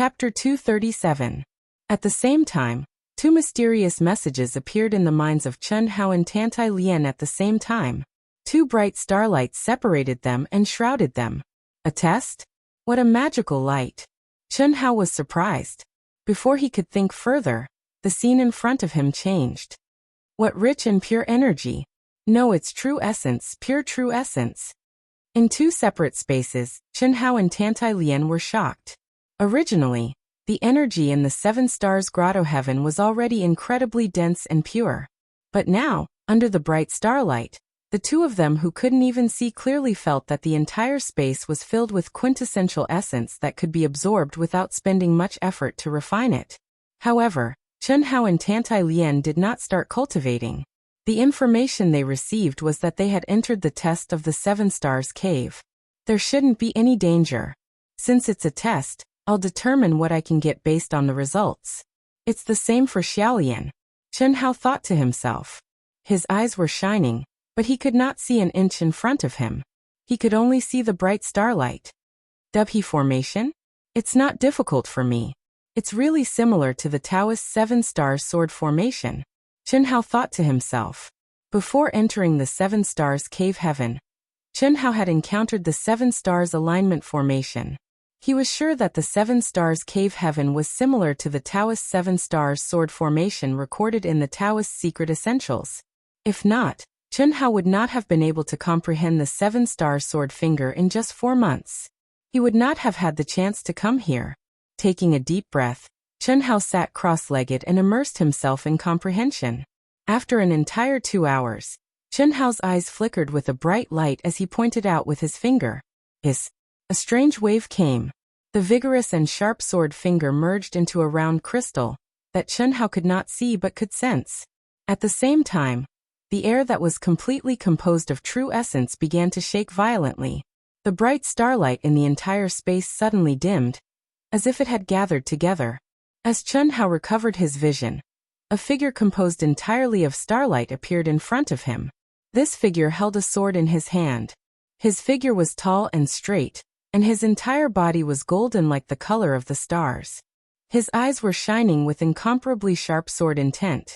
Chapter 237. At the same time, two mysterious messages appeared in the minds of Chen Hao and Tantai Lian at the same time. Two bright starlights separated them and shrouded them. A test? What a magical light! Chen Hao was surprised. Before he could think further, the scene in front of him changed. What rich and pure energy! No, its true essence, pure true essence. In two separate spaces, Chen Hao and Tantai Lian were shocked. Originally, the energy in the Seven Stars Grotto heaven was already incredibly dense and pure. But now, under the bright starlight, the two of them who couldn't even see clearly felt that the entire space was filled with quintessential essence that could be absorbed without spending much effort to refine it. However, Chen Hao and Tantai Lian did not start cultivating. The information they received was that they had entered the test of the Seven Stars Cave. There shouldn't be any danger. Since it's a test, I'll determine what I can get based on the results. It's the same for Xiaolian. Chen Hao thought to himself. His eyes were shining, but he could not see an inch in front of him. He could only see the bright starlight. Dubhe formation? It's not difficult for me. It's really similar to the Taoist Seven Stars Sword formation. Chen Hao thought to himself. Before entering the Seven Stars Cave heaven, Chen Hao had encountered the Seven Stars Alignment formation. He was sure that the Seven Stars Cave heaven was similar to the Taoist Seven Stars Sword formation recorded in the Taoist Secret Essentials. If not, Chen Hao would not have been able to comprehend the Seven Stars Sword finger in just 4 months. He would not have had the chance to come here. Taking a deep breath, Chen Hao sat cross-legged and immersed himself in comprehension. After an entire 2 hours, Chen Hao's eyes flickered with a bright light as he pointed out with his finger. A strange wave came. The vigorous and sharp sword finger merged into a round crystal that Chen Hao could not see but could sense. At the same time, the air that was completely composed of true essence began to shake violently. The bright starlight in the entire space suddenly dimmed, as if it had gathered together. As Chen Hao recovered his vision, a figure composed entirely of starlight appeared in front of him. This figure held a sword in his hand. His figure was tall and straight, and his entire body was golden like the color of the stars. His eyes were shining with incomparably sharp sword intent.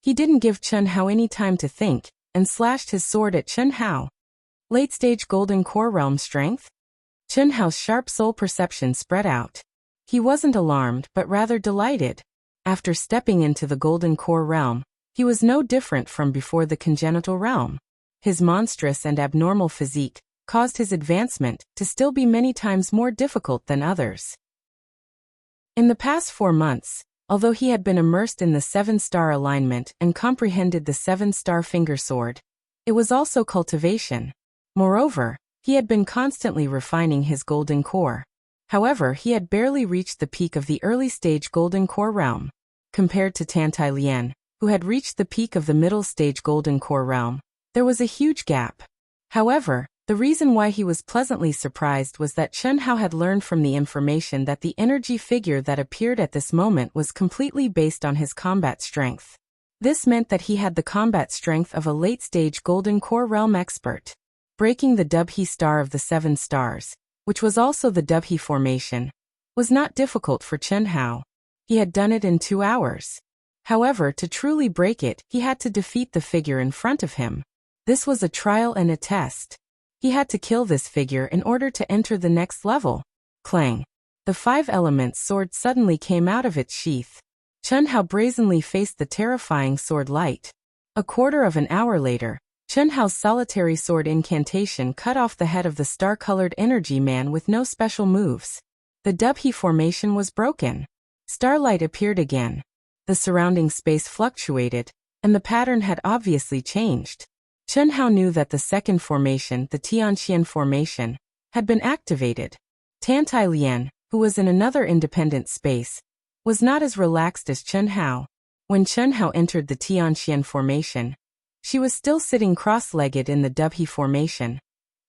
He didn't give Chen Hao any time to think, and slashed his sword at Chen Hao. Late-stage Golden Core Realm strength? Chen Hao's sharp soul perception spread out. He wasn't alarmed but rather delighted. After stepping into the Golden Core Realm, he was no different from before the Congenital Realm. His monstrous and abnormal physique caused his advancement to still be many times more difficult than others. In the past 4 months, although he had been immersed in the Seven-Star alignment and comprehended the Seven-Star finger sword, it was also cultivation. Moreover, he had been constantly refining his golden core. However, he had barely reached the peak of the early-stage Golden Core Realm. Compared to Tantai Lian, who had reached the peak of the middle-stage Golden Core Realm, there was a huge gap. However, the reason why he was pleasantly surprised was that Chen Hao had learned from the information that the energy figure that appeared at this moment was completely based on his combat strength. This meant that he had the combat strength of a late-stage Golden Core Realm expert. Breaking the Dubhe Star of the Seven Stars, which was also the Dubhe formation, was not difficult for Chen Hao. He had done it in 2 hours. However, to truly break it, he had to defeat the figure in front of him. This was a trial and a test. He had to kill this figure in order to enter the next level. Clang! The 5 elements sword suddenly came out of its sheath. Chen Hao brazenly faced the terrifying sword light. A quarter of an hour later, Chen Hao's solitary sword incantation cut off the head of the star-colored energy man with no special moves. The Dubhe formation was broken. Starlight appeared again. The surrounding space fluctuated, and the pattern had obviously changed. Chen Hao knew that the second formation, the Tianqian formation, had been activated. Tantai Lian, who was in another independent space, was not as relaxed as Chen Hao. When Chen Hao entered the Tianqian formation, she was still sitting cross-legged in the Dubhe formation,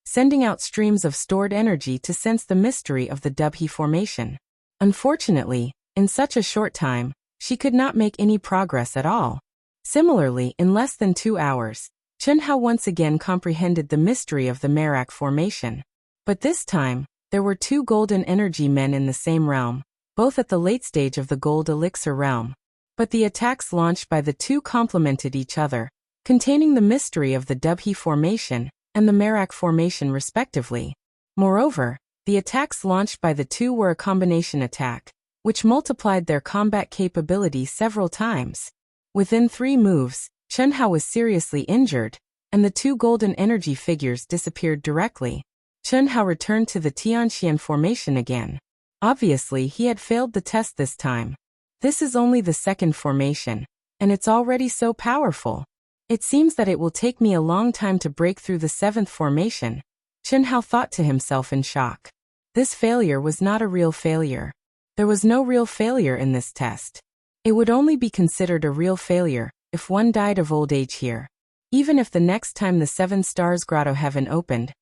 sending out streams of stored energy to sense the mystery of the Dubhe formation. Unfortunately, in such a short time, she could not make any progress at all. Similarly, in less than 2 hours, Chen Hao once again comprehended the mystery of the Merak formation. But this time, there were 2 golden energy men in the same realm, both at the late stage of the Gold Elixir realm. But the attacks launched by the two complemented each other, containing the mystery of the Dubhe formation and the Merak formation respectively. Moreover, the attacks launched by the two were a combination attack, which multiplied their combat capability several times. Within 3 moves, Chen Hao was seriously injured, and the two golden energy figures disappeared directly. Chen Hao returned to the Tianxian formation again. Obviously, he had failed the test this time. This is only the second formation, and it's already so powerful. It seems that it will take me a long time to break through the 7th formation, Chen Hao thought to himself in shock. This failure was not a real failure. There was no real failure in this test. It would only be considered a real failure if one died of old age here. Even if the next time the 7 Stars Grotto Heaven opened,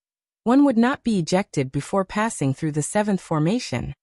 one would not be ejected before passing through the 7th formation.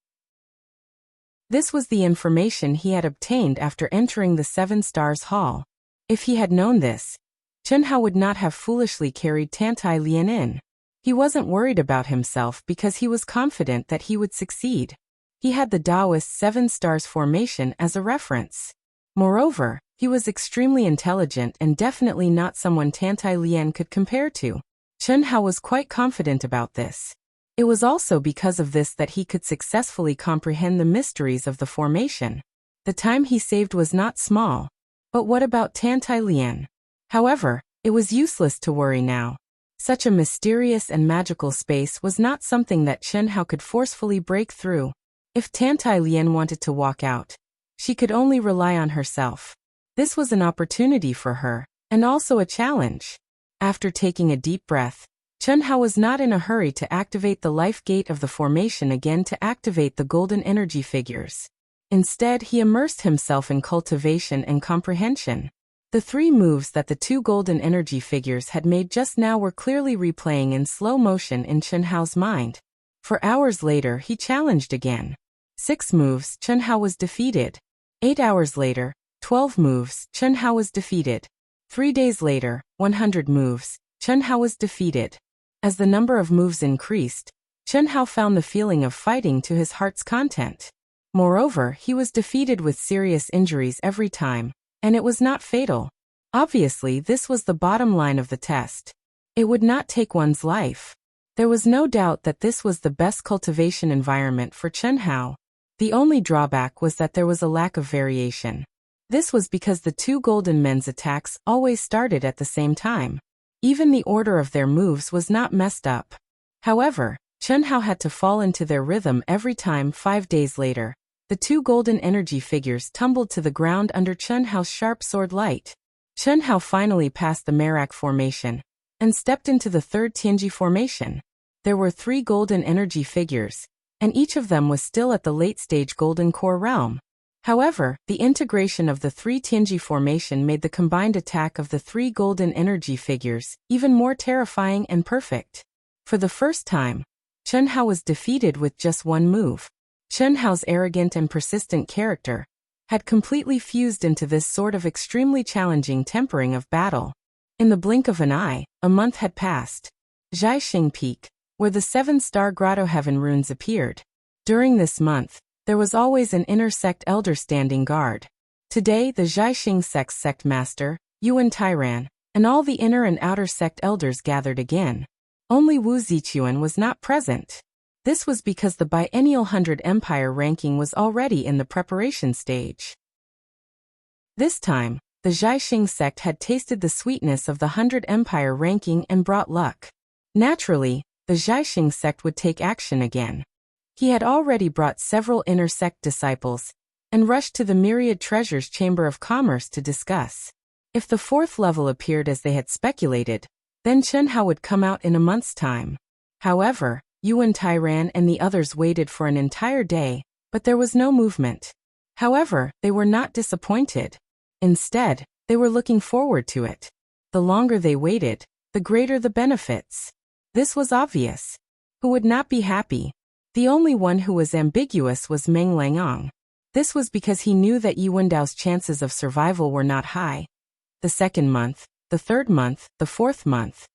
This was the information he had obtained after entering the 7 Stars Hall. If he had known this, Chen Hao would not have foolishly carried Tantai Lian in. He wasn't worried about himself because he was confident that he would succeed. He had the Taoist 7 Stars formation as a reference. Moreover, he was extremely intelligent and definitely not someone Tantai Lian could compare to. Chen Hao was quite confident about this. It was also because of this that he could successfully comprehend the mysteries of the formation. The time he saved was not small. But what about Tantai Lian? However, it was useless to worry now. Such a mysterious and magical space was not something that Chen Hao could forcefully break through. If Tantai Lian wanted to walk out, she could only rely on herself. This was an opportunity for her, and also a challenge. After taking a deep breath, Chen Hao was not in a hurry to activate the life gate of the formation again to activate the golden energy figures. Instead, he immersed himself in cultivation and comprehension. The 3 moves that the 2 golden energy figures had made just now were clearly replaying in slow motion in Chen Hao's mind. For hours later, he challenged again. 6 moves, Chen Hao was defeated. 8 hours later, 12 moves, Chen Hao was defeated. 3 days later, 100 moves, Chen Hao was defeated. As the number of moves increased, Chen Hao found the feeling of fighting to his heart's content. Moreover, he was defeated with serious injuries every time, and it was not fatal. Obviously, this was the bottom line of the test. It would not take one's life. There was no doubt that this was the best cultivation environment for Chen Hao. The only drawback was that there was a lack of variation. This was because the 2 golden men's attacks always started at the same time. Even the order of their moves was not messed up. However, Chen Hao had to fall into their rhythm every time. 5 days later, the 2 golden energy figures tumbled to the ground under Chen Hao's sharp sword light. Chen Hao finally passed the Merak formation and stepped into the 3rd Tianji formation. There were 3 golden energy figures, and each of them was still at the late-stage golden core realm. However, the integration of the 3 Tianji formation made the combined attack of the 3 golden energy figures even more terrifying and perfect. For the first time, Chen Hao was defeated with just 1 move. Chen Hao's arrogant and persistent character had completely fused into this sort of extremely challenging tempering of battle. In the blink of an eye, a month had passed. Jiaxing Peak, where the 7-star Grotto Heaven runes appeared. During this month, there was always an inner sect elder standing guard. Today, the Jiaxing sect's sect master, Yuan Tairan, and all the inner and outer sect elders gathered again. Only Wu Zichuan was not present. This was because the biennial 100 Empire ranking was already in the preparation stage. This time, the Jiaxing sect had tasted the sweetness of the 100 Empire ranking and brought luck. Naturally, the Jiaxing sect would take action again. He had already brought several inner sect disciples and rushed to the Myriad Treasures Chamber of Commerce to discuss. If the 4th level appeared as they had speculated, then Chen Hao would come out in a month's time. However, Yuan Tairan and the others waited for an entire day, but there was no movement. However, they were not disappointed. Instead, they were looking forward to it. The longer they waited, the greater the benefits. This was obvious. Who would not be happy? The only one who was ambiguous was Meng Langong. This was because he knew that Yuan Dao's chances of survival were not high. The 2nd month, the 3rd month, the 4th month.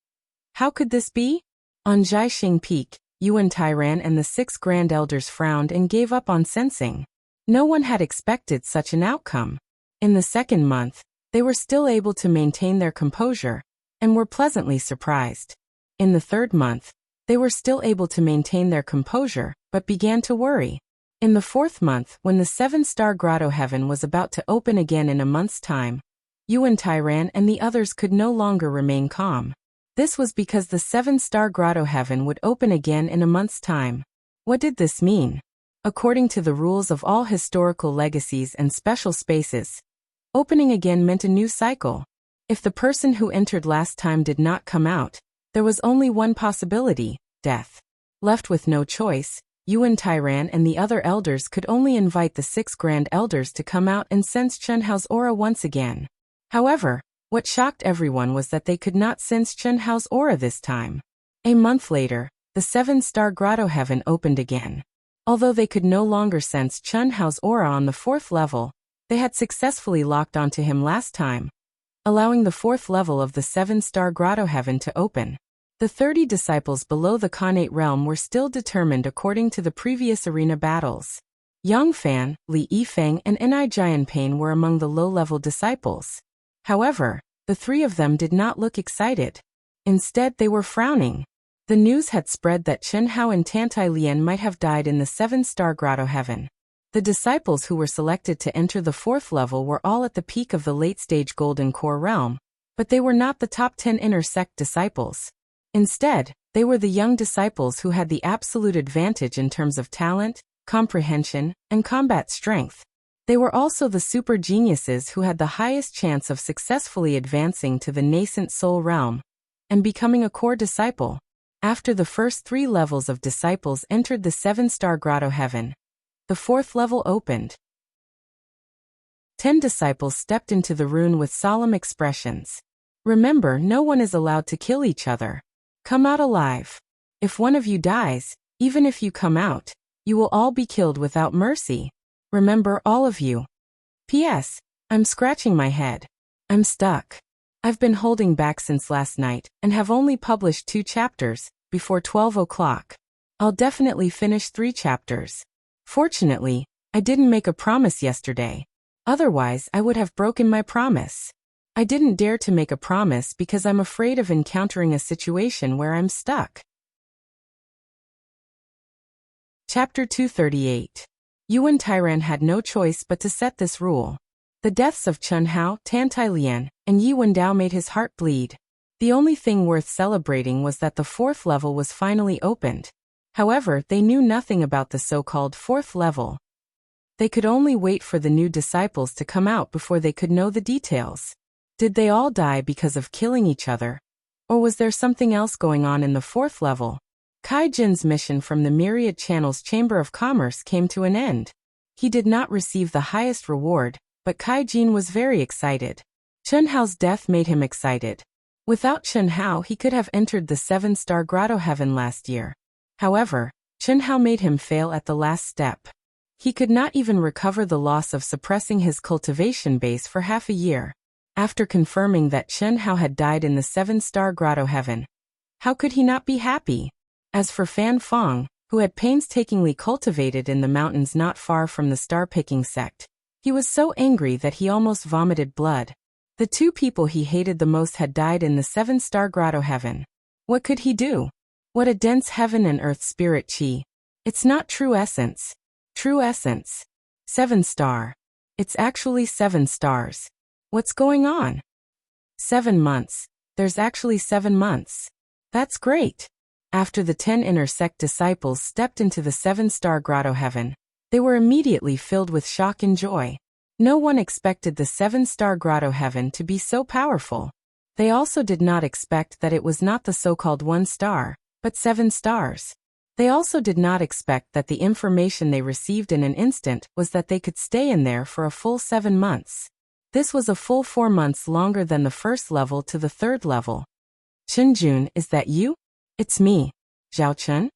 How could this be? On Jiaxing Peak, Yuan Tairan and the 6 Grand Elders frowned and gave up on sensing. No one had expected such an outcome. In the second month, they were still able to maintain their composure, and were pleasantly surprised. In the third month, they were still able to maintain their composure, but began to worry. In the fourth month, when the 7-star grotto heaven was about to open again in a month's time, Yuan Tairan and the others could no longer remain calm. This was because the 7-star grotto heaven would open again in a month's time. What did this mean? According to the rules of all historical legacies and special spaces, opening again meant a new cycle. If the person who entered last time did not come out, there was only one possibility: death. Left with no choice, Yuan Tairan and the other elders could only invite the 6 grand elders to come out and sense Chunhao's aura once again. However, what shocked everyone was that they could not sense Chunhao's aura this time. A month later, the 7-star grotto heaven opened again. Although they could no longer sense Chunhao's aura on the 4th level, they had successfully locked onto him last time, allowing the 4th level of the 7-star grotto heaven to open. The 30 disciples below the Khanate realm were still determined according to the previous arena battles. Yang Fan, Li Yifeng and Enai Jianpain were among the low-level disciples. However, the 3 of them did not look excited. Instead, they were frowning. The news had spread that Chunhao and Tantai Lian might have died in the 7-star grotto heaven. The disciples who were selected to enter the 4th level were all at the peak of the late-stage Golden Core realm, but they were not the top 10 inner sect disciples. Instead, they were the young disciples who had the absolute advantage in terms of talent, comprehension, and combat strength. They were also the super geniuses who had the highest chance of successfully advancing to the nascent soul realm and becoming a core disciple. After the first 3 levels of disciples entered the 7-star grotto heaven, the 4th level opened. 10 disciples stepped into the rune with solemn expressions. Remember, no one is allowed to kill each other. Come out alive. If one of you dies, even if you come out, you will all be killed without mercy. Remember, all of you. P.S. I'm scratching my head. I'm stuck. I've been holding back since last night and have only published 2 chapters before 12 o'clock. I'll definitely finish 3 chapters. Fortunately, I didn't make a promise yesterday. Otherwise, I would have broken my promise. I didn't dare to make a promise because I'm afraid of encountering a situation where I'm stuck. Chapter 238. Yuan Tairan had no choice but to set this rule. The deaths of Chunhao, Tantai Lian, and Yi Wendao made his heart bleed. The only thing worth celebrating was that the 4th level was finally opened. However, they knew nothing about the so-called 4th level. They could only wait for the new disciples to come out before they could know the details. Did they all die because of killing each other? Or was there something else going on in the 4th level? Kai Jin's mission from the Myriad Channel's Chamber of Commerce came to an end. He did not receive the highest reward, but Kai Jin was very excited. Chunhao's death made him excited. Without Chunhao, he could have entered the 7-star grotto heaven last year. However, Chunhao made him fail at the last step. He could not even recover the loss of suppressing his cultivation base for half a year. After confirming that Chunhao had died in the 7-star grotto heaven, how could he not be happy? As for Fan Fong, who had painstakingly cultivated in the mountains not far from the star-picking sect, he was so angry that he almost vomited blood. The 2 people he hated the most had died in the 7-star grotto heaven. What could he do? What a dense heaven and earth spirit chi. It's not true essence. True essence. 7-star. It's actually 7 stars. What's going on? 7 months. There's actually 7 months. That's great. After the 10 inner sect disciples stepped into the 7-star grotto heaven, they were immediately filled with shock and joy. No one expected the 7-star grotto heaven to be so powerful. They also did not expect that it was not the so-called 1 star, but 7 stars. They also did not expect that the information they received in an instant was that they could stay in there for a full 7 months. This was a full 4 months longer than the 1st level to the 3rd level. Chunjun, is that you? It's me. Zhao Chun?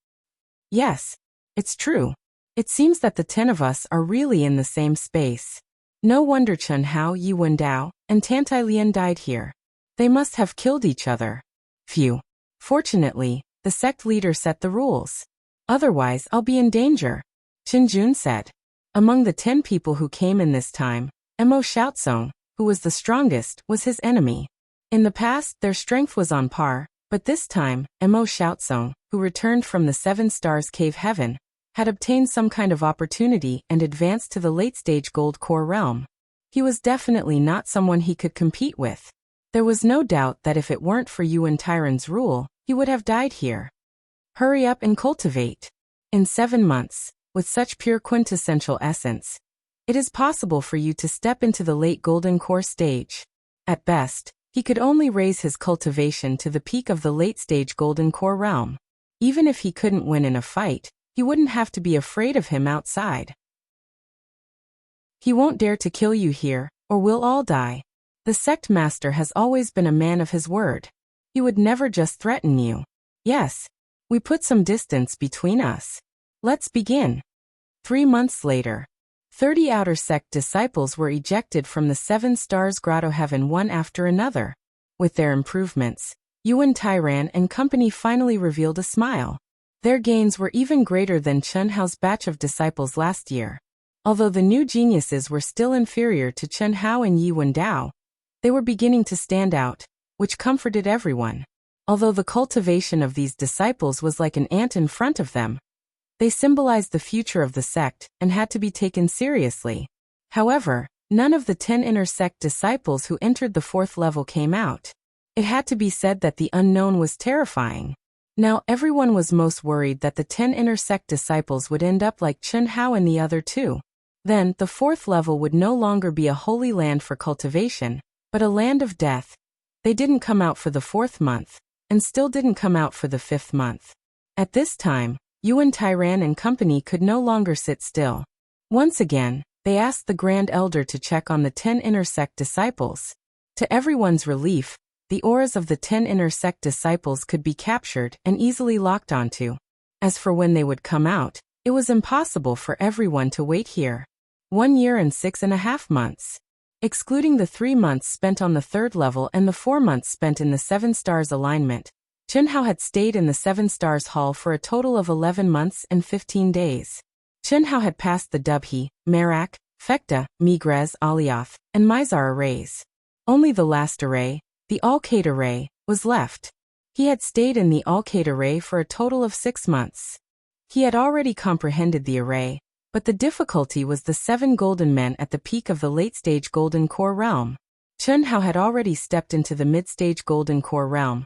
Yes. It's true. It seems that the 10 of us are really in the same space. No wonder Chunhao, Yi Wendao, and Tantai Lian died here. They must have killed each other. Phew. Fortunately, the sect leader set the rules. Otherwise, I'll be in danger. Chunjun said. Among the 10 people who came in this time, Mo Xiaozong, who was the strongest, was his enemy. In the past, their strength was on par, but this time, Mo Xiaozong, who returned from the 7 Stars Cave Heaven, had obtained some kind of opportunity and advanced to the late-stage Gold Core realm. He was definitely not someone he could compete with. There was no doubt that if it weren't for Yuan Tyran's rule, he would have died here. Hurry up and cultivate. In 7 months, with such pure quintessential essence, it is possible for you to step into the late Golden Core stage. At best, he could only raise his cultivation to the peak of the late-stage Golden Core realm. Even if he couldn't win in a fight, he wouldn't have to be afraid of him outside. He won't dare to kill you here, or we'll all die. The sect master has always been a man of his word. He would never just threaten you. Yes, we put some distance between us. Let's begin. 3 months later, 30 outer sect disciples were ejected from the 7 Stars Grotto Heaven one after another. With their improvements, Yuan Tyran and company finally revealed a smile. Their gains were even greater than Chen Hao's batch of disciples last year. Although the new geniuses were still inferior to Chen Hao and Yi Wendao, they were beginning to stand out, which comforted everyone. Although the cultivation of these disciples was like an ant in front of them, they symbolized the future of the sect and had to be taken seriously. However, none of the 10 inner sect disciples who entered the 4th level came out. It had to be said that the unknown was terrifying. Now everyone was most worried that the 10 inner sect disciples would end up like Chen Hao and the other 2. Then, the 4th level would no longer be a holy land for cultivation, but a land of death. They didn't come out for the 4th month, and still didn't come out for the 5th month. At this time, Yuan Tyran and company could no longer sit still. Once again, they asked the Grand Elder to check on the 10 inner sect disciples. To everyone's relief, the auras of the 10 inner sect disciples could be captured and easily locked onto. As for when they would come out, it was impossible for everyone to wait here. 1 year and 6.5 months. Excluding the 3 months spent on the 3rd level and the 4 months spent in the 7 Stars alignment, Chen Hao had stayed in the 7 Stars Hall for a total of 11 months and 15 days. Chen Hao had passed the Dubhe, Merak, Fekta, Migrez, Alioth, and Mizar arrays. Only the last array, the Alcade array, was left. He had stayed in the Alcade array for a total of 6 months. He had already comprehended the array, but the difficulty was the 7 golden men at the peak of the late-stage Golden Core realm. Chen Hao had already stepped into the mid-stage Golden Core realm,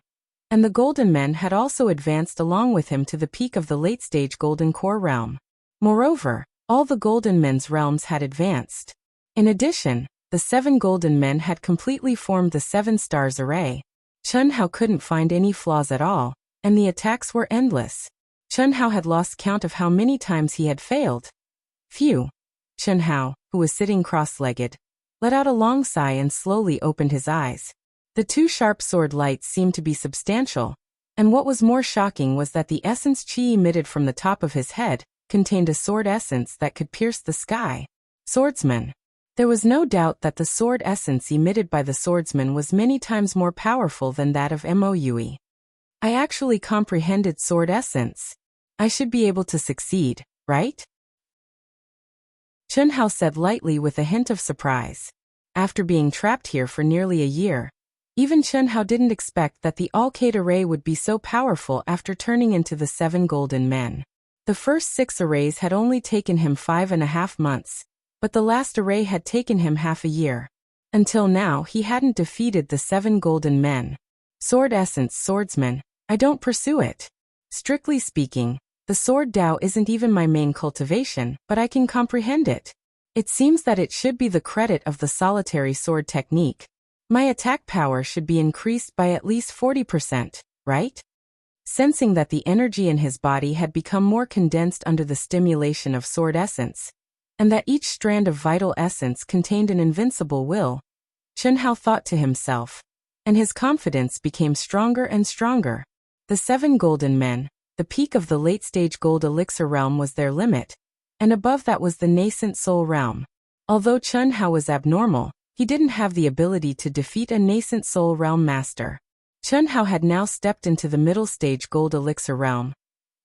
and the golden men had also advanced along with him to the peak of the late-stage Golden Core realm. Moreover, all the golden men's realms had advanced. In addition, the 7 golden men had completely formed the 7 Stars array. Chen Hao couldn't find any flaws at all, and the attacks were endless. Chen Hao had lost count of how many times he had failed. Phew. Chen Hao, who was sitting cross-legged, let out a long sigh and slowly opened his eyes. The 2 sharp sword lights seemed to be substantial, and what was more shocking was that the essence Qi emitted from the top of his head contained a sword essence that could pierce the sky. Swordsman. There was no doubt that the sword essence emitted by the swordsman was many times more powerful than that of Mo Yui. I actually comprehended sword essence. I should be able to succeed, right? Chen Hao said lightly with a hint of surprise. After being trapped here for nearly a year, even Chen Hao didn't expect that the Alcade array would be so powerful after turning into the 7 golden men. The first 6 arrays had only taken him 5.5 months, but the last array had taken him half a year. Until now he hadn't defeated the 7 golden men. Sword essence swordsman, I don't pursue it. Strictly speaking, the sword Dao isn't even my main cultivation, but I can comprehend it. It seems that it should be the credit of the solitary sword technique. My attack power should be increased by at least 40%, right? Sensing that the energy in his body had become more condensed under the stimulation of sword essence, and that each strand of vital essence contained an invincible will, Chen Hao thought to himself, and his confidence became stronger and stronger. The 7 golden men, the peak of the late-stage gold elixir realm was their limit, and above that was the nascent soul realm. Although Chen Hao was abnormal, he didn't have the ability to defeat a nascent soul realm master. Chen Hao had now stepped into the middle stage gold elixir realm,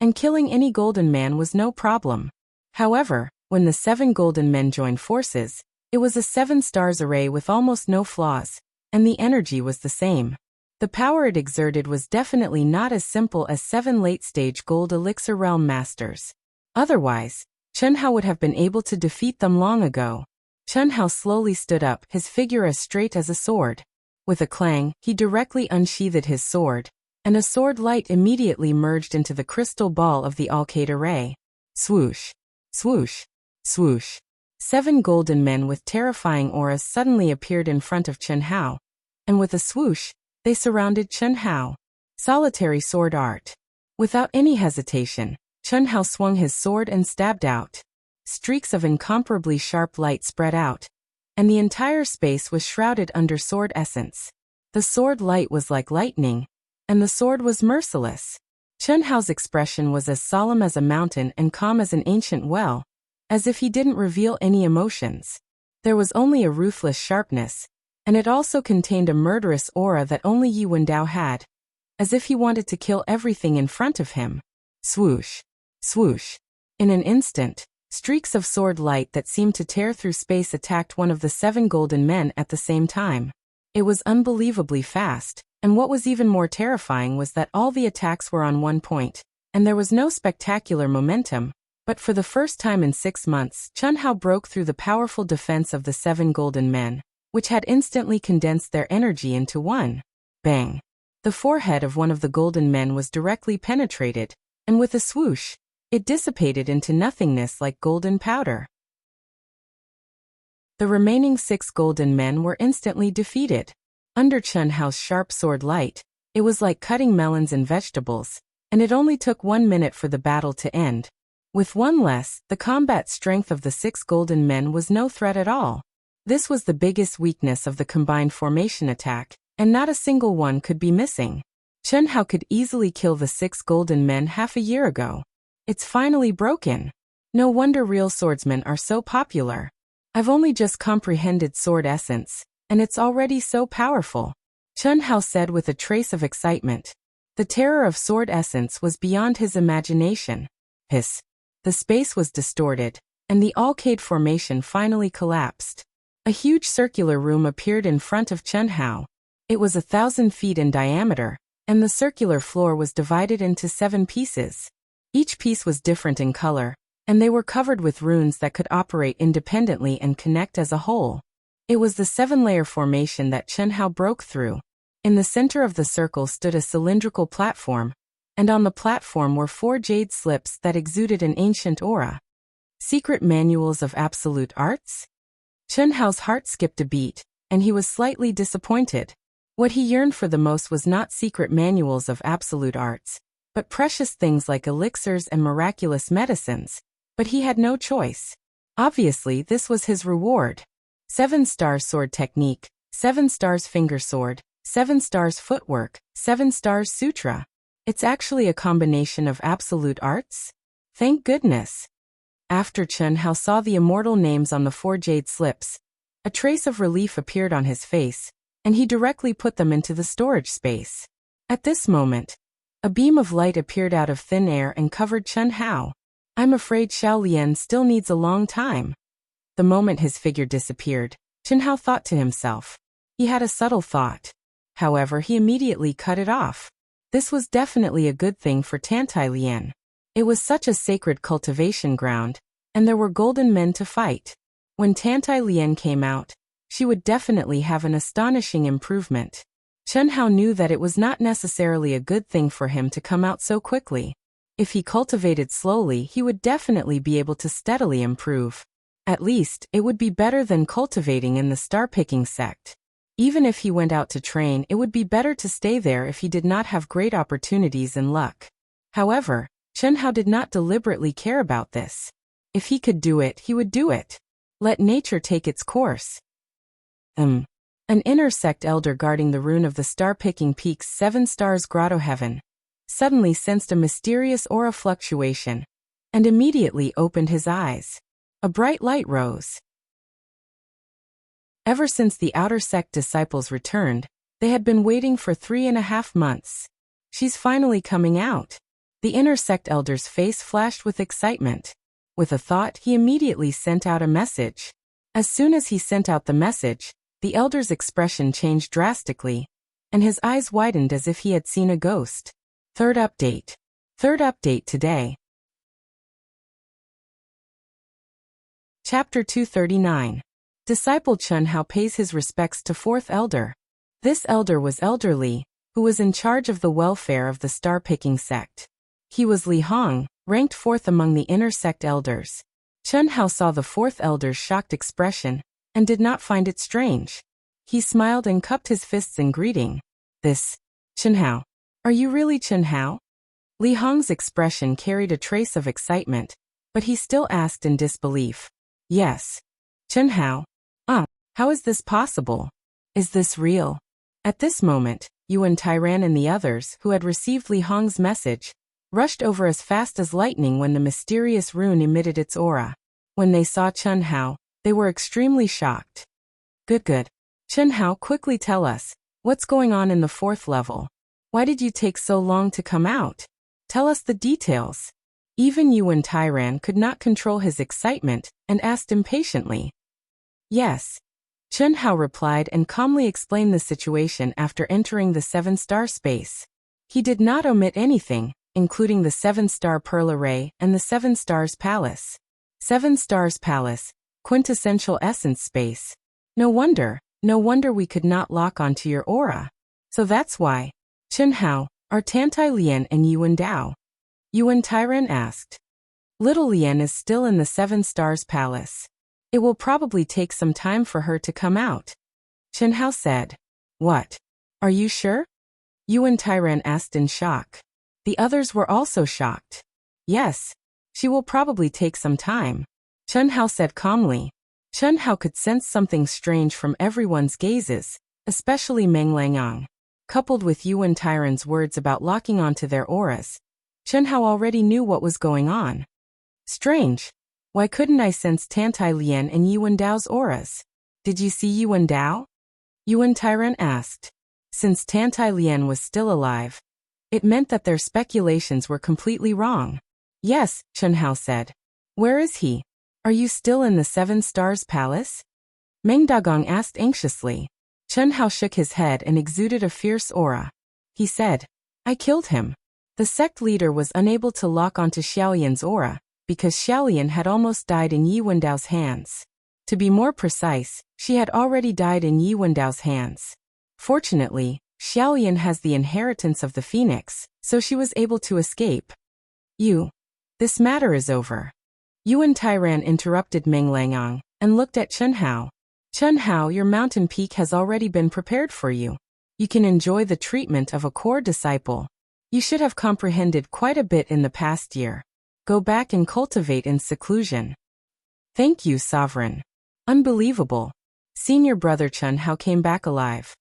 and killing any golden man was no problem. However, When the 7 golden men joined forces, it was a 7 stars array with almost no flaws, and the energy was the same. The power it exerted was definitely not as simple as 7 late-stage gold elixir realm masters. Otherwise, Chen Hao would have been able to defeat them long ago. Chen Hao slowly stood up, his figure as straight as a sword. With a clang, he directly unsheathed his sword, and a sword light immediately merged into the crystal ball of the Alcade array. Swoosh! Swoosh! Swoosh! 7 golden men with terrifying auras suddenly appeared in front of Chen Hao, and with a swoosh, they surrounded Chen Hao. Solitary sword art. Without any hesitation, Chen Hao swung his sword and stabbed out. Streaks of incomparably sharp light spread out, and the entire space was shrouded under sword essence. The sword light was like lightning, and the sword was merciless. Chen Hao's expression was as solemn as a mountain and calm as an ancient well, as if he didn't reveal any emotions. There was only a ruthless sharpness, and it also contained a murderous aura that only Yi Wendao had, as if he wanted to kill everything in front of him. Swoosh! Swoosh! In an instant, streaks of sword light that seemed to tear through space attacked one of the 7 golden men at the same time. It was unbelievably fast, and what was even more terrifying was that all the attacks were on one point, and there was no spectacular momentum. But for the first time in 6 months, Chen Hao broke through the powerful defense of the 7 golden men, which had instantly condensed their energy into one. Bang! The forehead of one of the golden men was directly penetrated, and with a swoosh, it dissipated into nothingness like golden powder. The remaining 6 golden men were instantly defeated. Under Chen Hao's sharp sword light, it was like cutting melons and vegetables, and it only took 1 minute for the battle to end. With one less, the combat strength of the 6 golden men was no threat at all. This was the biggest weakness of the combined formation attack, and not a single one could be missing. Chen Hao could easily kill the 6 golden men half a year ago. It's finally broken. No wonder real swordsmen are so popular. I've only just comprehended sword essence, and it's already so powerful, Chen Hao said with a trace of excitement. The terror of sword essence was beyond his imagination. Hiss. The space was distorted, and the Alcade formation finally collapsed. A huge circular room appeared in front of Chen Hao. It was 1,000 feet in diameter, and the circular floor was divided into 7 pieces. Each piece was different in color, and they were covered with runes that could operate independently and connect as a whole. It was the 7-layer formation that Chen Hao broke through. In the center of the circle stood a cylindrical platform, and on the platform were 4 jade slips that exuded an ancient aura. Secret manuals of absolute arts? Chen Hao's heart skipped a beat, and he was slightly disappointed. What he yearned for the most was not secret manuals of absolute arts, but precious things like elixirs and miraculous medicines. But he had no choice. Obviously, this was his reward. 7 stars sword technique, 7 stars finger sword, 7 stars footwork, 7 stars sutra. It's actually a combination of absolute arts? Thank goodness. After Chen Hao saw the immortal names on the 4 jade slips, a trace of relief appeared on his face, and he directly put them into the storage space. At this moment, a beam of light appeared out of thin air and covered Chen Hao. I'm afraid Xiao Lian still needs a long time. The moment his figure disappeared, Chen Hao thought to himself. He had a subtle thought. However, he immediately cut it off. This was definitely a good thing for Tantai Lian. It was such a sacred cultivation ground, and there were golden men to fight. When Tantai Lian came out, she would definitely have an astonishing improvement. Chen Hao knew that it was not necessarily a good thing for him to come out so quickly. If he cultivated slowly, he would definitely be able to steadily improve. At least, it would be better than cultivating in the star-picking sect. Even if he went out to train, it would be better to stay there if he did not have great opportunities and luck. However, Chen Hao did not deliberately care about this. If he could do it, he would do it. Let nature take its course. An inner sect elder guarding the rune of the star-picking peak's 7 stars grotto heaven suddenly sensed a mysterious aura fluctuation, and immediately opened his eyes. A bright light rose. Ever since the outer sect disciples returned, they had been waiting for 3.5 months. She's finally coming out. The inner sect elder's face flashed with excitement. With a thought, he immediately sent out a message. As soon as he sent out the message, the elder's expression changed drastically, and his eyes widened as if he had seen a ghost. Third update. Third update today. Chapter 239. Disciple Chun Hao pays his respects to fourth elder. This elder was Elder Li, who was in charge of the welfare of the star-picking sect. He was Li Hong, ranked fourth among the inner sect elders. Chun Hao saw the fourth elder's shocked expression, and did not find it strange. He smiled and cupped his fists in greeting. This, Chun Hao. Are you really Chun Hao? Li Hong's expression carried a trace of excitement, but he still asked in disbelief. Yes. Chun Hao. How is this possible? Is this real? At this moment, Yuan Tairan and the others, who had received Li Hong's message, rushed over as fast as lightning when the mysterious rune emitted its aura. When they saw Chun Hao, they were extremely shocked. Good. Chun Hao, quickly tell us, what's going on in the fourth level? Why did you take so long to come out? Tell us the details. Even Yuan Tairan could not control his excitement, and asked impatiently. Yes. Chun Hao replied and calmly explained the situation after entering the 7-star space. He did not omit anything, including the 7-star Pearl Array and the 7 Stars Palace. 7 Stars Palace, quintessential essence space. No wonder we could not lock onto your aura. So that's why. Chun Hao, are Tantai Lian and Yuan Dao? Yuan Tairan asked. Little Lian is still in the 7 Stars Palace. It will probably take some time for her to come out. Chun Hao said. What? Are you sure? Yuan Tairan asked in shock. The others were also shocked. Yes. She will probably take some time. Chun Hao said calmly. Chun Hao could sense something strange from everyone's gazes, especially Meng Langyang. Coupled with Yuan Tairan's words about locking onto their auras, Chun Hao already knew what was going on. Strange. Why couldn't I sense Tantai Lian and Yuan Dao's auras? Did you see Yuan Dao? Yuan Tairan asked. Since Tantai Lian was still alive, it meant that their speculations were completely wrong. Yes, Chun Hao said. Where is he? Are you still in the 7 Stars Palace? Meng Dagong asked anxiously. Chun Hao shook his head and exuded a fierce aura. He said, I killed him. The sect leader was unable to lock onto Xiaolian's aura, because Xiaolian had almost died in Yi Wendao's hands. To be more precise, she had already died in Yi Wendao's hands. Fortunately, Xiaolian has the inheritance of the phoenix, so she was able to escape. This matter is over. Yuan Tairan interrupted Meng Langyang, and looked at Chun Hao. Chun Hao, your mountain peak has already been prepared for you. You can enjoy the treatment of a core disciple. You should have comprehended quite a bit in the past year. Go back and cultivate in seclusion. Thank you, Sovereign. Unbelievable. Senior brother Chun Hao came back alive.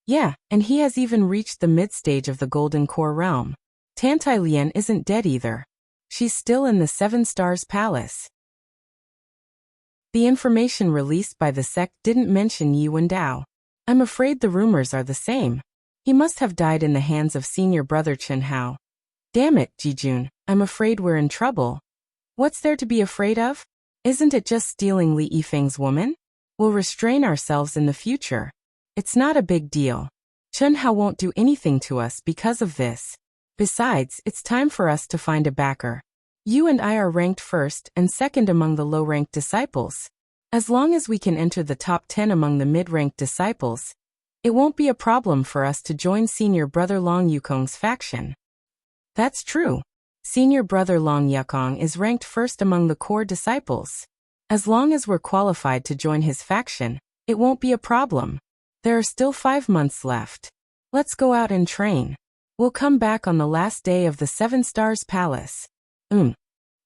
Yeah, and he has even reached the mid-stage of the Golden Core realm. Tantai Lian isn't dead either. She's still in the 7 Stars Palace. The information released by the sect didn't mention Yuan Dao. I'm afraid the rumors are the same. He must have died in the hands of senior brother Chun Hao. Damn it, Jijun, I'm afraid we're in trouble. What's there to be afraid of? Isn't it just stealing Li Yifeng's woman? We'll restrain ourselves in the future. It's not a big deal. Chun Hao won't do anything to us because of this. Besides, it's time for us to find a backer. You and I are ranked first and second among the low-ranked disciples. As long as we can enter the top 10 among the mid-ranked disciples, it won't be a problem for us to join senior brother Long Yukong's faction. That's true. Senior brother Long Yukong is ranked first among the core disciples. As long as we're qualified to join his faction, it won't be a problem. There are still 5 months left. Let's go out and train. We'll come back on the last day of the 7 Stars Palace.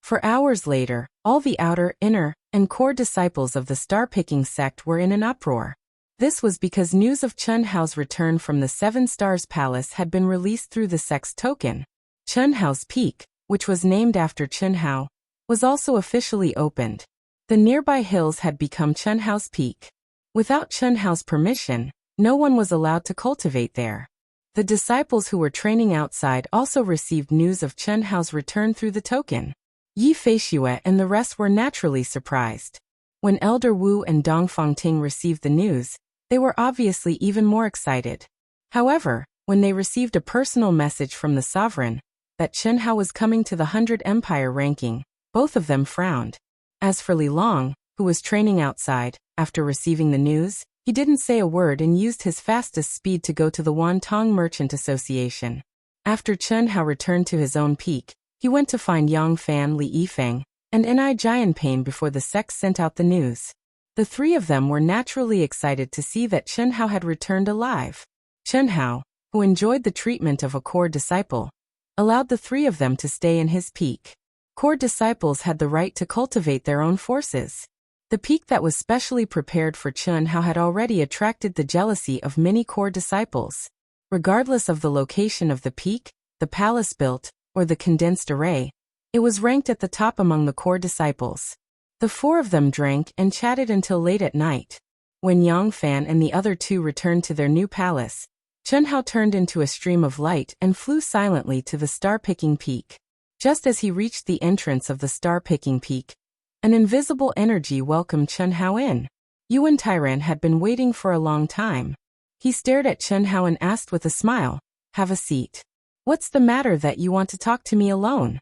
For hours later, all the outer, inner, and core disciples of the star-picking sect were in an uproar. This was because news of Chun Hao's return from the 7 Stars Palace had been released through the sect's token. Chun Hao's Peak, which was named after Chun Hao, was also officially opened. The nearby hills had become Chun Hao's Peak. Without Chun Hao's permission, no one was allowed to cultivate there. The disciples who were training outside also received news of Chun Hao's return through the token. Yi Feixue and the rest were naturally surprised. When Elder Wu and Dong Fangting received the news, they were obviously even more excited. However, when they received a personal message from the sovereign that Chen Hao was coming to the 100 Empire ranking, both of them frowned. As for Li Long, who was training outside, after receiving the news, he didn't say a word and used his fastest speed to go to the Wantong Merchant Association. After Chen Hao returned to his own peak, he went to find Yang Fan, Li Yifeng, and Ni Jianpain before the sect sent out the news. The three of them were naturally excited to see that Chen Hao had returned alive. Chen Hao, who enjoyed the treatment of a core disciple, allowed the three of them to stay in his peak. Core disciples had the right to cultivate their own forces. The peak that was specially prepared for Chen Hao had already attracted the jealousy of many core disciples. Regardless of the location of the peak, the palace built, or the condensed array, it was ranked at the top among the core disciples. The four of them drank and chatted until late at night. When Yang Fan and the other two returned to their new palace, Chen Hao turned into a stream of light and flew silently to the star-picking peak. Just as he reached the entrance of the star-picking peak, an invisible energy welcomed Chen Hao in. Yuan Tairan had been waiting for a long time. He stared at Chen Hao and asked with a smile, "Have a seat. What's the matter that you want to talk to me alone?"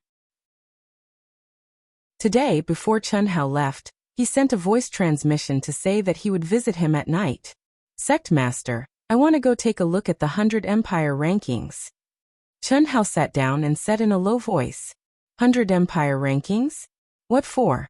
Today, before Chen Hao left, he sent a voice transmission to say that he would visit him at night. "Sect Master, I want to go take a look at the 100 Empire rankings." Chen Hao sat down and said in a low voice, "100 Empire rankings? What for?"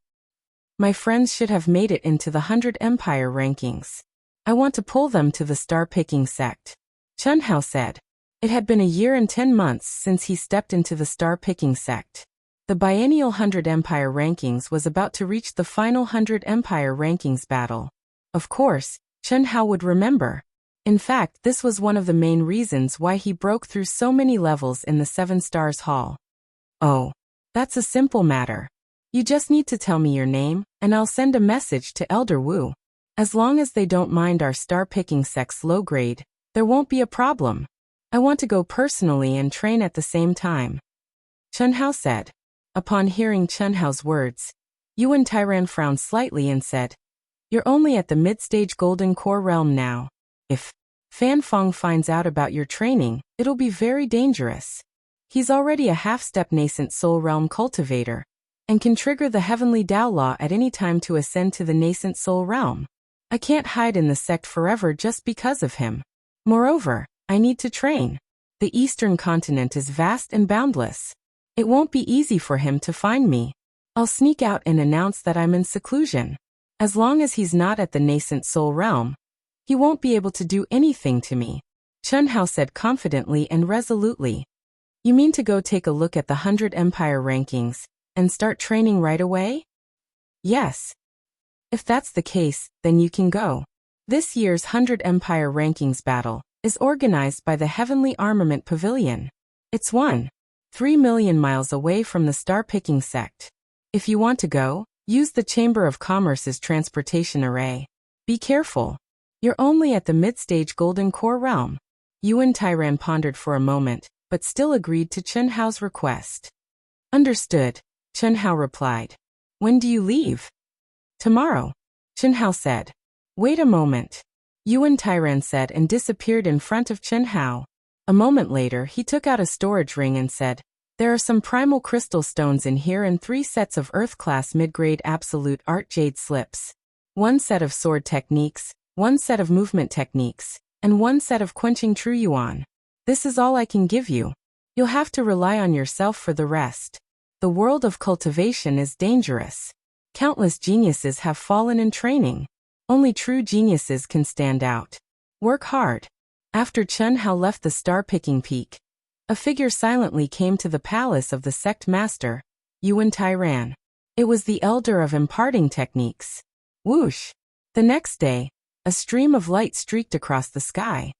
"My friends should have made it into the 100 Empire rankings. I want to pull them to the star-picking sect." Chen Hao said. It had been a year and 10 months since he stepped into the star-picking sect. The biennial 100 Empire rankings was about to reach the final 100 Empire rankings battle. Of course, Chen Hao would remember. In fact, this was one of the main reasons why he broke through so many levels in the 7 Stars Hall. "Oh, that's a simple matter. You just need to tell me your name, and I'll send a message to Elder Wu. As long as they don't mind our star-picking sect's low grade, there won't be a problem. I want to go personally and train at the same time," Chen Hao said. Upon hearing Chen Hao's words, Yuan Tairan frowned slightly and said, "You're only at the mid-stage Golden Core realm now. If Fan Feng finds out about your training, it'll be very dangerous. He's already a half-step nascent soul realm cultivator, and can trigger the heavenly Tao law at any time to ascend to the nascent soul realm. I can't hide in the sect forever just because of him. Moreover, I need to train. The Eastern continent is vast and boundless. It won't be easy for him to find me. I'll sneak out and announce that I'm in seclusion. As long as he's not at the nascent soul realm, he won't be able to do anything to me," Chen Hao said confidently and resolutely. "You mean to go take a look at the 100 Empire rankings and start training right away?" "Yes. If that's the case, then you can go. This year's 100 Empire rankings battle is organized by the Heavenly Armament Pavilion. It's 1.3 million miles away from the star-picking sect. If you want to go, use the Chamber of Commerce's transportation array. Be careful. You're only at the mid-stage Golden Core realm." Yuan Tairan pondered for a moment, but still agreed to Chen Hao's request. "Understood," Chen Hao replied. "When do you leave?" "Tomorrow," Chen Hao said. "Wait a moment," Yuan Tairan said and disappeared in front of Chen Hao. A moment later he took out a storage ring and said, "There are some primal crystal stones in here and 3 sets of Earth-class mid-grade absolute art jade slips. 1 set of sword techniques, 1 set of movement techniques, and 1 set of quenching true yuan. This is all I can give you. You'll have to rely on yourself for the rest. The world of cultivation is dangerous. Countless geniuses have fallen in training. Only true geniuses can stand out. Work hard." After Chen Hao left the star-picking peak, a figure silently came to the palace of the sect master, Yuan Tairan. It was the elder of imparting techniques. Whoosh! The next day, a stream of light streaked across the sky.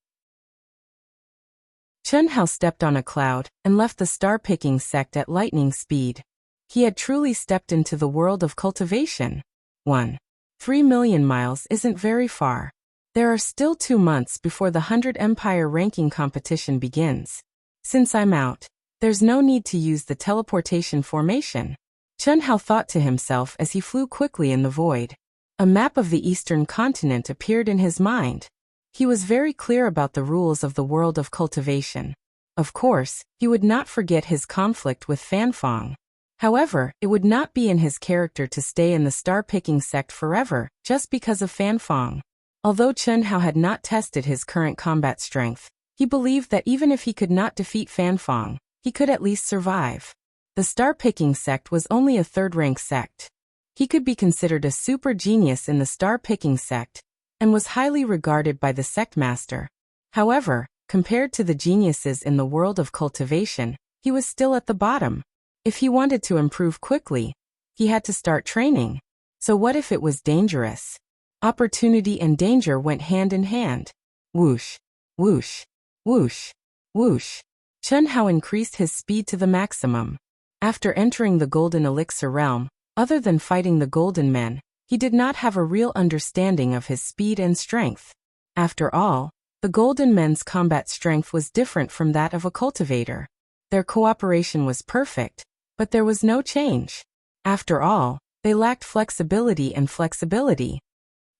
Chen Hao stepped on a cloud and left the star-picking sect at lightning speed. He had truly stepped into the world of cultivation. 1.3 million miles isn't very far. There are still 2 months before the 100 Empire ranking competition begins. Since I'm out, there's no need to use the teleportation formation. Chen Hao thought to himself as he flew quickly in the void. A map of the eastern continent appeared in his mind. He was very clear about the rules of the world of cultivation. Of course, he would not forget his conflict with Fanfong. However, it would not be in his character to stay in the star-picking sect forever, just because of Fanfong. Although Chen Hao had not tested his current combat strength, he believed that even if he could not defeat Fanfong, he could at least survive. The star-picking sect was only a third-rank sect. He could be considered a super genius in the star-picking sect, and was highly regarded by the sect master. However, compared to the geniuses in the world of cultivation, he was still at the bottom. If he wanted to improve quickly, he had to start training. So what if it was dangerous? Opportunity and danger went hand in hand. Whoosh, whoosh, whoosh, whoosh. Chen Hao increased his speed to the maximum. After entering the Golden Elixir realm, other than fighting the Golden Men, he did not have a real understanding of his speed and strength. After all, the Golden Men's combat strength was different from that of a cultivator. Their cooperation was perfect, but there was no change. After all, they lacked flexibility and flexibility.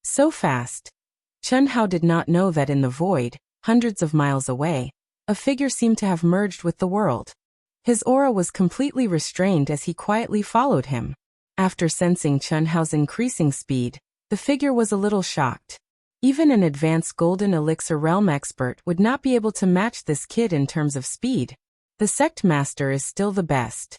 So fast. Chen Hao did not know that in the void, hundreds of miles away, a figure seemed to have merged with the world. His aura was completely restrained as he quietly followed him. After sensing Chen Hao's increasing speed, the figure was a little shocked. Even an advanced Golden Elixir realm expert would not be able to match this kid in terms of speed. The sect master is still the best.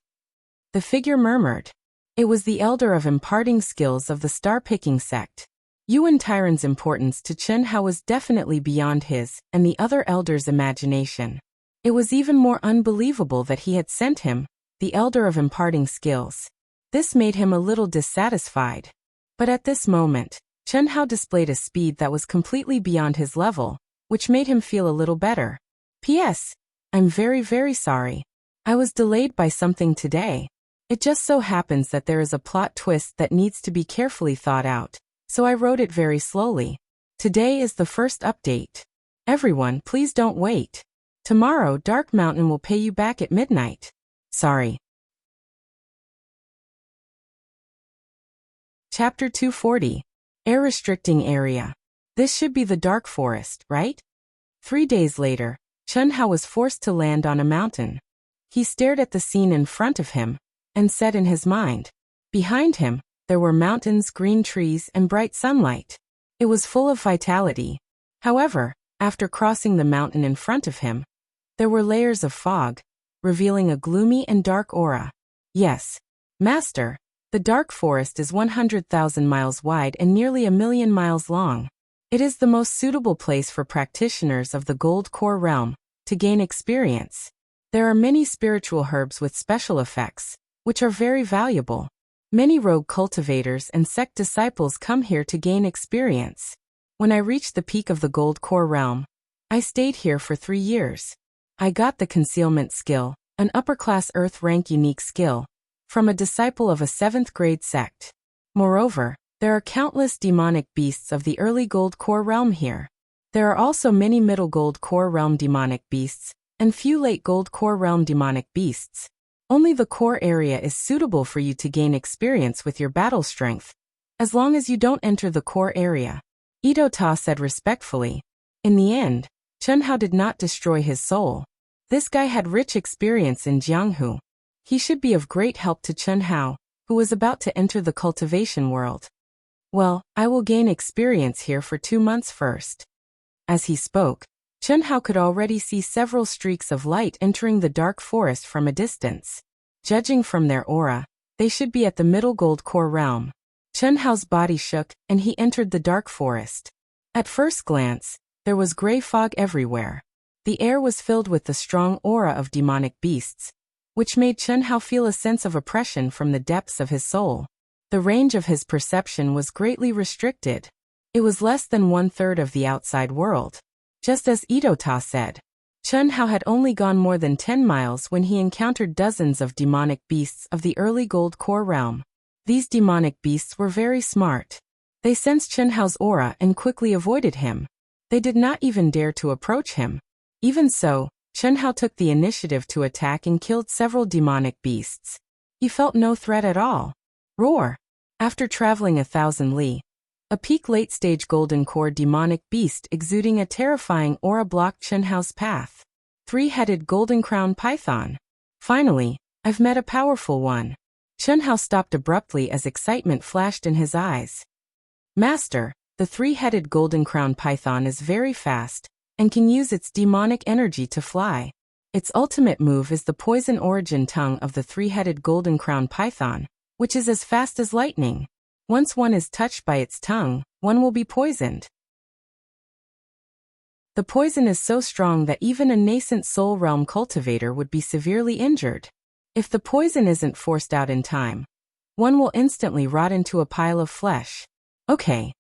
The figure murmured. It was the elder of imparting skills of the star-picking sect. Yuan Tyron's importance to Chen Hao was definitely beyond his and the other elders' imagination. It was even more unbelievable that he had sent him, the elder of imparting skills. This made him a little dissatisfied. But at this moment, Chen Hao displayed a speed that was completely beyond his level, which made him feel a little better. P.S. I'm very sorry. I was delayed by something today. It just so happens that there is a plot twist that needs to be carefully thought out, so I wrote it very slowly. Today is the first update. Everyone, please don't wait. Tomorrow, Dark Mountain will pay you back at midnight. Sorry. Chapter 240. Air Restricting Area. This should be the Dark Forest, right? 3 days later, Chen Hao was forced to land on a mountain. He stared at the scene in front of him, and said in his mind. Behind him, there were mountains, green trees, and bright sunlight. It was full of vitality. However, after crossing the mountain in front of him, there were layers of fog, revealing a gloomy and dark aura. Yes, Master, the Dark Forest is 100,000 miles wide and nearly 1,000,000 miles long. It is the most suitable place for practitioners of the Gold Core realm to gain experience. There are many spiritual herbs with special effects, which are very valuable. Many rogue cultivators and sect disciples come here to gain experience. When I reached the peak of the Gold Core realm, I stayed here for 3 years. I got the concealment skill, an upper-class Earth rank unique skill, from a disciple of a 7th grade sect. Moreover, there are countless demonic beasts of the early Gold Core realm here. There are also many middle Gold Core realm demonic beasts, and few late Gold Core realm demonic beasts. Only the core area is suitable for you to gain experience with your battle strength, as long as you don't enter the core area. Ito Ta said respectfully. In the end, Chen Hao did not destroy his soul. This guy had rich experience in Jianghu. He should be of great help to Chen Hao, who was about to enter the cultivation world. Well, I will gain experience here for 2 months first. As he spoke, Chen Hao could already see several streaks of light entering the dark forest from a distance. Judging from their aura, they should be at the middle Gold Core realm. Chen Hao's body shook, and he entered the dark forest. At first glance, there was gray fog everywhere. The air was filled with the strong aura of demonic beasts, which made Chen Hao feel a sense of oppression from the depths of his soul. The range of his perception was greatly restricted. It was less than 1/3 of the outside world. Just as Ito Ta said, Chen Hao had only gone more than 10 miles when he encountered dozens of demonic beasts of the early Gold Core realm. These demonic beasts were very smart. They sensed Chen Hao's aura and quickly avoided him. They did not even dare to approach him. Even so, Chen Hao took the initiative to attack and killed several demonic beasts. He felt no threat at all. Roar! After traveling 1,000 li, a peak late-stage golden core demonic beast exuding a terrifying aura blocked Chen Hao's path. Three-headed golden crown python. Finally, I've met a powerful one. Chen Hao stopped abruptly as excitement flashed in his eyes. Master, the three-headed golden crown python is very fast and can use its demonic energy to fly. Its ultimate move is the poison origin tongue of the three-headed golden crown python, which is as fast as lightning. Once one is touched by its tongue, one will be poisoned. The poison is so strong that even a nascent soul realm cultivator would be severely injured. If the poison isn't forced out in time, one will instantly rot into a pile of flesh. Okay.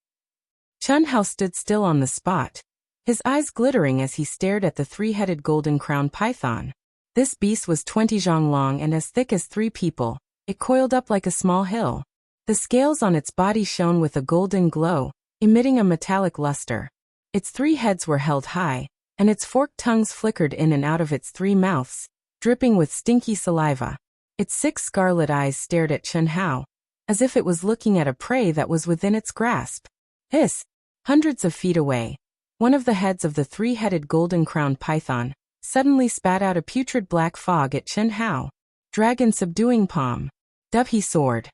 Chen Hao stood still on the spot, his eyes glittering as he stared at the three-headed golden crown python. This beast was 20 zhang long and as thick as 3 people. It coiled up like a small hill. The scales on its body shone with a golden glow, emitting a metallic luster. Its 3 heads were held high, and its forked tongues flickered in and out of its 3 mouths, dripping with stinky saliva. Its 6 scarlet eyes stared at Chen Hao, as if it was looking at a prey that was within its grasp. Hiss! Hundreds of feet away, one of the heads of the three-headed golden-crowned python suddenly spat out a putrid black fog at Chen Hao. Dragon subduing palm. Dubhe sword.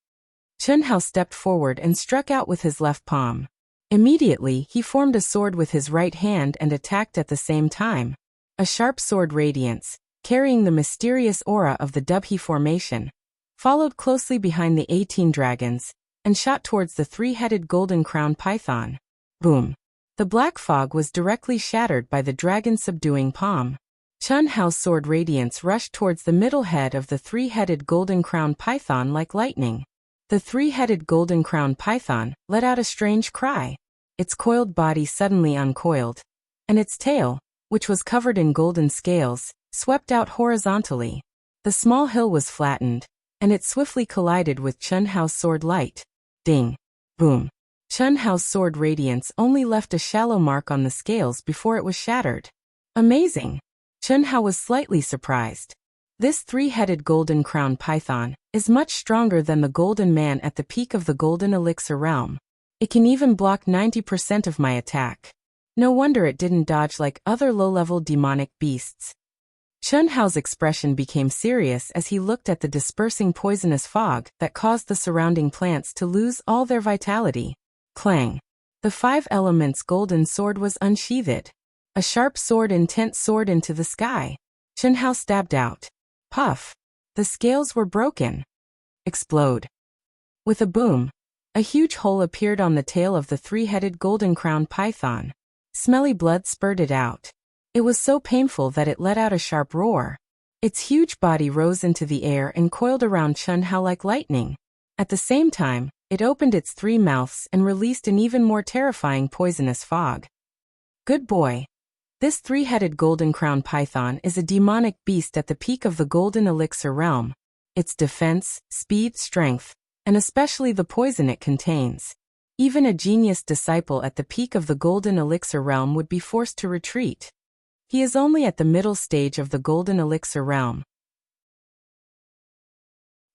Chen Hao stepped forward and struck out with his left palm. Immediately, he formed a sword with his right hand and attacked at the same time. A sharp sword radiance, carrying the mysterious aura of the Dubhe formation, followed closely behind the 18 dragons, and shot towards the three-headed golden-crowned python. Boom! The black fog was directly shattered by the dragon's subduing palm. Chen Hao's sword radiance rushed towards the middle head of the three-headed golden-crowned python like lightning. The three-headed golden-crowned python let out a strange cry. Its coiled body suddenly uncoiled, and its tail, which was covered in golden scales, swept out horizontally. The small hill was flattened, and it swiftly collided with Chen Hao's sword light. Ding! Boom! Chen Hao's sword radiance only left a shallow mark on the scales before it was shattered. Amazing! Chen Hao was slightly surprised. This three-headed golden-crowned python is much stronger than the golden man at the peak of the golden elixir realm. It can even block 90% of my attack. No wonder it didn't dodge like other low-level demonic beasts. Chen Hao's expression became serious as he looked at the dispersing poisonous fog that caused the surrounding plants to lose all their vitality. Clang! The 5 elements golden sword was unsheathed. A sharp sword intent soared into the sky. Chen Hao stabbed out. Puff! The scales were broken. Explode! With a boom, a huge hole appeared on the tail of the three-headed golden-crowned python. Smelly blood spurted out. It was so painful that it let out a sharp roar. Its huge body rose into the air and coiled around Chen Hao like lightning. At the same time, it opened its 3 mouths and released an even more terrifying poisonous fog. Good boy. This three-headed golden-crowned python is a demonic beast at the peak of the golden elixir realm. Its defense, speed, strength, and especially the poison it contains. Even a genius disciple at the peak of the golden elixir realm would be forced to retreat. He is only at the middle stage of the golden elixir realm.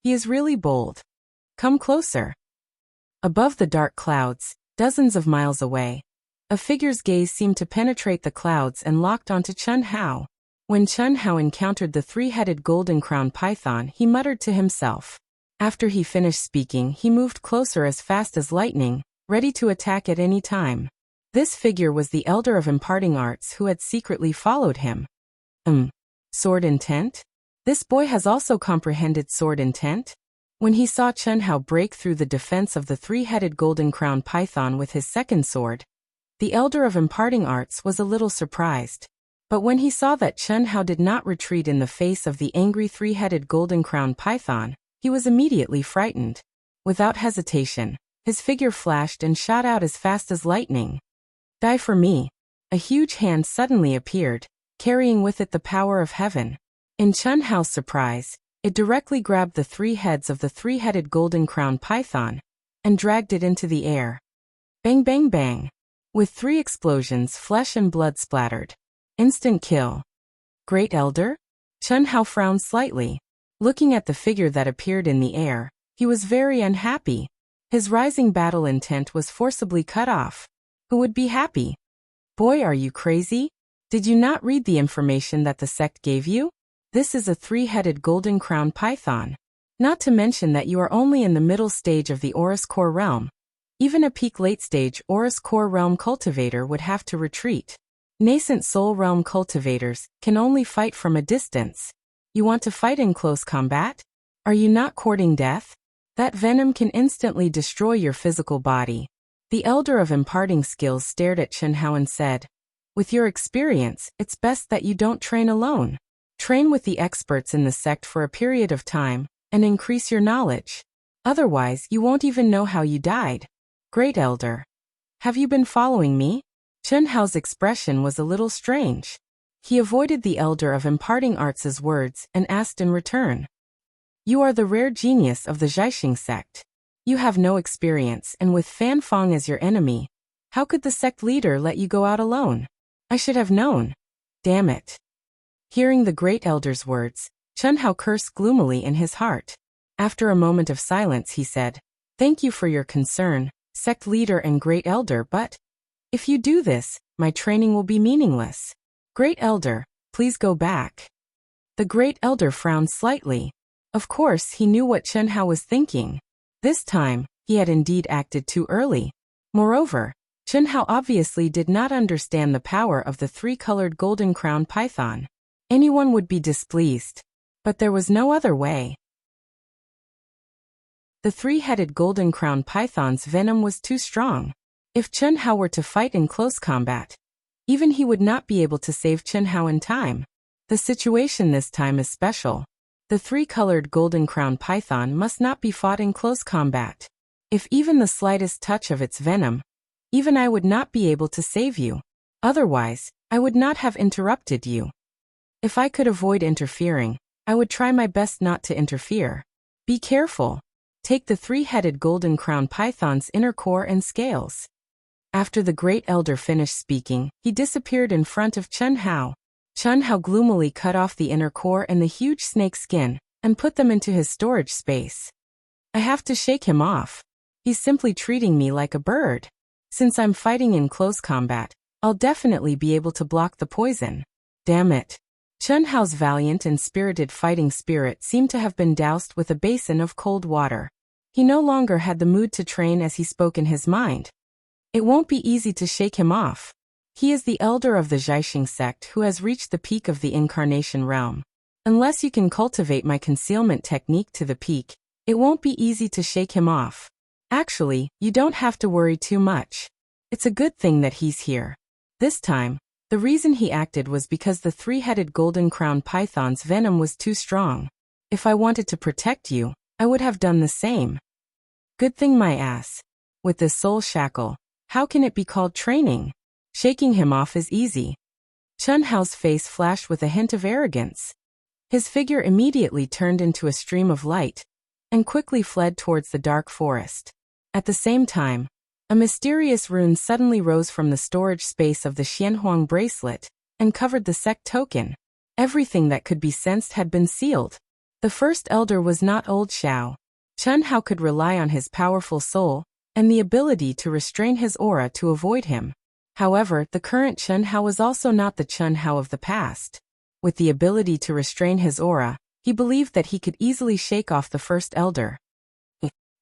He is really bold. Come closer. Above the dark clouds, dozens of miles away, a figure's gaze seemed to penetrate the clouds and locked onto Chen Hao. When Chen Hao encountered the three-headed golden-crowned python, he muttered to himself. After he finished speaking, he moved closer as fast as lightning, ready to attack at any time. This figure was the Elder of Imparting Arts who had secretly followed him. Sword intent? This boy has also comprehended sword intent? When he saw Chen Hao break through the defense of the three-headed golden-crowned python with his second sword, the Elder of Imparting Arts was a little surprised. But when he saw that Chen Hao did not retreat in the face of the angry three-headed golden-crowned python, he was immediately frightened. Without hesitation, his figure flashed and shot out as fast as lightning. Die for me. A huge hand suddenly appeared, carrying with it the power of heaven. In Chen Hao's surprise, it directly grabbed the 3 heads of the three-headed golden-crowned python and dragged it into the air. Bang bang bang. With 3 explosions, flesh and blood splattered. Instant kill. Great Elder? Chen Hao frowned slightly. Looking at the figure that appeared in the air, he was very unhappy. His rising battle intent was forcibly cut off. Who would be happy? Boy, are you crazy? Did you not read the information that the sect gave you? This is a three-headed golden crown python. Not to mention that you are only in the middle stage of the Aurus Core realm. Even a peak late-stage Aurus Core realm cultivator would have to retreat. Nascent soul realm cultivators can only fight from a distance. You want to fight in close combat? Are you not courting death? That venom can instantly destroy your physical body. The Elder of Imparting Skills stared at Chen Hao and said, with your experience, it's best that you don't train alone. Train with the experts in the sect for a period of time, and increase your knowledge. Otherwise, you won't even know how you died. Great Elder. Have you been following me? Chen Hao's expression was a little strange. He avoided the Elder of Imparting Arts' words and asked in return. You are the rare genius of the Zhaixing sect. You have no experience, and with Fan Fong as your enemy, how could the sect leader let you go out alone? I should have known. Damn it. Hearing the Great Elder's words, Chen Hao cursed gloomily in his heart. After a moment of silence he said, Thank you for your concern, sect leader and Great Elder, but if you do this, my training will be meaningless. Great Elder, please go back. The Great Elder frowned slightly. Of course, he knew what Chen Hao was thinking. This time, he had indeed acted too early. Moreover, Chen Hao obviously did not understand the power of the three-colored golden crown python. Anyone would be displeased. But there was no other way. The three-headed golden crown python's venom was too strong. If Chen Hao were to fight in close combat, even he would not be able to save Chen Hao in time. The situation this time is special. The three-colored golden crown python must not be fought in close combat. If even the slightest touch of its venom, even I would not be able to save you. Otherwise, I would not have interrupted you. If I could avoid interfering, I would try my best not to interfere. Be careful. Take the three-headed golden crown python's inner core and scales. After the Great Elder finished speaking, he disappeared in front of Chen Hao. Chen Hao gloomily cut off the inner core and the huge snake skin, and put them into his storage space. I have to shake him off. He's simply treating me like a bird. Since I'm fighting in close combat, I'll definitely be able to block the poison. Damn it. Chen Hao's valiant and spirited fighting spirit seemed to have been doused with a basin of cold water. He no longer had the mood to train as he spoke in his mind. It won't be easy to shake him off. He is the elder of the Zhaixing sect who has reached the peak of the incarnation realm. Unless you can cultivate my concealment technique to the peak, it won't be easy to shake him off. Actually, you don't have to worry too much. It's a good thing that he's here. This time, the reason he acted was because the three-headed golden crown python's venom was too strong. If I wanted to protect you, I would have done the same. Good thing my ass. With this soul shackle, how can it be called training? Shaking him off is easy. Chen Hao's face flashed with a hint of arrogance. His figure immediately turned into a stream of light, and quickly fled towards the dark forest. At the same time, a mysterious rune suddenly rose from the storage space of the Xianhuang bracelet, and covered the sect token. Everything that could be sensed had been sealed. The first elder was not old Xiao. Chen Hao could rely on his powerful soul, and the ability to restrain his aura to avoid him. However, the current Chen Hao was also not the Chen Hao of the past. With the ability to restrain his aura, he believed that he could easily shake off the first elder.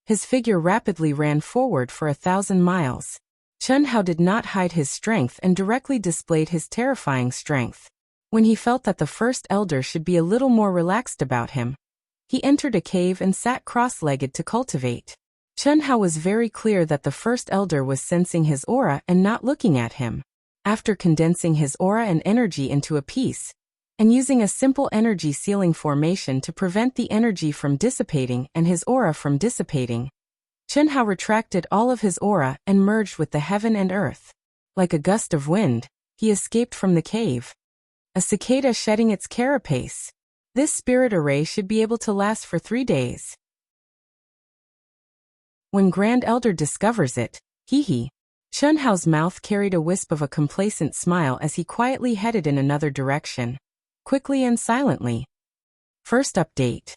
His figure rapidly ran forward for 1,000 miles. Chen Hao did not hide his strength and directly displayed his terrifying strength. When he felt that the first elder should be a little more relaxed about him, he entered a cave and sat cross-legged to cultivate. Chen Hao was very clear that the first elder was sensing his aura and not looking at him. After condensing his aura and energy into a piece, and using a simple energy sealing formation to prevent the energy from dissipating and his aura from dissipating, Chen Hao retracted all of his aura and merged with the heaven and earth. Like a gust of wind, he escaped from the cave. A cicada shedding its carapace. This spirit array should be able to last for 3 days. When Grand Elder discovers it, hee. Chen Hao's mouth carried a wisp of a complacent smile as he quietly headed in another direction, quickly and silently. First update.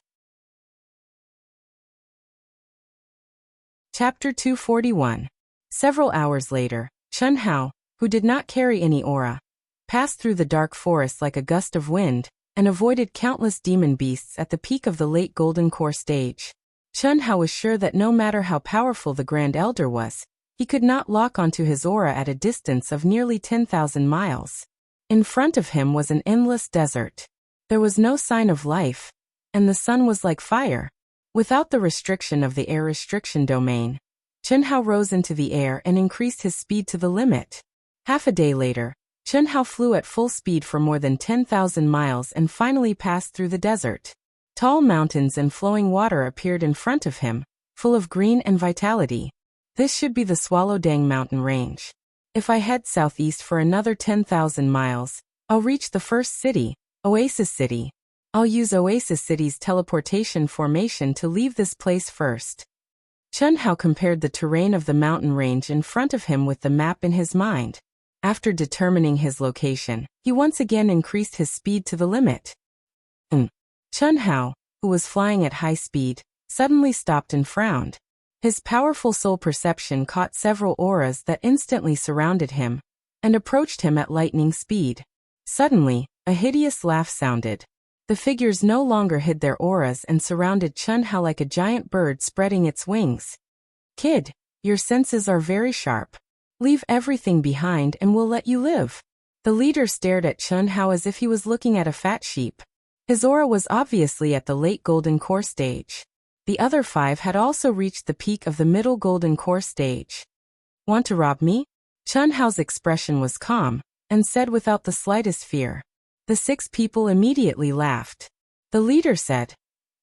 Chapter 241. Several hours later, Chen Hao, who did not carry any aura, passed through the dark forest like a gust of wind, and avoided countless demon beasts at the peak of the late Golden Core stage. Chen Hao was sure that no matter how powerful the Grand Elder was, he could not lock onto his aura at a distance of nearly 10,000 miles. In front of him was an endless desert. There was no sign of life, and the sun was like fire. Without the restriction of the air restriction domain, Chen Hao rose into the air and increased his speed to the limit. Half a day later, Chen Hao flew at full speed for more than 10,000 miles and finally passed through the desert. Tall mountains and flowing water appeared in front of him, full of green and vitality. This should be the Swallowdang mountain range. If I head southeast for another 10,000 miles, I'll reach the first city, Oasis City. I'll use Oasis City's teleportation formation to leave this place first. Chen Hao compared the terrain of the mountain range in front of him with the map in his mind. After determining his location, he once again increased his speed to the limit. Chen Hao, who was flying at high speed, suddenly stopped and frowned. His powerful soul perception caught several auras that instantly surrounded him and approached him at lightning speed. Suddenly, a hideous laugh sounded. The figures no longer hid their auras and surrounded Chen Hao like a giant bird spreading its wings. "Kid, your senses are very sharp. Leave everything behind and we'll let you live." The leader stared at Chen Hao as if he was looking at a fat sheep. His aura was obviously at the late Golden Core stage. The other 5 had also reached the peak of the middle Golden Core stage. "Want to rob me?" Chen Hao's expression was calm, and said without the slightest fear. The 6 people immediately laughed. The leader said,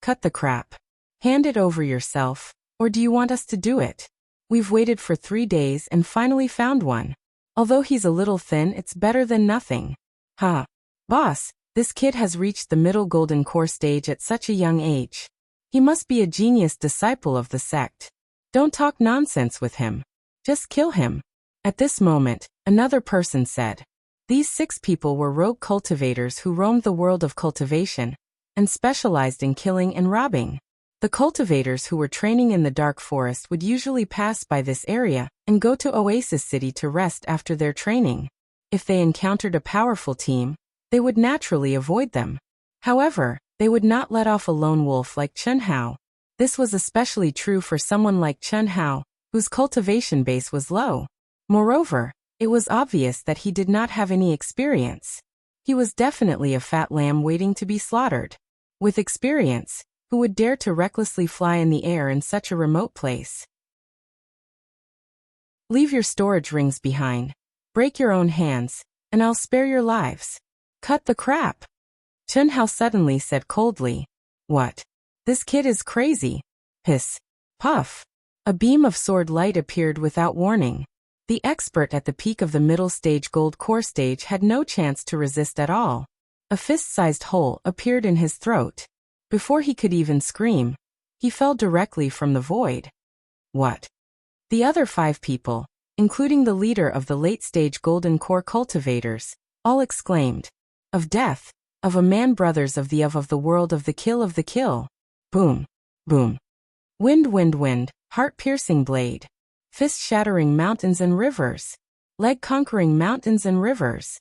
"Cut the crap. Hand it over yourself, or do you want us to do it? We've waited for 3 days and finally found one. Although he's a little thin, it's better than nothing." "Ha. Boss, this kid has reached the middle Golden Core stage at such a young age. He must be a genius disciple of the sect. Don't talk nonsense with him. Just kill him." At this moment, another person said. These 6 people were rogue cultivators who roamed the world of cultivation and specialized in killing and robbing. The cultivators who were training in the dark forest would usually pass by this area and go to Oasis City to rest after their training. If they encountered a powerful team, they would naturally avoid them. However, they would not let off a lone wolf like Chen Hao. This was especially true for someone like Chen Hao, whose cultivation base was low. Moreover, it was obvious that he did not have any experience. He was definitely a fat lamb waiting to be slaughtered. With experience, who would dare to recklessly fly in the air in such a remote place? "Leave your storage rings behind. Break your own hands, and I'll spare your lives." "Cut the crap!" Chen Hao suddenly said coldly. "What? This kid is crazy." Hiss. Puff. A beam of sword light appeared without warning. The expert at the peak of the middle stage Gold Core stage had no chance to resist at all. A fist-sized hole appeared in his throat. Before he could even scream, he fell directly from the void. "What?" The other 5 people, including the leader of the late-stage Golden Core cultivators, all exclaimed. "Of death! Of a man, brothers of the world of the kill. Boom. Boom. Wind, wind, wind, heart-piercing blade. Fist-shattering mountains and rivers. Leg-conquering mountains and rivers."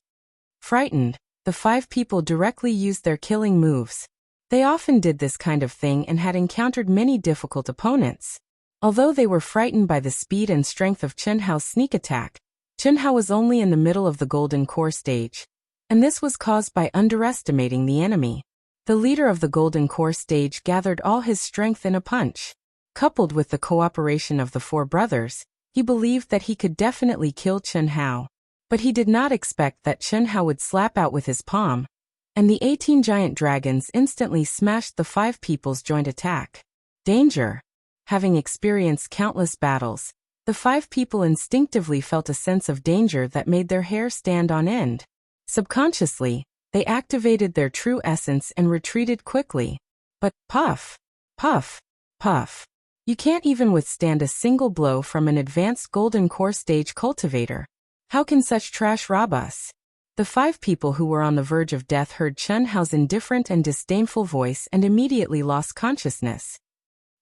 Frightened, the 5 people directly used their killing moves. They often did this kind of thing and had encountered many difficult opponents. Although they were frightened by the speed and strength of Chen Hao's sneak attack, Chen Hao was only in the middle of the Golden Core stage, and this was caused by underestimating the enemy. The leader of the Golden Core stage gathered all his strength in a punch. Coupled with the cooperation of the 4 brothers, he believed that he could definitely kill Chen Hao. But he did not expect that Chen Hao would slap out with his palm, and the 18 giant dragons instantly smashed the 5 people's joint attack. Danger. Having experienced countless battles, the 5 people instinctively felt a sense of danger that made their hair stand on end. Subconsciously, they activated their true essence and retreated quickly. But, puff, puff, puff. You can't even withstand a single blow from an advanced Golden Core stage cultivator. How can such trash rob us? The 5 people who were on the verge of death heard Chen Hao's indifferent and disdainful voice and immediately lost consciousness.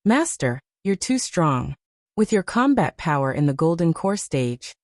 "Master, you're too strong. With your combat power in the Golden Core stage,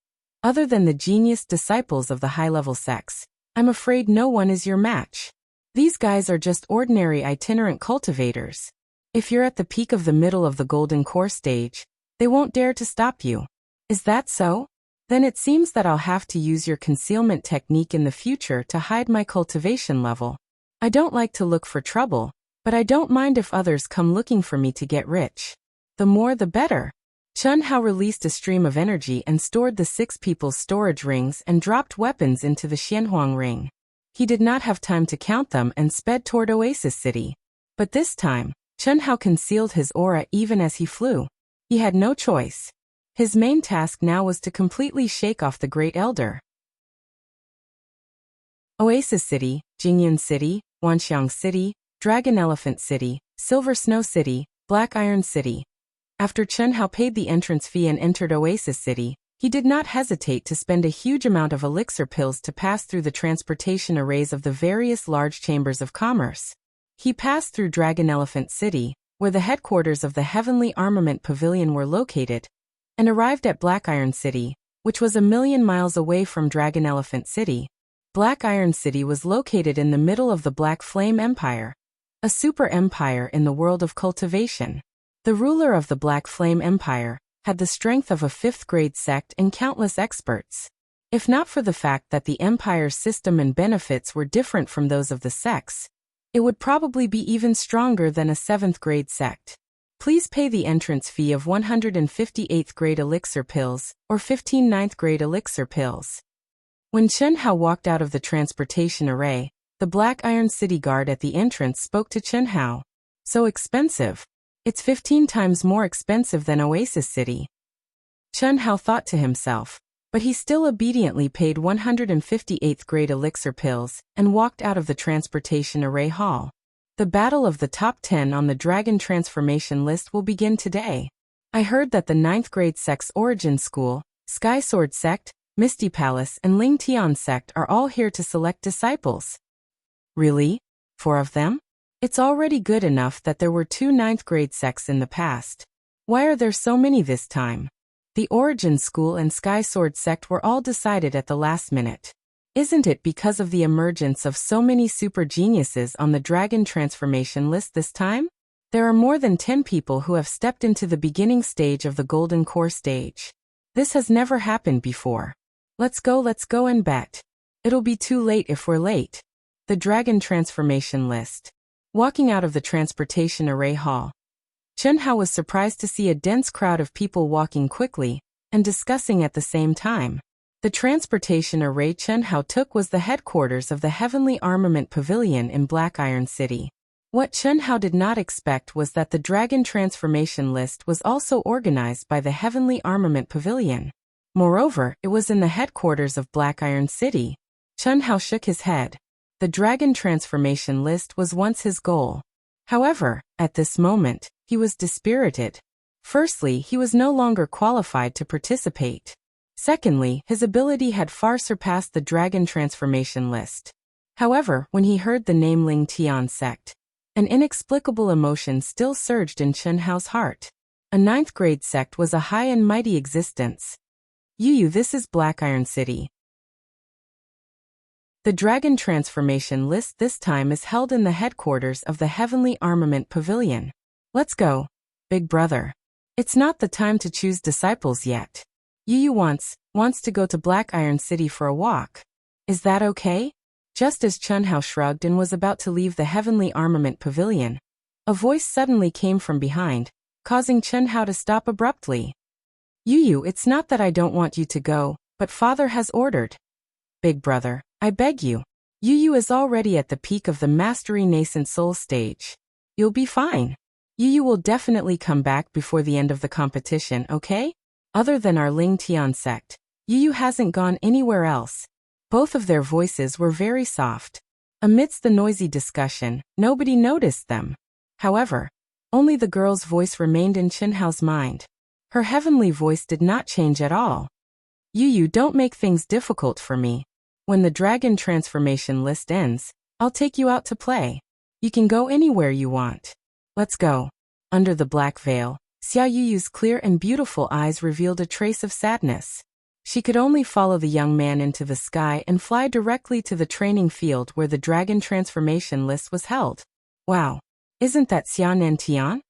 other than the genius disciples of the high-level sects, I'm afraid no one is your match. These guys are just ordinary itinerant cultivators. If you're at the peak of the middle of the Golden Core stage, they won't dare to stop you. Is that so? Then it seems that I'll have to use your concealment technique in the future to hide my cultivation level. I don't like to look for trouble, but I don't mind if others come looking for me to get rich. The more the better. Chun Hao released a stream of energy and stored the 6 people's storage rings and dropped weapons into the Xianhuang ring. He did not have time to count them and sped toward Oasis City. But this time, Chun Hao concealed his aura even as he flew. He had no choice. His main task now was to completely shake off the Great Elder. Oasis City, Jingyun City, Wanxiang City, Dragon Elephant City, Silver Snow City, Black Iron City. After Chun Hao paid the entrance fee and entered Oasis City, he did not hesitate to spend a huge amount of elixir pills to pass through the transportation arrays of the various large chambers of commerce. He passed through Dragon Elephant City, where the headquarters of the Heavenly Armament Pavilion were located, and arrived at Black Iron City, which was 1,000,000 miles away from Dragon Elephant City. Black Iron City was located in the middle of the Black Flame Empire, a super empire in the world of cultivation. The ruler of the Black Flame Empire had the strength of a 5th-grade sect and countless experts. If not for the fact that the empire's system and benefits were different from those of the sects, it would probably be even stronger than a 7th-grade sect. Please pay the entrance fee of 150 8th-grade elixir pills or 15 9th-grade elixir pills. When Chun Hao walked out of the transportation array, the Black Iron City guard at the entrance spoke to Chun Hao. So expensive. It's 15 times more expensive than Oasis City. Chun Hao thought to himself, but he still obediently paid 150 8th-grade elixir pills and walked out of the transportation array hall. The battle of the top 10 on the Dragon Transformation list will begin today. I heard that the 9th-grade sect's Origin School, Sky Sword Sect, Misty Palace and Ling Tian Sect are all here to select disciples. Really? 4 of them? It's already good enough that there were 2 9th-grade sects in the past. Why are there so many this time? The Origin School and Sky Sword Sect were all decided at the last minute. Isn't it because of the emergence of so many super geniuses on the Dragon Transformation list this time? There are more than 10 people who have stepped into the beginning stage of the Golden Core stage. This has never happened before. Let's go and bet. It'll be too late if we're late. The Dragon Transformation list. Walking out of the transportation array hall, Chun Hao was surprised to see a dense crowd of people walking quickly and discussing at the same time. The transportation array Chun Hao took was the headquarters of the Heavenly Armament Pavilion in Black Iron City. What Chun Hao did not expect was that the Dragon Transformation list was also organized by the Heavenly Armament Pavilion. Moreover, it was in the headquarters of Black Iron City. Chun Hao shook his head. The Dragon Transformation list was once his goal. However, at this moment, he was dispirited. Firstly, he was no longer qualified to participate. Secondly, his ability had far surpassed the Dragon Transformation list. However, when he heard the name Ling Tian Sect, an inexplicable emotion still surged in Chun Hao's heart. A 9th-grade sect was a high and mighty existence. This is Black Iron City. The Dragon Transformation list this time is held in the headquarters of the Heavenly Armament Pavilion. Let's go, big brother. It's not the time to choose disciples yet. Yu wants to go to Black Iron City for a walk. Is that okay? Just as Chun Hao shrugged and was about to leave the Heavenly Armament Pavilion, a voice suddenly came from behind, causing Chun Hao to stop abruptly. It's not that I don't want you to go, but Father has ordered. Big brother, I beg you. Is already at the peak of the Mastery Nascent Soul stage. You'll be fine. Will definitely come back before the end of the competition, okay? Other than our Ling Tian sect, hasn't gone anywhere else. Both of their voices were very soft. Amidst the noisy discussion, nobody noticed them. However, only the girl's voice remained in Chun Hao's mind. Her heavenly voice did not change at all. Don't make things difficult for me. When the Dragon Transformation list ends, I'll take you out to play. You can go anywhere you want. Let's go. Under the black veil, Xia Yuyu's clear and beautiful eyes revealed a trace of sadness. She could only follow the young man into the sky and fly directly to the training field where the dragon transformation list was held. Wow! Isn't that Xia Nantian?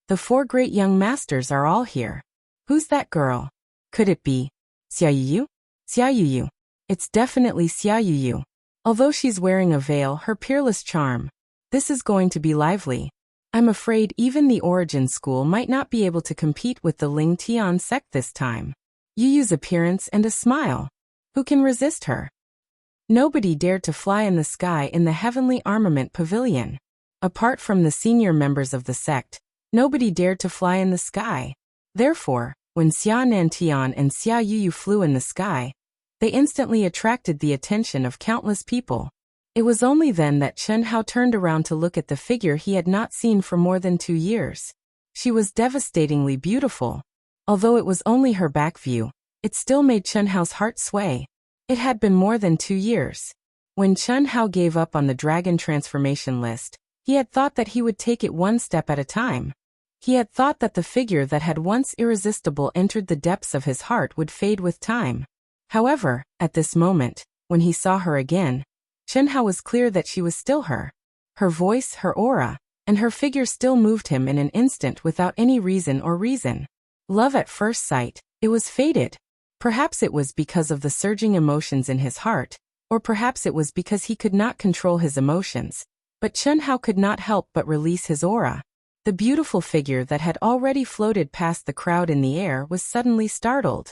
The 4 great young masters are all here. Who's that girl? Could it be Xia Yuyu? Xia Yuyu. It's definitely Xia Yuyu. Although she's wearing a veil, her peerless charm. This is going to be lively. I'm afraid even the Origin School might not be able to compete with the Ling Tian sect this time. Yuyu's appearance and a smile. Who can resist her? Nobody dared to fly in the sky in the Heavenly Armament Pavilion. Apart from the senior members of the sect, nobody dared to fly in the sky. Therefore, when Xia Nantian and Xia Yuyu flew in the sky, they instantly attracted the attention of countless people. It was only then that Chen Hao turned around to look at the figure he had not seen for more than 2 years. She was devastatingly beautiful. Although it was only her back view, it still made Chen Hao's heart sway. It had been more than 2 years. When Chen Hao gave up on the dragon transformation list, he had thought that he would take it one step at a time. He had thought that the figure that had once irresistible entered the depths of his heart would fade with time. However, at this moment, when he saw her again, Chen Hao was clear that she was still her. Her voice, her aura, and her figure still moved him in an instant without any reason or reason. Love at first sight, it was fated. Perhaps it was because of the surging emotions in his heart, or perhaps it was because he could not control his emotions. But Chen Hao could not help but release his aura. The beautiful figure that had already floated past the crowd in the air was suddenly startled.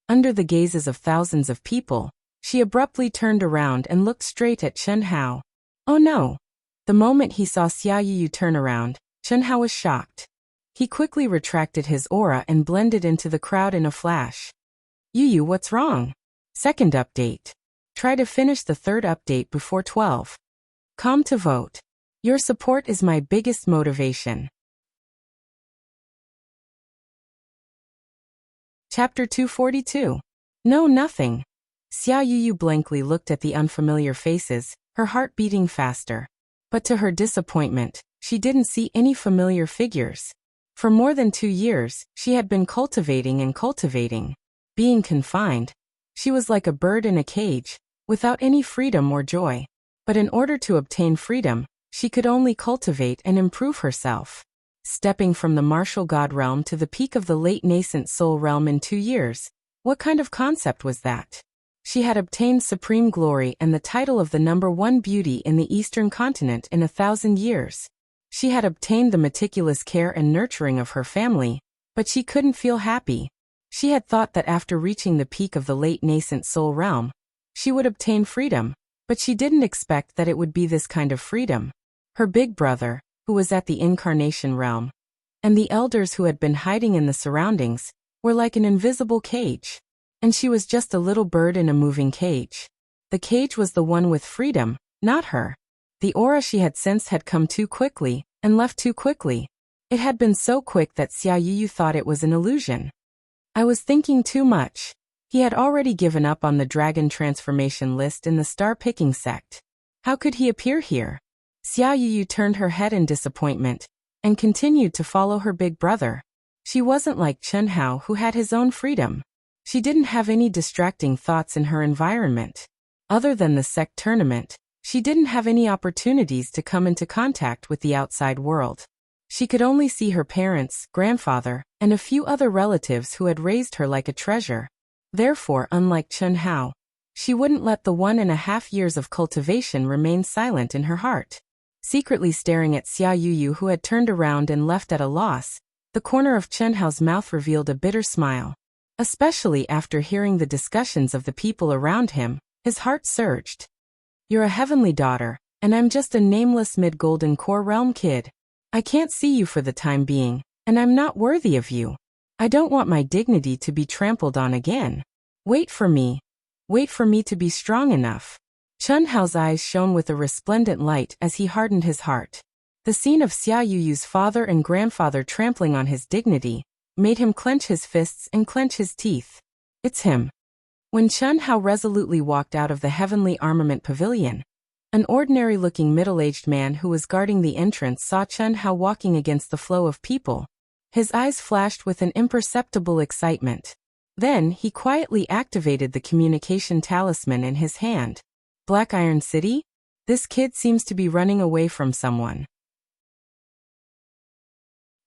Under the gazes of thousands of people, she abruptly turned around and looked straight at Chen Hao. Oh no! The moment he saw Xia Yuyu turn around, Chen Hao was shocked. He quickly retracted his aura and blended into the crowd in a flash. Yuyu, what's wrong? Second update. Try to finish the 3rd update before 12. Come to vote. Your support is my biggest motivation. Chapter 242. No, nothing. Xia Yuyu blankly looked at the unfamiliar faces, her heart beating faster. But to her disappointment, she didn't see any familiar figures. For more than 2 years, she had been cultivating and cultivating. Being confined, she was like a bird in a cage, without any freedom or joy. But in order to obtain freedom, she could only cultivate and improve herself. Stepping from the martial god realm to the peak of the late nascent soul realm in 2 years, what kind of concept was that? She had obtained supreme glory and the title of the #1 beauty in the Eastern continent in 1,000 years. She had obtained the meticulous care and nurturing of her family, but she couldn't feel happy. She had thought that after reaching the peak of the late nascent soul realm, she would obtain freedom, but she didn't expect that it would be this kind of freedom. Her big brother, who was at the incarnation realm, and the elders who had been hiding in the surroundings, were like an invisible cage. And she was just a little bird in a moving cage. The cage was the one with freedom, not her. The aura she had sensed had come too quickly, and left too quickly. It had been so quick that Xia Yuyu thought it was an illusion. I was thinking too much. He had already given up on the dragon transformation list in the star-picking sect. How could he appear here? Xia Yuyu turned her head in disappointment, and continued to follow her big brother. She wasn't like Chen Hao, who had his own freedom. She didn't have any distracting thoughts in her environment. Other than the sect tournament, she didn't have any opportunities to come into contact with the outside world. She could only see her parents, grandfather, and a few other relatives who had raised her like a treasure. Therefore, unlike Chen Hao, she wouldn't let the 1.5 years of cultivation remain silent in her heart. Secretly staring at Xia Yuyu, who had turned around and left at a loss, the corner of Chen Hao's mouth revealed a bitter smile. Especially after hearing the discussions of the people around him, his heart surged. You're a heavenly daughter, and I'm just a nameless mid-golden core realm kid. I can't see you for the time being, and I'm not worthy of you. I don't want my dignity to be trampled on again. Wait for me. Wait for me to be strong enough. Chen Hao's eyes shone with a resplendent light as he hardened his heart. The scene of Xia Yuyu's father and grandfather trampling on his dignity made him clench his fists and clench his teeth. It's him. When Chen Hao resolutely walked out of the Heavenly Armament Pavilion, An ordinary-looking middle-aged man who was guarding the entrance saw Chen Hao walking against the flow of people. His eyes flashed with an imperceptible excitement. Then, he quietly activated the communication talisman in his hand. Black Iron City? This kid seems to be running away from someone.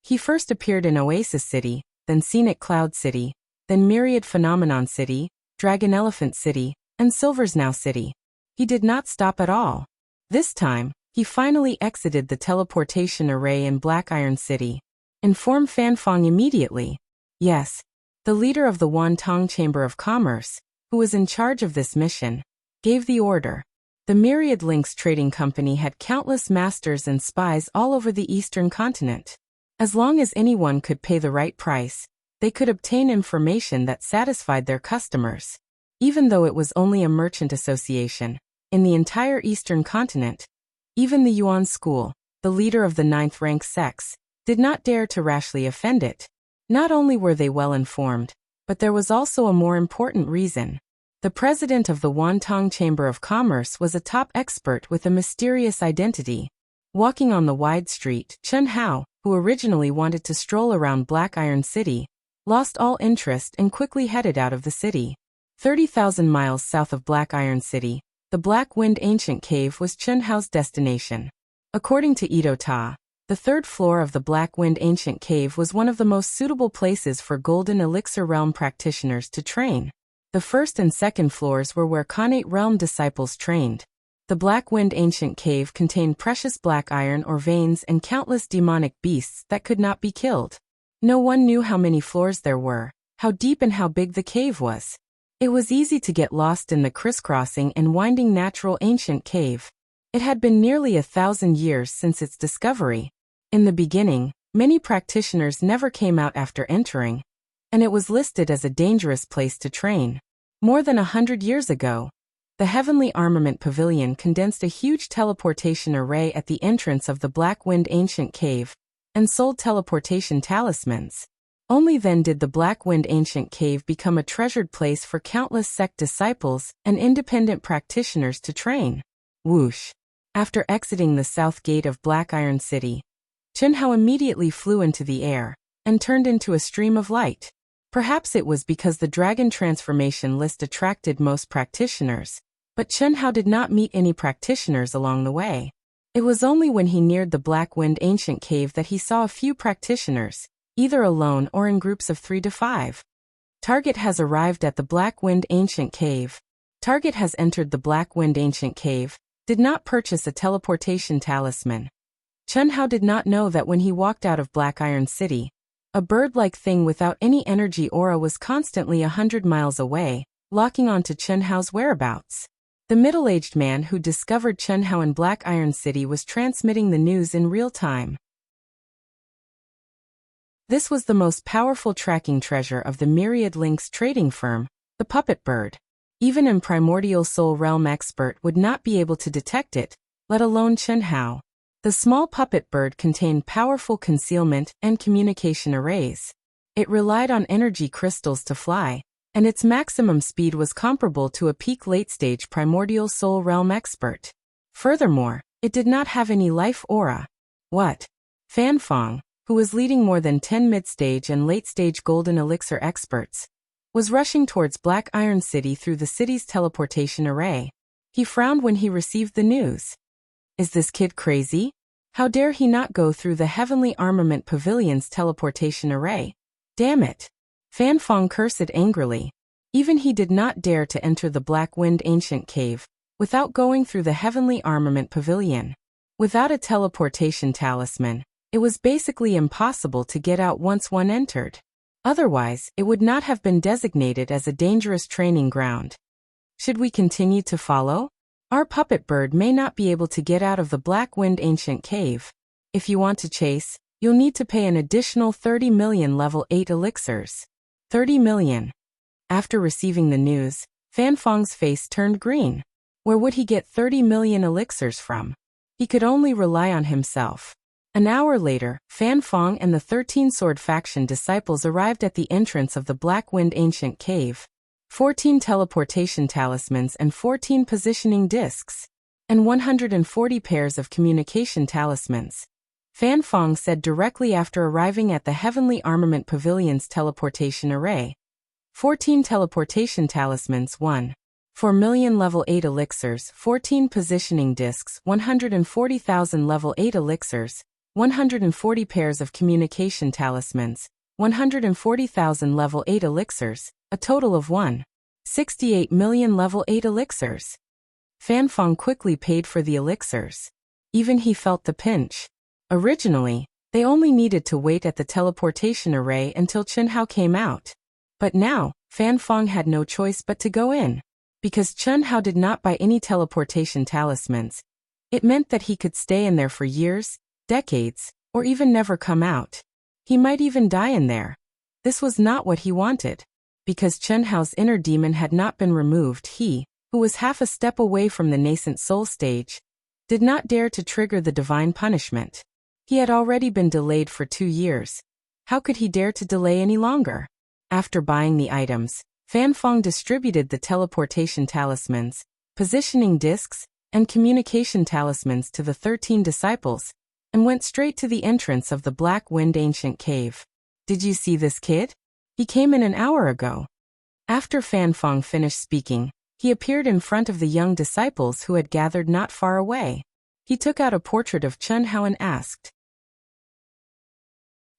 He first appeared in Oasis City, then Scenic Cloud City, then Myriad Phenomenon City, Dragon Elephant City, and Silversnow City. He did not stop at all. This time, he finally exited the teleportation array in Black Iron City. Inform Fanfong immediately. Yes. The leader of the Wantong Chamber of Commerce, who was in charge of this mission, gave the order. The Myriad Links Trading Company had countless masters and spies all over the eastern continent. As long as anyone could pay the right price, they could obtain information that satisfied their customers. Even though it was only a merchant association, in the entire eastern continent, even the Yuan School, the leader of the 9th rank sects, did not dare to rashly offend it. Not only were they well informed, but there was also a more important reason. The president of the Wantong Chamber of Commerce was a top expert with a mysterious identity. Walking on the wide street, Chen Hao, who originally wanted to stroll around Black Iron City, lost all interest and quickly headed out of the city. 30,000 miles south of Black Iron City, the Black Wind Ancient Cave was Chen Hao's destination. According to Ito Ta, the third floor of the Black Wind Ancient Cave was one of the most suitable places for Golden Elixir Realm practitioners to train. The first and second floors were where Khanate Realm disciples trained. The Black Wind Ancient Cave contained precious black iron ore veins and countless demonic beasts that could not be killed. No one knew how many floors there were, how deep and how big the cave was. It was easy to get lost in the crisscrossing and winding natural ancient cave. It had been nearly 1,000 years since its discovery. In the beginning, many practitioners never came out after entering, and it was listed as a dangerous place to train. More than 100 years ago, the Heavenly Armament Pavilion condensed a huge teleportation array at the entrance of the Black Wind Ancient Cave and sold teleportation talismans. Only then did the Black Wind Ancient Cave become a treasured place for countless sect disciples and independent practitioners to train. Whoosh! After exiting the south gate of Black Iron City, Chen Hao immediately flew into the air and turned into a stream of light. Perhaps it was because the dragon transformation list attracted most practitioners, but Chen Hao did not meet any practitioners along the way. It was only when he neared the Black Wind Ancient Cave that he saw a few practitioners, either alone or in groups of 3 to 5. Target has arrived at the Black Wind Ancient Cave. Target has entered the Black Wind Ancient Cave, did not purchase a teleportation talisman. Chen Hao did not know that when he walked out of Black Iron City, a bird-like thing without any energy aura was constantly 100 miles away, locking onto Chen Hao's whereabouts. The middle-aged man who discovered Chen Hao in Black Iron City was transmitting the news in real time. This was the most powerful tracking treasure of the Myriad Links trading firm, the Puppet Bird. Even a primordial soul realm expert would not be able to detect it, let alone Chen Hao. The small puppet bird contained powerful concealment and communication arrays. It relied on energy crystals to fly, and its maximum speed was comparable to a peak late-stage primordial soul realm expert. Furthermore, it did not have any life aura. What? Fanfong, who was leading more than 10 mid-stage and late-stage golden elixir experts, was rushing towards Black Iron City through the city's teleportation array. He frowned when he received the news. Is this kid crazy? How dare he not go through the Heavenly Armament Pavilion's teleportation array? Damn it! Fanfong cursed angrily. Even he did not dare to enter the Black Wind Ancient Cave without going through the Heavenly Armament Pavilion. Without a teleportation talisman, it was basically impossible to get out once one entered. Otherwise, it would not have been designated as a dangerous training ground. Should we continue to follow? Our puppet bird may not be able to get out of the Black Wind Ancient Cave. If you want to chase, you'll need to pay an additional 30 million level 8 elixirs. 30 million. After receiving the news, Fanfong's face turned green. Where would he get 30 million elixirs from? He could only rely on himself. An hour later, Fanfong and the 13 Sword Faction disciples arrived at the entrance of the Black Wind Ancient Cave. 14 teleportation talismans and 14 positioning discs. and 140 pairs of communication talismans. Fan Fong said directly after arriving at the Heavenly Armament Pavilion's teleportation array. 14 teleportation talismans 1. 4 million level 8 elixirs, 14 positioning discs, 140,000 level 8 elixirs, 140 pairs of communication talismans, 140,000 level 8 elixirs, a total of 168 million level 8 elixirs. Fan Fong quickly paid for the elixirs. Even he felt the pinch. Originally, they only needed to wait at the teleportation array until Chen Hao came out. But now, Fan Fong had no choice but to go in. Because Chen Hao did not buy any teleportation talismans, it meant that he could stay in there for years, decades, or even never come out. He might even die in there. This was not what he wanted. Because Chen Hao's inner demon had not been removed, he, who was half a step away from the nascent soul stage, did not dare to trigger the divine punishment. He had already been delayed for 2 years. How could he dare to delay any longer? After buying the items, Fan Fong distributed the teleportation talismans, positioning discs, and communication talismans to the 13 disciples, and went straight to the entrance of the Black Wind Ancient Cave. Did you see this kid? He came in an hour ago. After Fan Fong finished speaking, he appeared in front of the young disciples who had gathered not far away. He took out a portrait of Chen Hao and asked.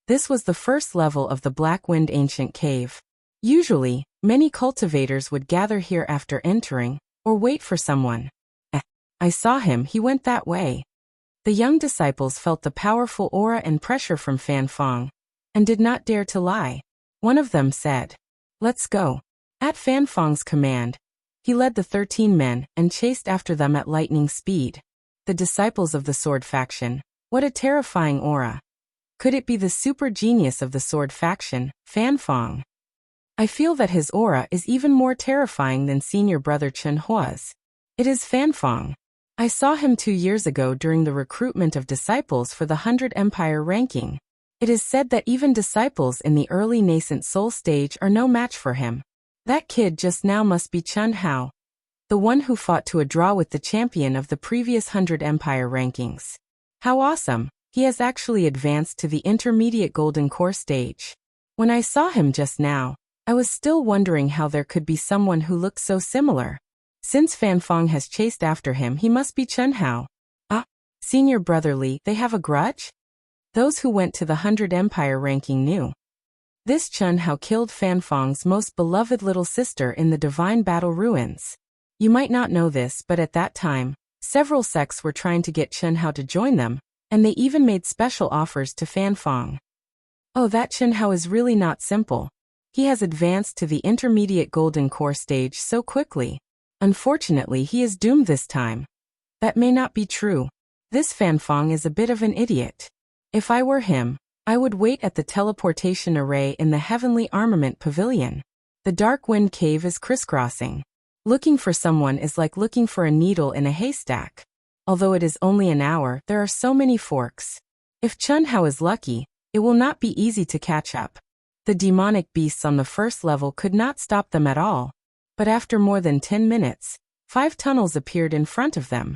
This was the first level of the Black Wind Ancient Cave. Usually, many cultivators would gather here after entering, or wait for someone. I saw him, he went that way. The young disciples felt the powerful aura and pressure from Fan Fong, and did not dare to lie. One of them said, "Let's go." At Fan Fong's command, he led the 13 men and chased after them at lightning speed. The disciples of the Sword faction. What a terrifying aura. Could it be the super genius of the Sword faction, Fan Fong? I feel that his aura is even more terrifying than senior brother Chen Hua's. It is Fan Fong. I saw him 2 years ago during the recruitment of disciples for the 100 Empire ranking. It is said that even disciples in the early nascent soul stage are no match for him. That kid just now must be Chen Hao, the one who fought to a draw with the champion of the previous 100 Empire rankings. How awesome! He has actually advanced to the intermediate golden core stage. When I saw him just now, I was still wondering how there could be someone who looked so similar. Since Fan Fong has chased after him, he must be Chen Hao. Senior brother Li, they have a grudge? Those who went to the 100 Empire ranking knew. This Chen Hao killed Fan Fong's most beloved little sister in the Divine Battle Ruins. You might not know this, but at that time, several sects were trying to get Chen Hao to join them, and they even made special offers to Fan Fong. Oh, that Chen Hao is really not simple. He has advanced to the intermediate golden core stage so quickly. Unfortunately, he is doomed this time. That may not be true. This Fan Fong is a bit of an idiot. If I were him, I would wait at the teleportation array in the Heavenly Armament Pavilion. The Dark Wind Cave is crisscrossing. Looking for someone is like looking for a needle in a haystack. Although it is only an hour, there are so many forks. If Chen Hao is lucky, it will not be easy to catch up. The demonic beasts on the first level could not stop them at all. But after more than 10 minutes, 5 tunnels appeared in front of them.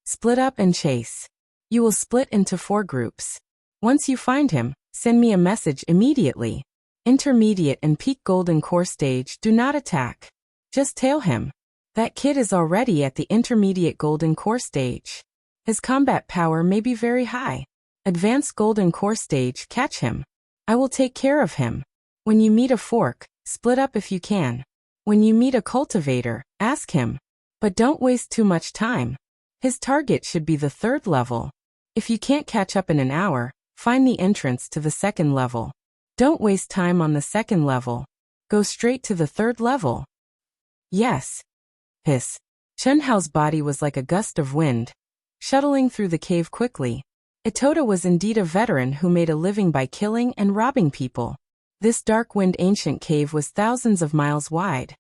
Split up and chase. You will split into 4 groups. Once you find him, send me a message immediately. Intermediate and peak golden core stage, do not attack. Just tail him. That kid is already at the intermediate golden core stage. His combat power may be very high. Advanced golden core stage, catch him. I will take care of him. When you meet a fork, split up if you can. When you meet a cultivator, ask him. But don't waste too much time. His target should be the 3rd level. If you can't catch up in an hour, find the entrance to the 2nd level. Don't waste time on the 2nd level. Go straight to the 3rd level. Yes. Hiss. Chen Hao's body was like a gust of wind, shuttling through the cave quickly. Itoda was indeed a veteran who made a living by killing and robbing people. This Dark Wind Ancient Cave was thousands of miles wide.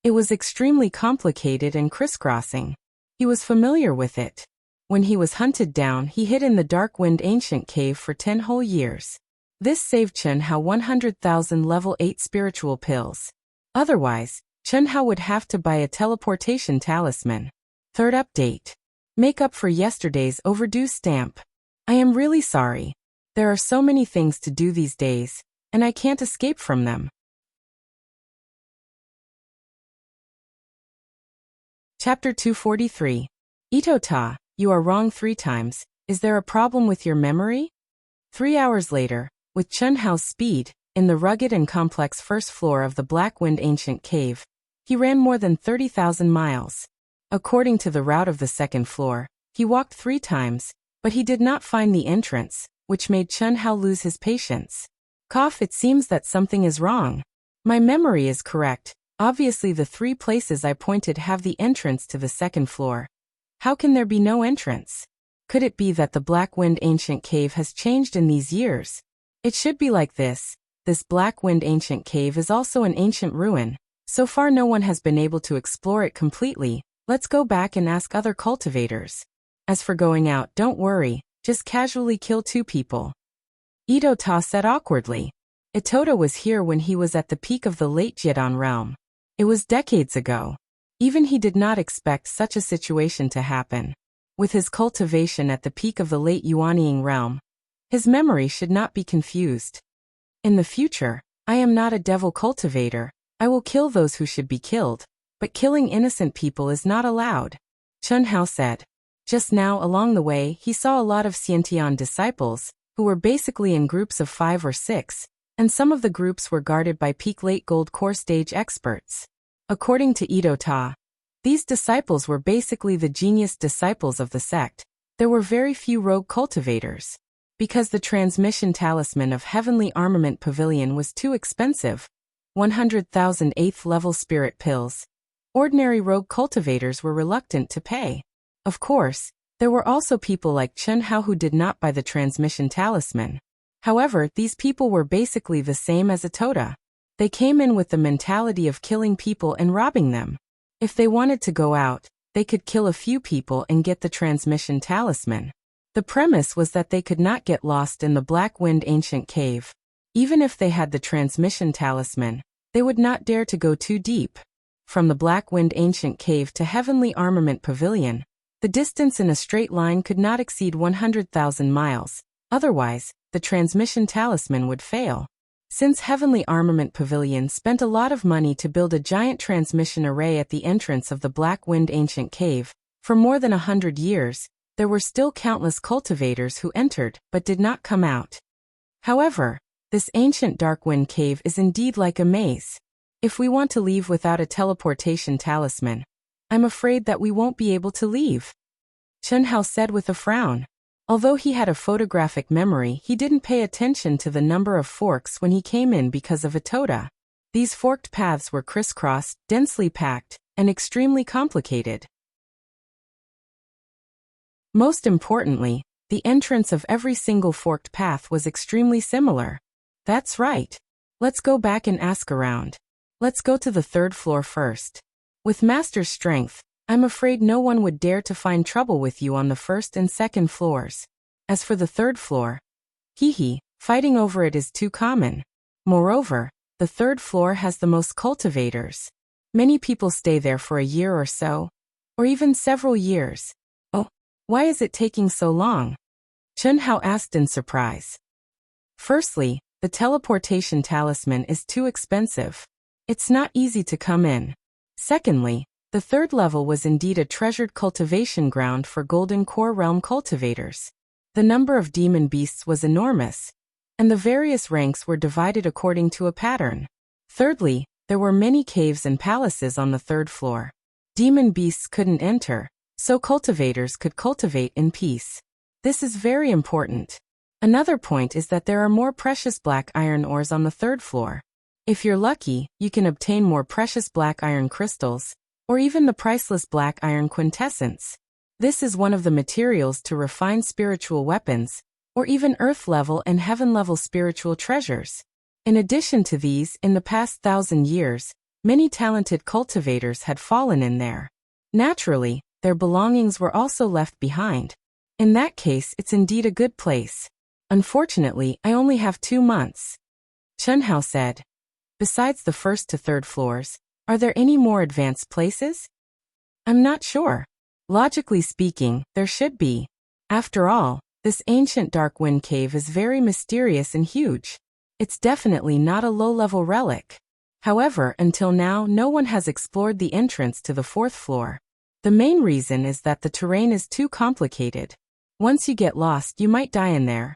It was extremely complicated and crisscrossing. He was familiar with it. When he was hunted down, he hid in the Dark Wind Ancient Cave for 10 whole years. This saved Chen Hao 100,000 level 8 spiritual pills. Otherwise, Chun Hao would have to buy a teleportation talisman. Third update. Make up for yesterday's overdue stamp. I am really sorry. There are so many things to do these days, and I can't escape from them. Chapter 243. Ito-ta, you are wrong 3 times. Is there a problem with your memory? 3 hours later, with Chun Hao's speed, in the rugged and complex first floor of the Black Wind Ancient Cave, he ran more than 30,000 miles. According to the route of the second floor, he walked 3 times, but he did not find the entrance, which made Chun Hao lose his patience. Cough, it seems that something is wrong. My memory is correct. Obviously the 3 places I pointed have the entrance to the second floor. How can there be no entrance? Could it be that the Black Wind Ancient Cave has changed in these years? It should be like this. This Black Wind Ancient Cave is also an ancient ruin. So far no one has been able to explore it completely. Let's go back and ask other cultivators. As for going out, don't worry, just casually kill 2 people. Ito-ta said awkwardly. Itoda was here when he was at the peak of the late Jidan realm. It was decades ago. Even he did not expect such a situation to happen. With his cultivation at the peak of the late Yuanying realm, his memory should not be confused. In the future, I am not a devil cultivator. I will kill those who should be killed, but killing innocent people is not allowed, Chun Hao said. Just now along the way he saw a lot of Xiantian disciples, who were basically in groups of 5 or 6, and some of the groups were guarded by peak late gold core stage experts. According to Ito-ta, these disciples were basically the genius disciples of the sect. There were very few rogue cultivators. Because the transmission talisman of Heavenly Armament Pavilion was too expensive, 100,000 8th level spirit pills, ordinary rogue cultivators were reluctant to pay. Of course, there were also people like Chun Hao who did not buy the transmission talisman. However, these people were basically the same as Itoda. They came in with the mentality of killing people and robbing them. If they wanted to go out, they could kill a few people and get the transmission talisman. The premise was that they could not get lost in the Black Wind Ancient Cave. Even if they had the transmission talisman, they would not dare to go too deep. From the Black Wind Ancient Cave to Heavenly Armament Pavilion, the distance in a straight line could not exceed 100,000 miles. Otherwise, the transmission talisman would fail. Since Heavenly Armament Pavilion spent a lot of money to build a giant transmission array at the entrance of the Black Wind Ancient Cave, for more than 100 years, there were still countless cultivators who entered but did not come out. However, this ancient Dark Wind Cave is indeed like a maze. If we want to leave without a teleportation talisman, I'm afraid that we won't be able to leave, Chun Hao said with a frown. Although he had a photographic memory, he didn't pay attention to the number of forks when he came in because of Itoda. These forked paths were crisscrossed, densely packed, and extremely complicated. Most importantly, the entrance of every single forked path was extremely similar. That's right. Let's go back and ask around. Let's go to the 3rd floor first. With Master's strength, I'm afraid no one would dare to find trouble with you on the 1st and 2nd floors. As for the 3rd floor, fighting over it is too common. Moreover, the 3rd floor has the most cultivators. Many people stay there for a year or so, or even several years. Oh, why is it taking so long? Chun Hao asked in surprise. Firstly, the teleportation talisman is too expensive. It's not easy to come in. Secondly, the 3rd level was indeed a treasured cultivation ground for Golden Core Realm cultivators. The number of demon beasts was enormous, and the various ranks were divided according to a pattern. Thirdly, there were many caves and palaces on the 3rd floor. Demon beasts couldn't enter, so cultivators could cultivate in peace. This is very important. Another point is that there are more precious black iron ores on the 3rd floor. If you're lucky, you can obtain more precious black iron crystals, or even the priceless black iron quintessence. This is one of the materials to refine spiritual weapons, or even earth-level and heaven-level spiritual treasures. In addition to these, in the past 1,000 years, many talented cultivators had fallen in there. Naturally, their belongings were also left behind. In that case, it's indeed a good place. Unfortunately, I only have 2 months, Chun Hao said. Besides the 1st to 3rd floors, Are there any more advanced places? I'm not sure. Logically speaking, there should be. After all, this ancient dark wind cave is very mysterious and huge. It's definitely not a low-level relic. However, until now, no one has explored the entrance to the 4th floor. The main reason is that the terrain is too complicated. Once you get lost, you might die in there.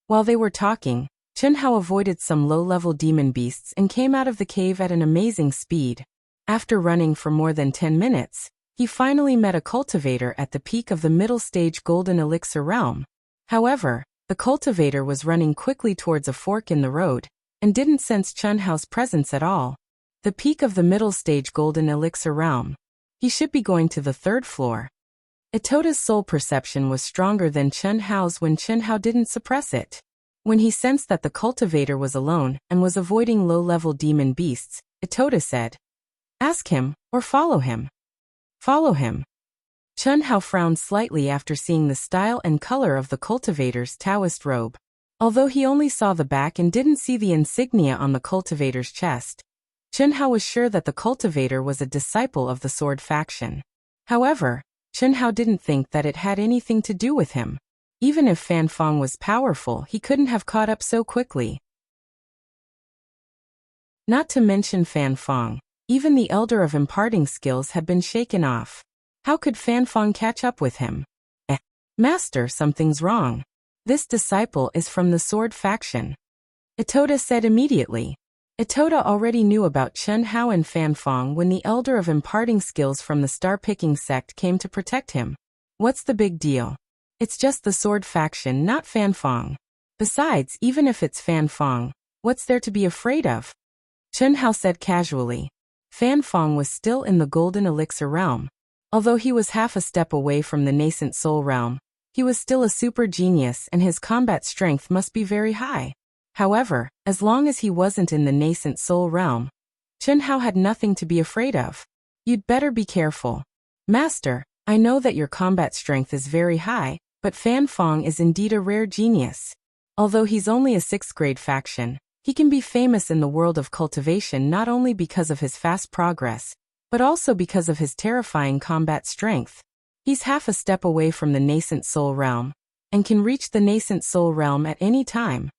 While they were talking, Chunhao avoided some low-level demon beasts and came out of the cave at an amazing speed. After running for more than 10 minutes, he finally met a cultivator at the peak of the middle stage Golden Elixir realm. However, the cultivator was running quickly towards a fork in the road, and didn't sense Chunhao's presence at all. The peak of the middle stage Golden Elixir realm. He should be going to the 3rd floor. Itota's soul perception was stronger than Chunhao's when Chunhao didn't suppress it. When he sensed that the cultivator was alone and was avoiding low-level demon beasts, Itota said, "Ask him, or follow him." Follow him. Chunhao frowned slightly after seeing the style and color of the cultivator's Taoist robe. Although he only saw the back and didn't see the insignia on the cultivator's chest, Chunhao was sure that the cultivator was a disciple of the sword faction. However, Chunhao didn't think that it had anything to do with him. Even if Fan Fong was powerful, he couldn't have caught up so quickly. Not to mention Fan Fong, even the Elder of Imparting Skills had been shaken off. How could Fan Fong catch up with him? Master, something's wrong. This disciple is from the sword faction. Itota said immediately. Itota already knew about Chunhao and Fan Fong when the Elder of Imparting Skills from the Star-Picking sect came to protect him. What's the big deal? It's just the sword faction, not Fan Fong. Besides, even if it's Fan Fong, what's there to be afraid of? Chunhao said casually. Fan Fong was still in the Golden Elixir realm. Although he was half a step away from the nascent soul realm, he was still a super genius and his combat strength must be very high. However, as long as he wasn't in the nascent soul realm, Chunhao had nothing to be afraid of. You'd better be careful. Master, I know that your combat strength is very high, but Fan Fong is indeed a rare genius. Although he's only a 6th grade faction, he can be famous in the world of cultivation not only because of his fast progress, but also because of his terrifying combat strength. He's half a step away from the nascent soul realm, and can reach the nascent soul realm at any time.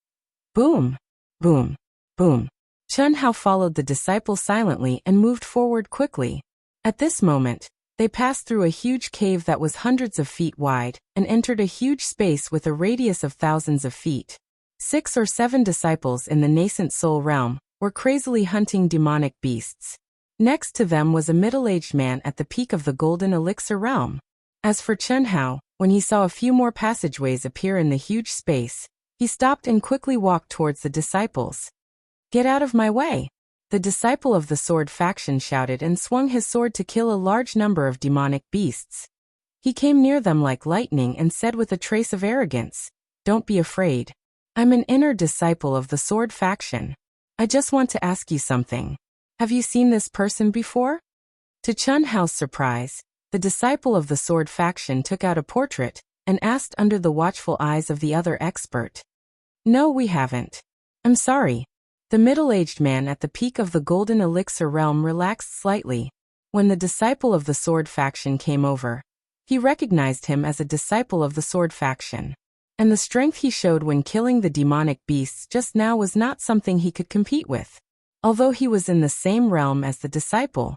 Boom! Boom! Boom! Chunhao followed the disciple silently and moved forward quickly. At this moment, they passed through a huge cave that was hundreds of feet wide, and entered a huge space with a radius of thousands of feet. 6 or 7 disciples in the nascent soul realm were crazily hunting demonic beasts. Next to them was a middle-aged man at the peak of the Golden Elixir realm. As for Chunhao, when he saw a few more passageways appear in the huge space, he stopped and quickly walked towards the disciples. "Get out of my way!" The disciple of the sword faction shouted and swung his sword to kill a large number of demonic beasts. He came near them like lightning and said with a trace of arrogance, "Don't be afraid. I'm an inner disciple of the sword faction. I just want to ask you something. Have you seen this person before?" To Chunhao's surprise, the disciple of the sword faction took out a portrait and asked under the watchful eyes of the other expert. "No, we haven't. I'm sorry." The middle-aged man at the peak of the Golden Elixir realm relaxed slightly. When the disciple of the sword faction came over, he recognized him as a disciple of the sword faction. And the strength he showed when killing the demonic beasts just now was not something he could compete with. Although he was in the same realm as the disciple.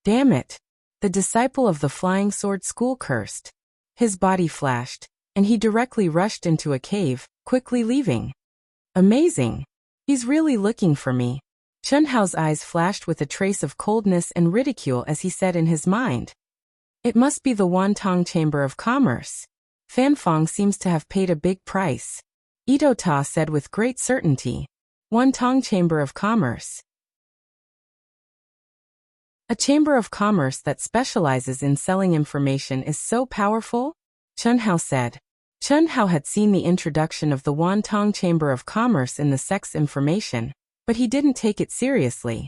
Damn it! The disciple of the Flying Sword School cursed. His body flashed, and he directly rushed into a cave, quickly leaving. Amazing! He's really looking for me. Chunhao's eyes flashed with a trace of coldness and ridicule as he said in his mind. It must be the Wantong Chamber of Commerce. Fan Fong seems to have paid a big price. Itota said with great certainty. Wantong Chamber of Commerce. A chamber of commerce that specializes in selling information is so powerful? Chunhao said. Chunhao had seen the introduction of the Wantong Chamber of Commerce in the sex information, but he didn't take it seriously.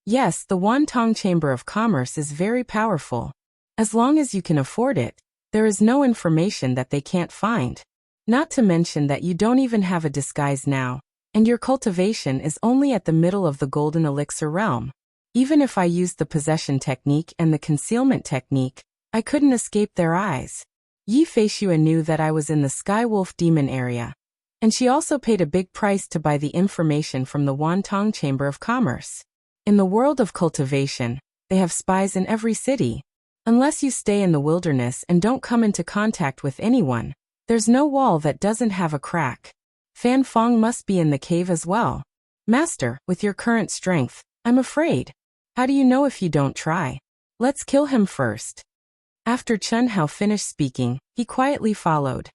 Yes, the Wantong Chamber of Commerce is very powerful. As long as you can afford it, there is no information that they can't find. Not to mention that you don't even have a disguise now, and your cultivation is only at the middle of the Golden Elixir realm. Even if I used the possession technique and the concealment technique, I couldn't escape their eyes. Yi Feishue knew that I was in the Skywolf demon area, and she also paid a big price to buy the information from the Wantong Chamber of Commerce. In the world of cultivation, they have spies in every city. Unless you stay in the wilderness and don't come into contact with anyone, there's no wall that doesn't have a crack. Fan Fong must be in the cave as well. Master, with your current strength, I'm afraid. How do you know if you don't try? Let's kill him first. After Chen Hao finished speaking, he quietly followed.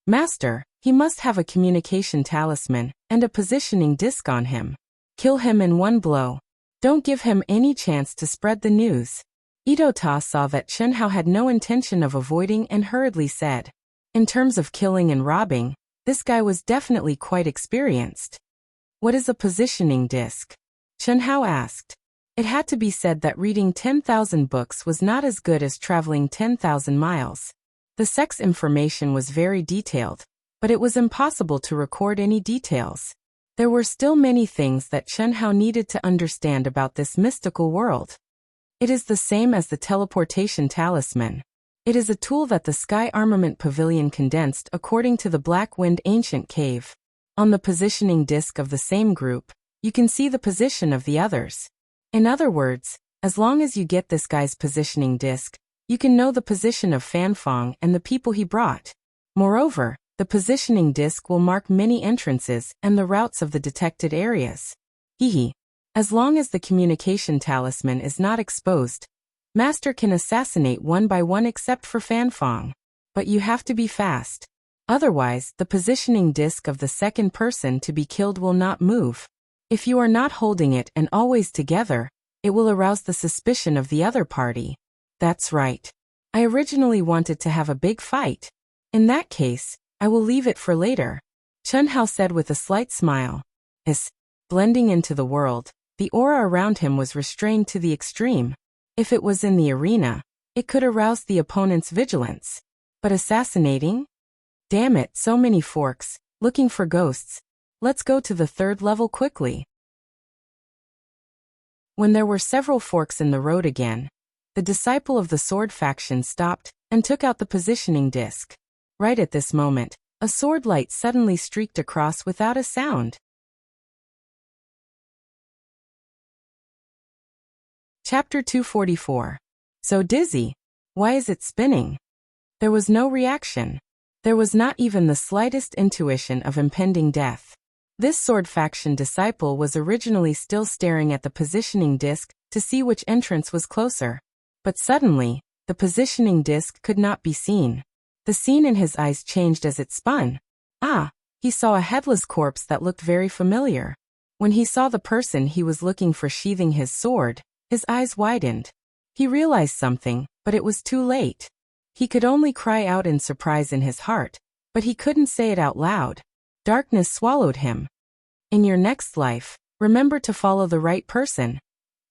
Master, he must have a communication talisman and a positioning disc on him. Kill him in one blow. Don't give him any chance to spread the news. Ito Ta saw that Chen Hao had no intention of avoiding and hurriedly said, in terms of killing and robbing, this guy was definitely quite experienced. What is a positioning disc? Chen Hao asked. It had to be said that reading 10,000 books was not as good as traveling 10,000 miles. The sex information was very detailed, but it was impossible to record any details. There were still many things that Chen Hao needed to understand about this mystical world. It is the same as the teleportation talisman. It is a tool that the Sky Armament Pavilion condensed according to the Black Wind Ancient Cave. On the positioning disc of the same group, you can see the position of the others. In other words, as long as you get this guy's positioning disc, you can know the position of Fan Fong and the people he brought. Moreover, the positioning disc will mark many entrances and the routes of the detected areas. Hehe. As long as the communication talisman is not exposed, Master can assassinate one by one except for Fan Fong. But you have to be fast. Otherwise, the positioning disc of the second person to be killed will not move. If you are not holding it and always together, it will arouse the suspicion of the other party. That's right. I originally wanted to have a big fight. In that case, I will leave it for later. Chen Hao said with a slight smile. Blending into the world, the aura around him was restrained to the extreme. If it was in the arena, it could arouse the opponent's vigilance. But assassinating? Damn it, so many forks, looking for ghosts. Let's go to the third level quickly. When there were several forks in the road again, the disciple of the sword faction stopped and took out the positioning disc. Right at this moment, a sword light suddenly streaked across without a sound. Chapter 244. So dizzy. Why is it spinning? There was no reaction. There was not even the slightest intuition of impending death. This sword faction disciple was originally still staring at the positioning disc to see which entrance was closer. But suddenly, the positioning disc could not be seen. The scene in his eyes changed as it spun. He saw a headless corpse that looked very familiar. When he saw the person he was looking for sheathing his sword, his eyes widened. He realized something, but it was too late. He could only cry out in surprise in his heart, but he couldn't say it out loud. Darkness swallowed him. In your next life, remember to follow the right person.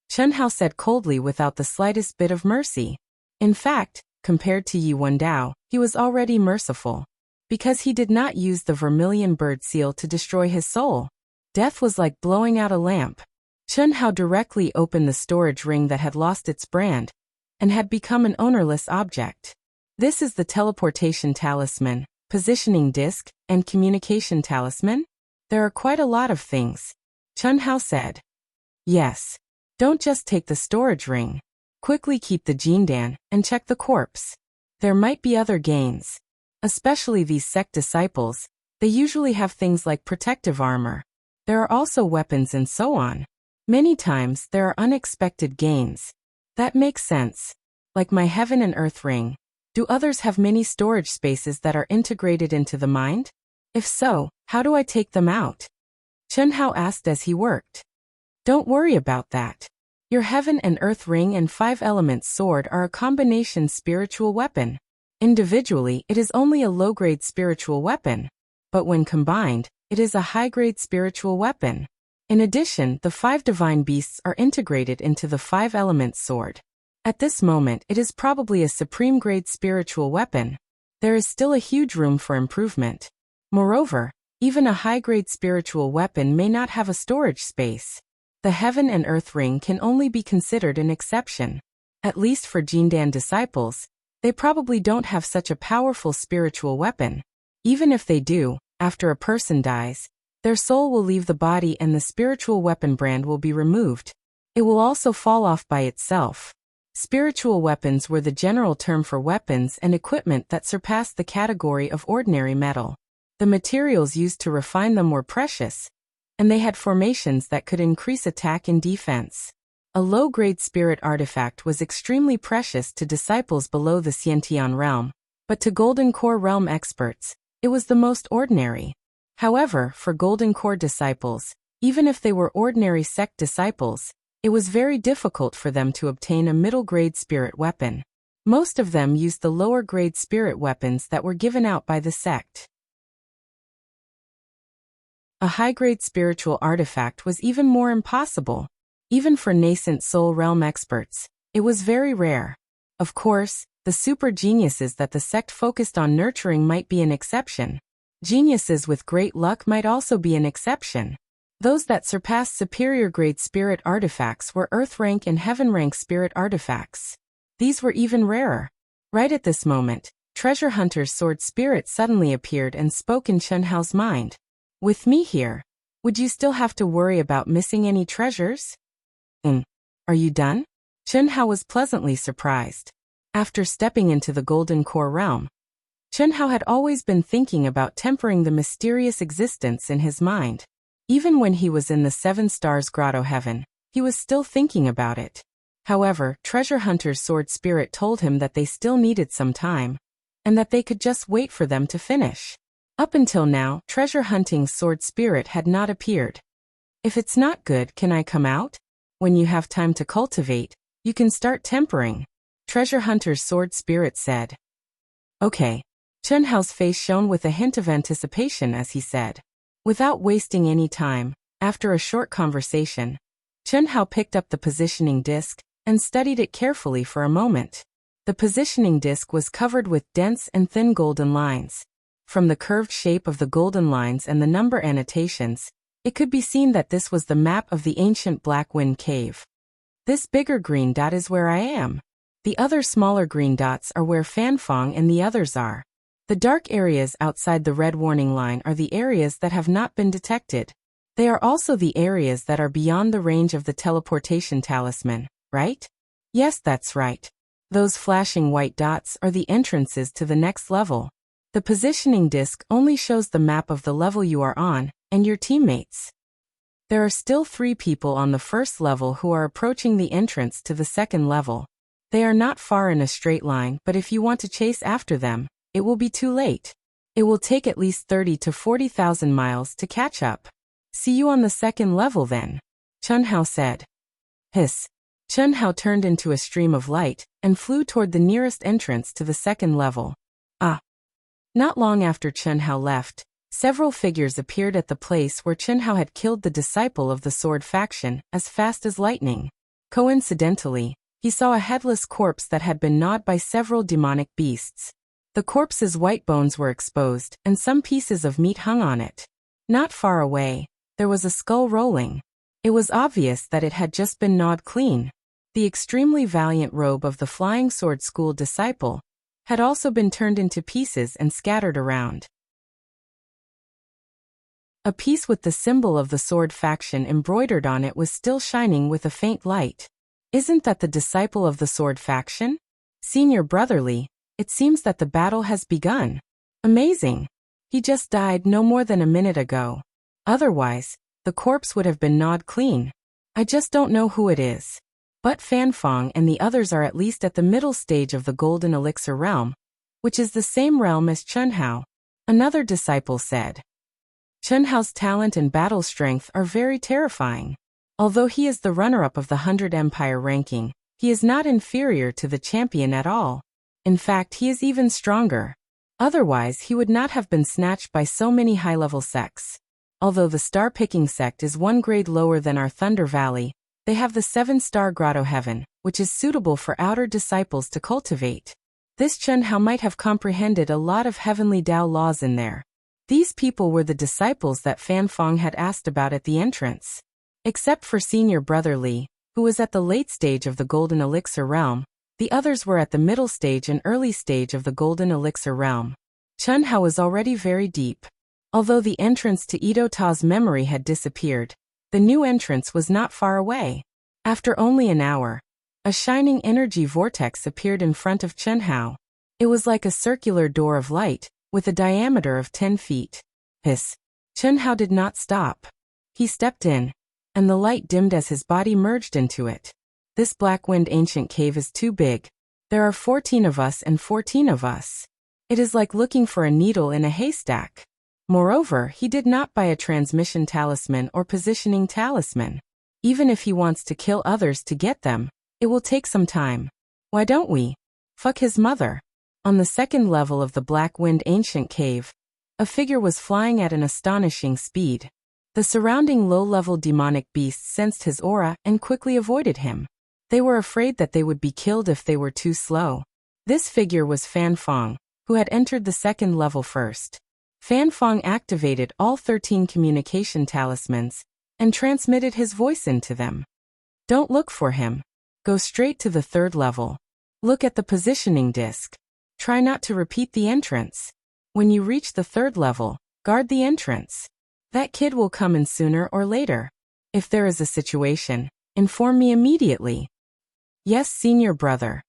Chen Hao said coldly without the slightest bit of mercy. In fact, compared to Yi Wendao, he was already merciful. Because he did not use the vermilion bird seal to destroy his soul. Death was like blowing out a lamp. Chen Hao directly opened the storage ring that had lost its brand and had become an ownerless object. This is the teleportation talisman, positioning disc, and communication talisman? There are quite a lot of things. Chen Hao said. Yes. Don't just take the storage ring. Quickly keep the Jindan and check the corpse. There might be other gains. Especially these sect disciples, they usually have things like protective armor. There are also weapons and so on. Many times there are unexpected gains. That makes sense. Like my heaven and earth ring. Do others have many storage spaces that are integrated into the mind? If so, how do I take them out? Chen Hao asked as he worked. Don't worry about that. Your heaven and earth ring and 5 elements sword are a combination spiritual weapon. Individually, it is only a low-grade spiritual weapon. But when combined, it is a high-grade spiritual weapon. In addition, the 5 divine beasts are integrated into the 5 elements sword. At this moment, it is probably a supreme-grade spiritual weapon. There is still a huge room for improvement. Moreover, even a high-grade spiritual weapon may not have a storage space. The heaven and earth ring can only be considered an exception. At least for Jindan disciples, they probably don't have such a powerful spiritual weapon. Even if they do, after a person dies, their soul will leave the body and the spiritual weapon brand will be removed. It will also fall off by itself. Spiritual weapons were the general term for weapons and equipment that surpassed the category of ordinary metal. The materials used to refine them were precious, and they had formations that could increase attack and defense. A low-grade spirit artifact was extremely precious to disciples below the Xiantian realm, but to Golden Core realm experts, it was the most ordinary. However, for Golden Core disciples, even if they were ordinary sect disciples, it was very difficult for them to obtain a middle-grade spirit weapon. Most of them used the lower-grade spirit weapons that were given out by the sect. A high-grade spiritual artifact was even more impossible. Even for nascent soul realm experts, it was very rare. Of course, the super geniuses that the sect focused on nurturing might be an exception. Geniuses with great luck might also be an exception. Those that surpassed superior grade spirit artifacts were earth rank and heaven rank spirit artifacts. These were even rarer. Right at this moment, Treasure Hunter's sword spirit suddenly appeared and spoke in Chen Hao's mind. With me here, would you still have to worry about missing any treasures? Are you done? Chen Hao was pleasantly surprised. After stepping into the Golden Core realm, Chen Hao had always been thinking about tempering the mysterious existence in his mind. Even when he was in the Seven Stars Grotto Heaven, he was still thinking about it. However, Treasure Hunter's sword spirit told him that they still needed some time, and that they could just wait for them to finish. Up until now, Treasure Hunting's sword spirit had not appeared. If it's not good, can I come out? When you have time to cultivate, you can start tempering, Treasure Hunter's sword spirit said. Okay. Chen Hao's face shone with a hint of anticipation as he said. Without wasting any time, after a short conversation, Chen Hao picked up the positioning disc and studied it carefully for a moment. The positioning disc was covered with dense and thin golden lines. From the curved shape of the golden lines and the number annotations, it could be seen that this was the map of the ancient Black Wind Cave. This bigger green dot is where I am. The other smaller green dots are where Fanfeng and the others are. The dark areas outside the red warning line are the areas that have not been detected. They are also the areas that are beyond the range of the teleportation talisman, right? Yes, that's right. Those flashing white dots are the entrances to the next level. The positioning disc only shows the map of the level you are on, and your teammates. There are still 3 people on the first level who are approaching the entrance to the second level. They are not far in a straight line, but if you want to chase after them, it will be too late. It will take at least 30 to 40,000 miles to catch up. See you on the second level then, Chen Hao said. Hiss. Chen Hao turned into a stream of light and flew toward the nearest entrance to the second level. Not long after Chen Hao left, several figures appeared at the place where Chen Hao had killed the disciple of the sword faction as fast as lightning. Coincidentally, he saw a headless corpse that had been gnawed by several demonic beasts. The corpse's white bones were exposed, and some pieces of meat hung on it. Not far away, there was a skull rolling. It was obvious that it had just been gnawed clean. The extremely valiant robe of the Flying Sword School disciple had also been turned into pieces and scattered around. A piece with the symbol of the sword faction embroidered on it was still shining with a faint light. Isn't that the disciple of the sword faction? Senior Brotherly, it seems that the battle has begun. Amazing. He just died no more than a minute ago. Otherwise, the corpse would have been gnawed clean. I just don't know who it is. But Fanfeng and the others are at least at the middle stage of the Golden Elixir realm, which is the same realm as Chen Hao, another disciple said. Chen Hao's talent and battle strength are very terrifying. Although he is the runner-up of the 100 Empire ranking, he is not inferior to the champion at all. In fact, he is even stronger. Otherwise, he would not have been snatched by so many high-level sects. Although the star-picking sect is 1 grade lower than our Thunder Valley, they have the 7-star Grotto Heaven, which is suitable for outer disciples to cultivate. This Chen Hao might have comprehended a lot of heavenly Tao laws in there. These people were the disciples that Fanfeng had asked about at the entrance. Except for senior brother Li, who was at the late stage of the Golden Elixir realm, the others were at the middle stage and early stage of the Golden Elixir realm. Chun Hao was already very deep. Although the entrance to Ito Ta's memory had disappeared, the new entrance was not far away. After only an hour, a shining energy vortex appeared in front of Chun Hao. It was like a circular door of light, with a diameter of 10 feet. Hiss. Chun Hao did not stop. He stepped in, and the light dimmed as his body merged into it. This black-wind ancient cave is too big. There are 14 of us and 14 of us. It is like looking for a needle in a haystack. Moreover, he did not buy a transmission talisman or positioning talisman. Even if he wants to kill others to get them, it will take some time. Why don't we? Fuck his mother. On the second level of the black-wind ancient cave, a figure was flying at an astonishing speed. The surrounding low-level demonic beasts sensed his aura and quickly avoided him. They were afraid that they would be killed if they were too slow. This figure was Fan Fong, who had entered the second level first. Fan Fong activated all 13 communication talismans and transmitted his voice into them. Don't look for him. Go straight to the third level. Look at the positioning disc. Try not to repeat the entrance. When you reach the third level, guard the entrance. That kid will come in sooner or later. If there is a situation, inform me immediately. Yes, senior brother.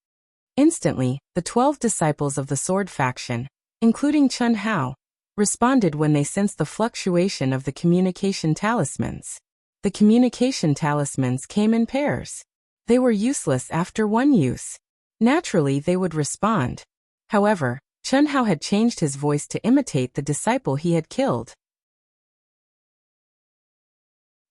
Instantly, the 12 disciples of the sword faction, including Chun Hao, responded when they sensed the fluctuation of the communication talismans. The communication talismans came in pairs. They were useless after one use. Naturally, they would respond. However, Chun Hao had changed his voice to imitate the disciple he had killed.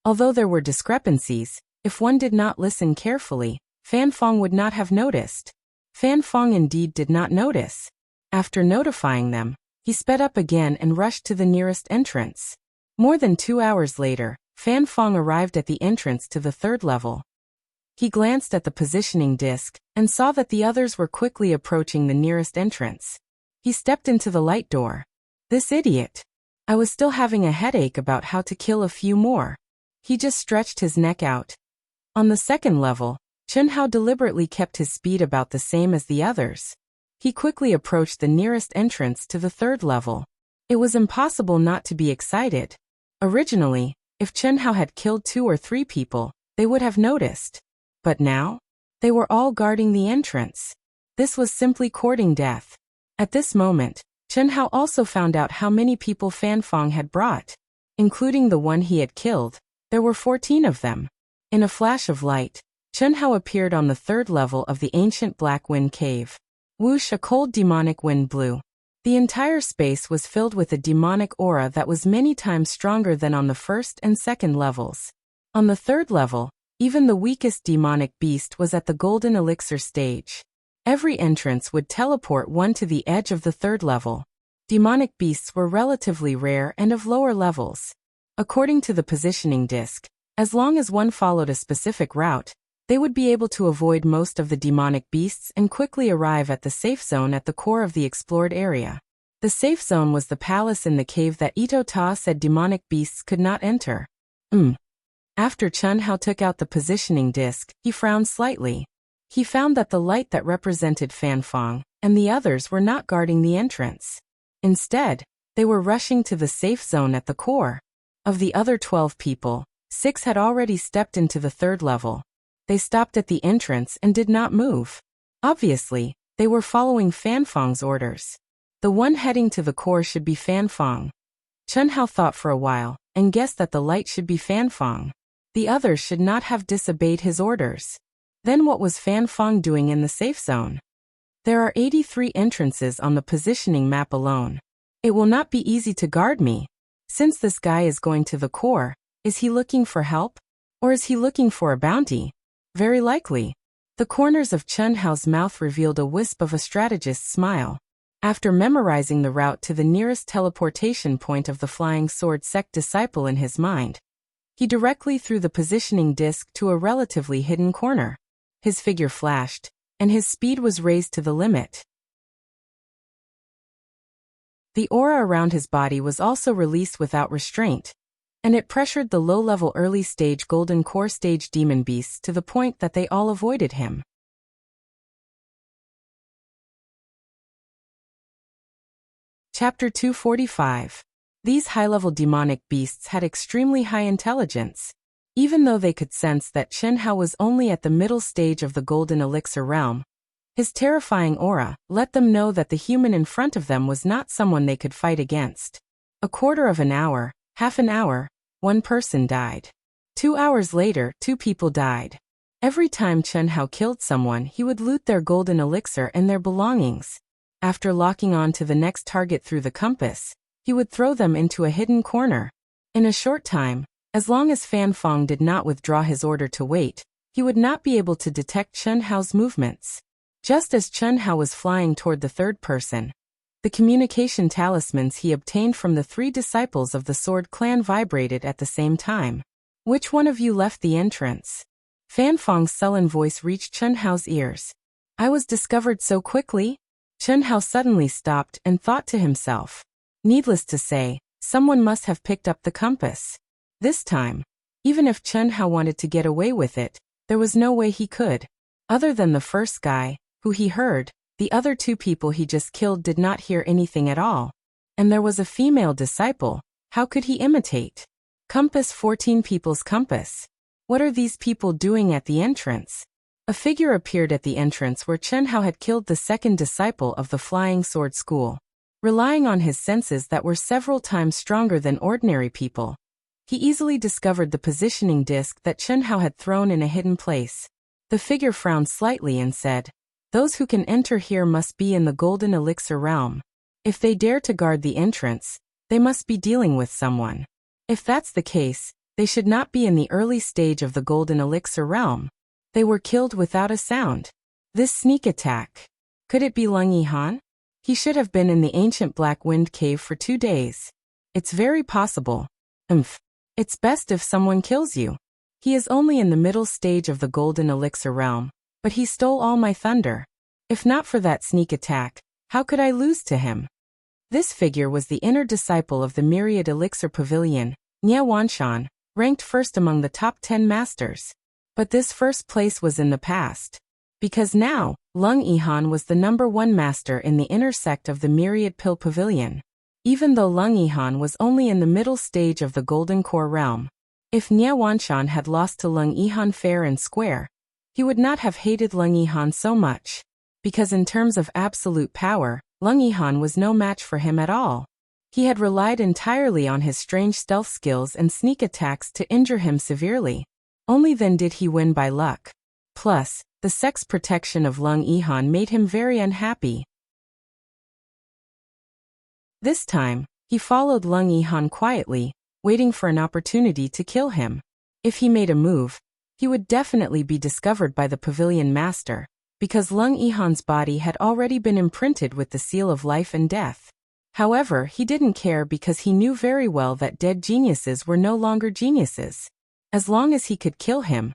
Although there were discrepancies, if one did not listen carefully, Fan Fong would not have noticed. Fan Fong indeed did not notice. After notifying them, he sped up again and rushed to the nearest entrance. More than 2 hours later, Fan Fong arrived at the entrance to the third level. He glanced at the positioning disc and saw that the others were quickly approaching the nearest entrance. He stepped into the light door. This idiot. I was still having a headache about how to kill a few more. He just stretched his neck out. On the second level, Chun Hao deliberately kept his speed about the same as the others. He quickly approached the nearest entrance to the third level. It was impossible not to be excited. Originally, if Chun Hao had killed 2 or 3 people, they would have noticed. But now, they were all guarding the entrance. This was simply courting death. At this moment, Chun Hao also found out how many people Fan Fong had brought. Including the one he had killed, there were 14 of them. In a flash of light, Chun Hao appeared on the third level of the ancient Black Wind Cave. Whoosh, a cold demonic wind blew. The entire space was filled with a demonic aura that was many times stronger than on the first and second levels. On the third level, even the weakest demonic beast was at the Golden Elixir stage. Every entrance would teleport one to the edge of the third level. Demonic beasts were relatively rare and of lower levels. According to the positioning disc, as long as one followed a specific route, they would be able to avoid most of the demonic beasts and quickly arrive at the safe zone at the core of the explored area. The safe zone was the palace in the cave that Ito Ta said demonic beasts could not enter. After Chun Hao took out the positioning disc, he frowned slightly. He found that the light that represented Fan Fong and the others were not guarding the entrance. Instead, they were rushing to the safe zone at the core. Of the other 12 people, 6 had already stepped into the third level. They stopped at the entrance and did not move. Obviously, they were following Fan Fong's orders. The one heading to the core should be Fan Fong. Chun Hao thought for a while and guessed that the light should be Fan Fong. The others should not have disobeyed his orders. Then what was Fan Fong doing in the safe zone? There are 83 entrances on the positioning map alone. It will not be easy to guard me. Since this guy is going to the core, is he looking for help? Or is he looking for a bounty? Very likely. The corners of Chun Hao's mouth revealed a wisp of a strategist's smile. After memorizing the route to the nearest teleportation point of the Flying Sword Sect disciple in his mind, he directly threw the positioning disc to a relatively hidden corner. His figure flashed, and his speed was raised to the limit. The aura around his body was also released without restraint. and it pressured the low-level early-stage golden core stage demon beasts to the point that they all avoided him. Chapter 245. These high-level demonic beasts had extremely high intelligence. Even though they could sense that Chen Hao was only at the middle stage of the golden elixir realm, his terrifying aura let them know that the human in front of them was not someone they could fight against. A quarter of an hour, half an hour, one person died. 2 hours later, 2 people died. Every time Chen Hao killed someone, he would loot their golden elixir and their belongings. After locking on to the next target through the compass, he would throw them into a hidden corner. In a short time, as long as Fan Fong did not withdraw his order to wait, he would not be able to detect Chen Hao's movements. Just as Chen Hao was flying toward the third person, the communication talismans he obtained from the 3 disciples of the Sword Clan vibrated at the same time. "Which one of you left the entrance?" Fan Fong's sullen voice reached Chen Hao's ears. "I was discovered so quickly?" Chen Hao suddenly stopped and thought to himself. Needless to say, someone must have picked up the compass. This time, even if Chen Hao wanted to get away with it, there was no way he could. Other than the first guy, who he heard, the other 2 people he just killed did not hear anything at all. And there was a female disciple. How could he imitate? Compass 14 people's compass. What are these people doing at the entrance? A figure appeared at the entrance where Chen Hao had killed the second disciple of the Flying Sword School. Relying on his senses that were several times stronger than ordinary people, he easily discovered the positioning disc that Chen Hao had thrown in a hidden place. The figure frowned slightly and said, "Those who can enter here must be in the golden elixir realm. If they dare to guard the entrance, they must be dealing with someone. If that's the case, they should not be in the early stage of the golden elixir realm." They were killed without a sound. This sneak attack. Could it be Lung Yihan? He should have been in the ancient Black Wind Cave for 2 days. It's very possible. It's best if someone kills you. He is only in the middle stage of the golden elixir realm, but he stole all my thunder. If not for that sneak attack, how could I lose to him? This figure was the inner disciple of the Myriad Elixir Pavilion, Nie Wanshan, ranked first among the top 10 masters. But this first place was in the past. Because now, Lung Yihan was the #1 master in the inner sect of the Myriad Pill Pavilion. Even though Lung Yihan was only in the middle stage of the Golden Core realm, if Nie Wanshan had lost to Lung Yihan fair and square, he would not have hated Lung Yihan so much. Because in terms of absolute power, Lung Yihan was no match for him at all. He had relied entirely on his strange stealth skills and sneak attacks to injure him severely. Only then did he win by luck. Plus, the sex protection of Lung Yihan made him very unhappy. This time, he followed Lung Yihan quietly, waiting for an opportunity to kill him. If he made a move, he would definitely be discovered by the pavilion master, because Lung Yihan's body had already been imprinted with the seal of life and death. However, he didn't care because he knew very well that dead geniuses were no longer geniuses. As long as he could kill him,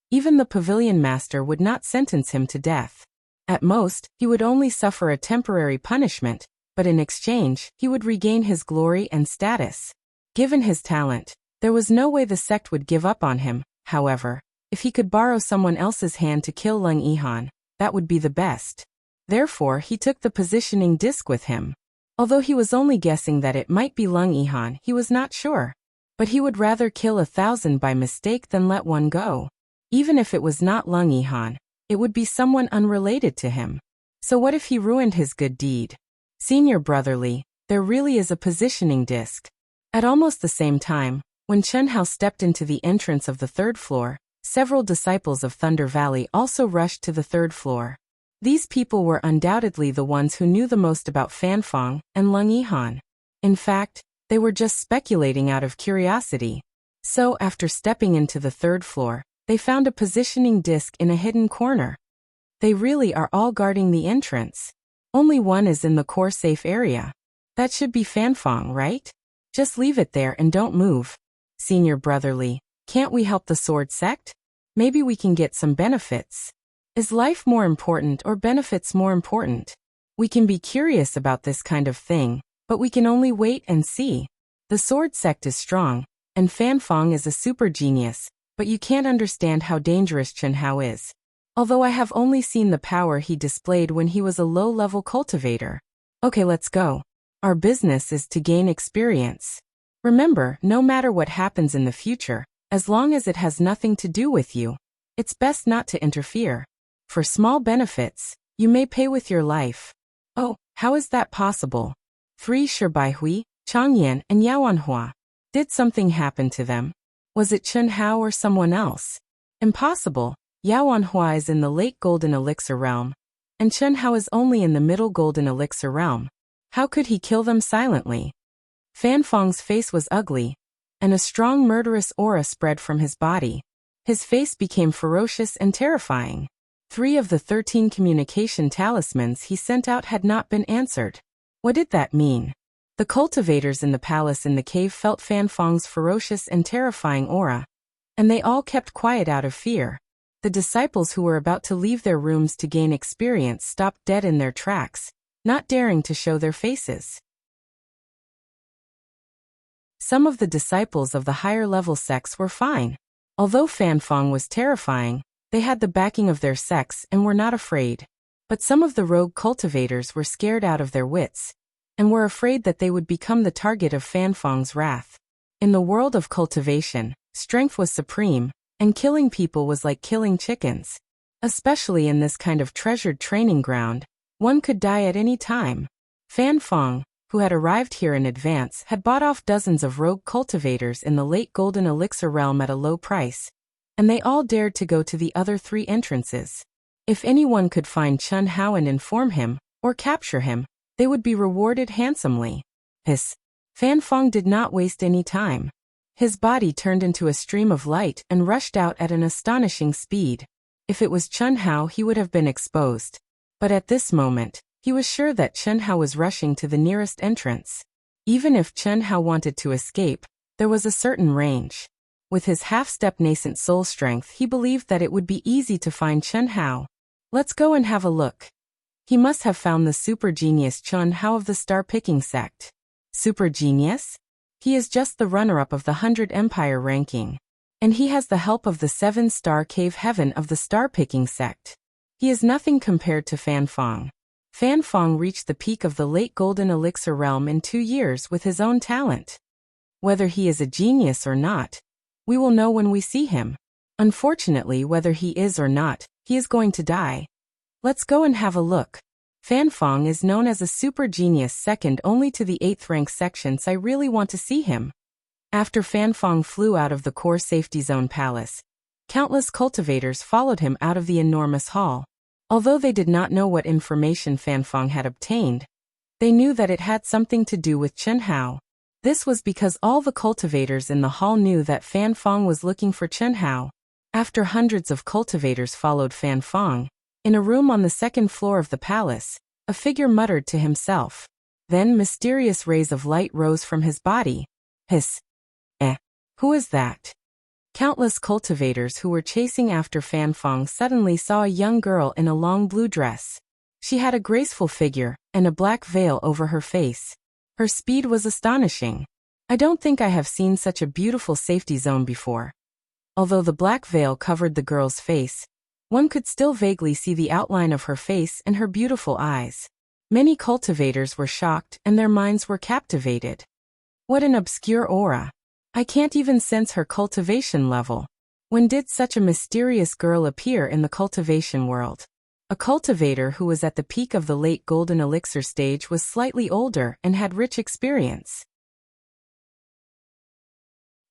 even the pavilion master would not sentence him to death. At most, he would only suffer a temporary punishment, but in exchange, he would regain his glory and status. Given his talent, there was no way the sect would give up on him. However, if he could borrow someone else's hand to kill Lung Yihan, that would be the best. Therefore, he took the positioning disc with him. Although he was only guessing that it might be Lung Yihan, he was not sure. But he would rather kill 1,000 by mistake than let one go. Even if it was not Lung Yihan, it would be someone unrelated to him. So what if he ruined his good deed? Senior brotherly, there really is a positioning disc. At almost the same time, when Chen Hao stepped into the entrance of the 3rd floor, several disciples of Thunder Valley also rushed to the 3rd floor. These people were undoubtedly the ones who knew the most about Fan Fong and Lung Yihan. In fact, they were just speculating out of curiosity. So, after stepping into the 3rd floor, they found a positioning disc in a hidden corner. They really are all guarding the entrance. Only one is in the core safe area. That should be Fan Fong, right? Just leave it there and don't move. Senior brotherly, can't we help the sword sect? Maybe we can get some benefits. Is life more important or benefits more important? We can be curious about this kind of thing, but we can only wait and see. The sword sect is strong, and Fan Fong is a super genius, but you can't understand how dangerous Chen Hao is. Although I have only seen the power he displayed when he was a low-level cultivator. Okay, let's go. Our business is to gain experience. Remember, no matter what happens in the future, as long as it has nothing to do with you, it's best not to interfere. For small benefits, you may pay with your life. Oh, how is that possible? 3 Shibaihui, Changyan, and Yaoanhua. Did something happen to them? Was it Chen Hao or someone else? Impossible. Yaoanhua is in the late Golden Elixir realm, and Chen Hao is only in the middle Golden Elixir realm. How could he kill them silently? Fan Fong's face was ugly, and a strong murderous aura spread from his body. His face became ferocious and terrifying. 3 of the 13 communication talismans he sent out had not been answered. What did that mean? The cultivators in the palace in the cave felt Fan Fong's ferocious and terrifying aura, and they all kept quiet out of fear. The disciples who were about to leave their rooms to gain experience stopped dead in their tracks, not daring to show their faces. Some of the disciples of the higher-level sects were fine. Although Fan Fong was terrifying, they had the backing of their sects and were not afraid. But some of the rogue cultivators were scared out of their wits, and were afraid that they would become the target of Fan Fong's wrath. In the world of cultivation, strength was supreme, and killing people was like killing chickens. Especially in this kind of treasured training ground, one could die at any time. Fan Fong, who had arrived here in advance, had bought off dozens of rogue cultivators in the late Golden Elixir realm at a low price, and they all dared to go to the other 3 entrances. If anyone could find Chen Hao and inform him, or capture him, they would be rewarded handsomely. Fan Fong did not waste any time. His body turned into a stream of light and rushed out at an astonishing speed. If it was Chen Hao, he would have been exposed. But at this moment, he was sure that Chen Hao was rushing to the nearest entrance. Even if Chen Hao wanted to escape, there was a certain range. With his half-step nascent soul strength, he believed that it would be easy to find Chen Hao. Let's go and have a look. He must have found the super genius Chen Hao of the star-picking sect. Super genius? He is just the runner-up of the 100 Empire ranking. And he has the help of the 7-star cave heaven of the star-picking sect. He is nothing compared to Fan Fong. Fan Fong reached the peak of the late Golden Elixir realm in 2 years with his own talent. Whether he is a genius or not, we will know when we see him. Unfortunately, whether he is or not, he is going to die. Let's go and have a look. Fan Fong is known as a super genius second only to the 8th rank section, so I really want to see him. After Fan Fong flew out of the core safety zone palace, countless cultivators followed him out of the enormous hall. Although they did not know what information Fan Fong had obtained, they knew that it had something to do with Chen Hao. This was because all the cultivators in the hall knew that Fan Fong was looking for Chen Hao. After hundreds of cultivators followed Fan Fong, in a room on the 2nd floor of the palace, a figure muttered to himself. Then mysterious rays of light rose from his body. Who is that? Countless cultivators who were chasing after Fan Fong suddenly saw a young girl in a long blue dress. She had a graceful figure, and a black veil over her face. Her speed was astonishing. I don't think I have seen such a beautiful safety zone before. Although the black veil covered the girl's face, one could still vaguely see the outline of her face and her beautiful eyes. Many cultivators were shocked and their minds were captivated. What an obscure aura. I can't even sense her cultivation level. When did such a mysterious girl appear in the cultivation world? A cultivator who was at the peak of the late Golden Elixir stage was slightly older and had rich experience.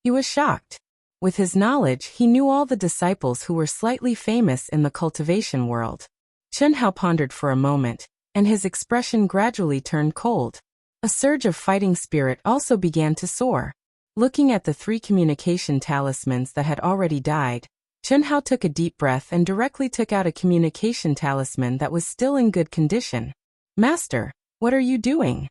He was shocked. With his knowledge, he knew all the disciples who were slightly famous in the cultivation world. Chen Hao pondered for a moment, and his expression gradually turned cold. A surge of fighting spirit also began to soar. Looking at the 3 communication talismans that had already died, Chen Hao took a deep breath and directly took out a communication talisman that was still in good condition. Master, what are you doing?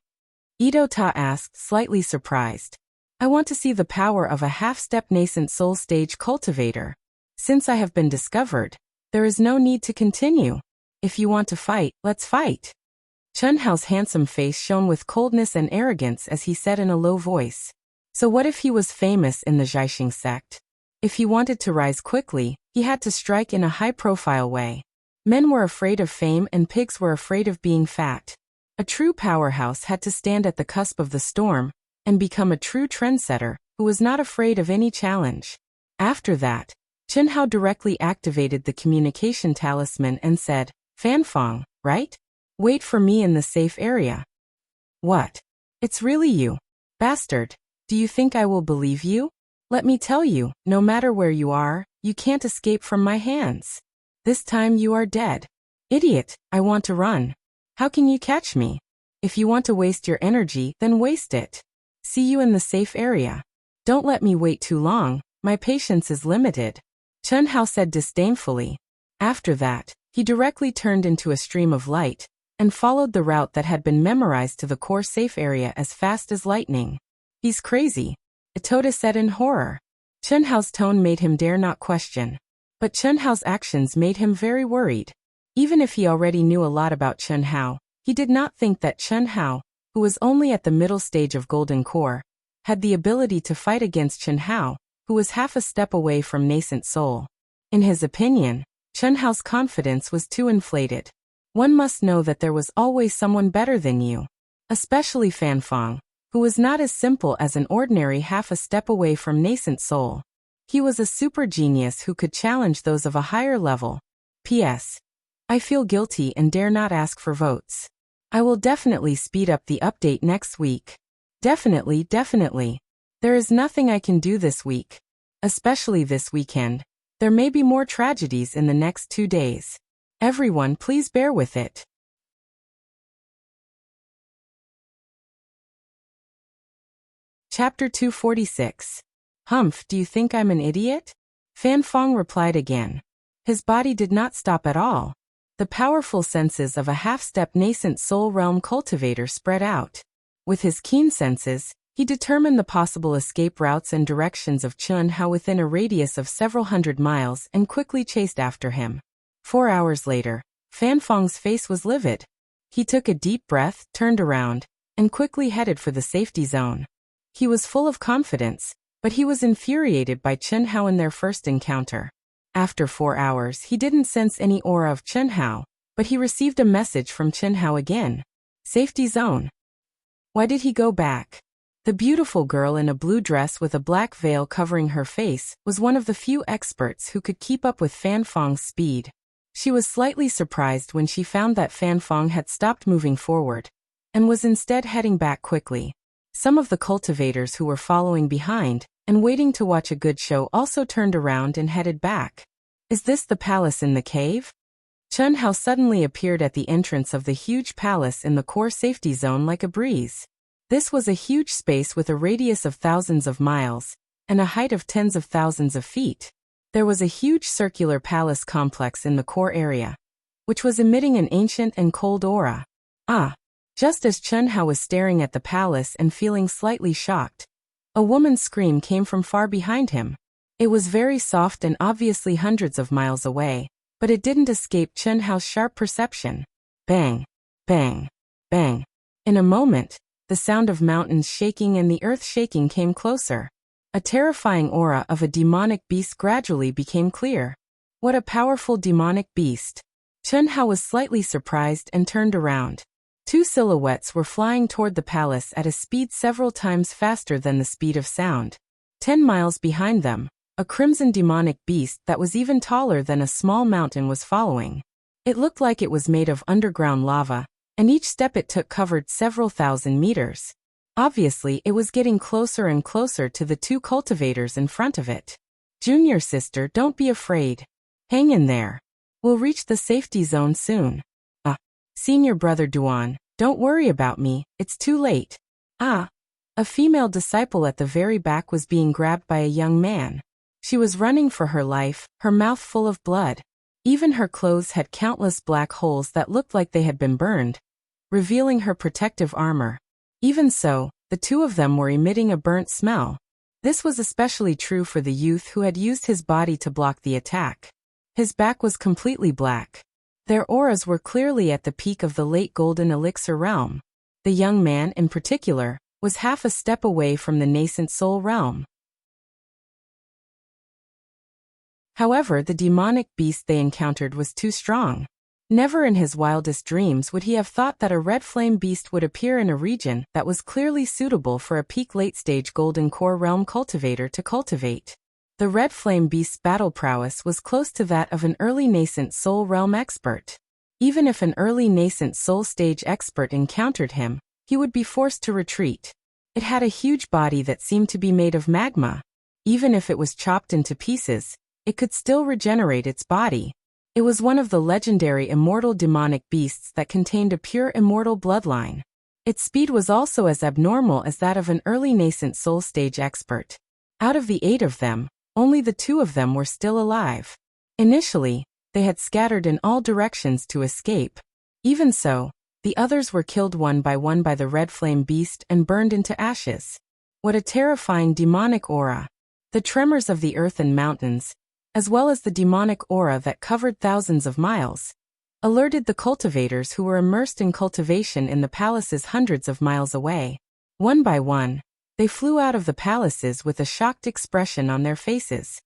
Ito Ta asked, slightly surprised. I want to see the power of a half-step nascent soul stage cultivator. Since I have been discovered, there is no need to continue. If you want to fight, let's fight. Chen Hao's handsome face shone with coldness and arrogance as he said in a low voice. So what if he was famous in the Zhaixing sect? If he wanted to rise quickly, he had to strike in a high-profile way. Men were afraid of fame and pigs were afraid of being fat. A true powerhouse had to stand at the cusp of the storm and become a true trendsetter who was not afraid of any challenge. After that, Chen Hao directly activated the communication talisman and said, "Fanfong, right? Wait for me in the safe area." "What? It's really you? Bastard, do you think I will believe you? Let me tell you, no matter where you are, you can't escape from my hands. This time you are dead. Idiot, I want to run. How can you catch me? If you want to waste your energy, then waste it. See you in the safe area. Don't let me wait too long, my patience is limited," Chen Hao said disdainfully. After that, he directly turned into a stream of light and followed the route that had been memorized to the core safe area as fast as lightning. "He's crazy," Itoda said in horror. Chen Hao's tone made him dare not question. But Chen Hao's actions made him very worried. Even if he already knew a lot about Chen Hao, he did not think that Chen Hao, who was only at the middle stage of Golden Core, had the ability to fight against Chen Hao, who was half a step away from nascent soul. In his opinion, Chen Hao's confidence was too inflated. One must know that there was always someone better than you. Especially Fanfong, who was not as simple as an ordinary half a step away from nascent soul. He was a super genius who could challenge those of a higher level. P.S. I feel guilty and dare not ask for votes. I will definitely speed up the update next week. Definitely. There is nothing I can do this week. Especially this weekend. There may be more tragedies in the next 2 days. Everyone, please bear with it. Chapter 246. Humph, do you think I'm an idiot? Fanfong replied again. His body did not stop at all. The powerful senses of a half-step nascent soul realm cultivator spread out. With his keen senses, he determined the possible escape routes and directions of Chen Hao within a radius of several hundred miles and quickly chased after him. 4 hours later, Fanfong's face was livid. He took a deep breath, turned around, and quickly headed for the safety zone. He was full of confidence, but he was infuriated by Chen Hao in their first encounter. After 4 hours, he didn't sense any aura of Chen Hao, but he received a message from Chen Hao again. Safety zone. Why did he go back? The beautiful girl in a blue dress with a black veil covering her face was one of the few experts who could keep up with Fanfong's speed. She was slightly surprised when she found that Fanfong had stopped moving forward and was instead heading back quickly. Some of the cultivators who were following behind and waiting to watch a good show also turned around and headed back. Is this the palace in the cave? Chen Hao suddenly appeared at the entrance of the huge palace in the core safety zone like a breeze. This was a huge space with a radius of thousands of miles and a height of tens of thousands of feet. There was a huge circular palace complex in the core area, which was emitting an ancient and cold aura. Just as Chen Hao was staring at the palace and feeling slightly shocked, a woman's scream came from far behind him. It was very soft and obviously hundreds of miles away, but it didn't escape Chen Hao's sharp perception. Bang, bang, bang. In a moment, the sound of mountains shaking and the earth shaking came closer. A terrifying aura of a demonic beast gradually became clear. What a powerful demonic beast. Chen Hao was slightly surprised and turned around. 2 silhouettes were flying toward the palace at a speed several times faster than the speed of sound. 10 miles behind them, a crimson demonic beast that was even taller than a small mountain was following. It looked like it was made of underground lava, and each step it took covered several thousand meters. Obviously, it was getting closer and closer to the 2 cultivators in front of it. Junior sister, don't be afraid. Hang in there. We'll reach the safety zone soon. Senior brother Duan, don't worry about me, it's too late. A female disciple at the very back was being grabbed by a young man. She was running for her life, her mouth full of blood. Even her clothes had countless black holes that looked like they had been burned, revealing her protective armor. Even so, the 2 of them were emitting a burnt smell. This was especially true for the youth who had used his body to block the attack. His back was completely black. Their auras were clearly at the peak of the late golden elixir realm. The young man, in particular, was half a step away from the nascent soul realm. However, the demonic beast they encountered was too strong. Never in his wildest dreams would he have thought that a red flame beast would appear in a region that was clearly suitable for a peak late-stage golden core realm cultivator to cultivate. The red flame beast's battle prowess was close to that of an early nascent soul realm expert. Even if an early nascent soul stage expert encountered him, he would be forced to retreat. It had a huge body that seemed to be made of magma. Even if it was chopped into pieces, it could still regenerate its body. It was one of the legendary immortal demonic beasts that contained a pure immortal bloodline. Its speed was also as abnormal as that of an early nascent soul stage expert. Out of the 8 of them, only the 2 of them were still alive. Initially, they had scattered in all directions to escape. Even so, the others were killed one by the red flame beast and burned into ashes. What a terrifying demonic aura! The tremors of the earth and mountains, as well as the demonic aura that covered thousands of miles, alerted the cultivators who were immersed in cultivation in the palaces hundreds of miles away. One by one, they flew out of the palaces with a shocked expression on their faces.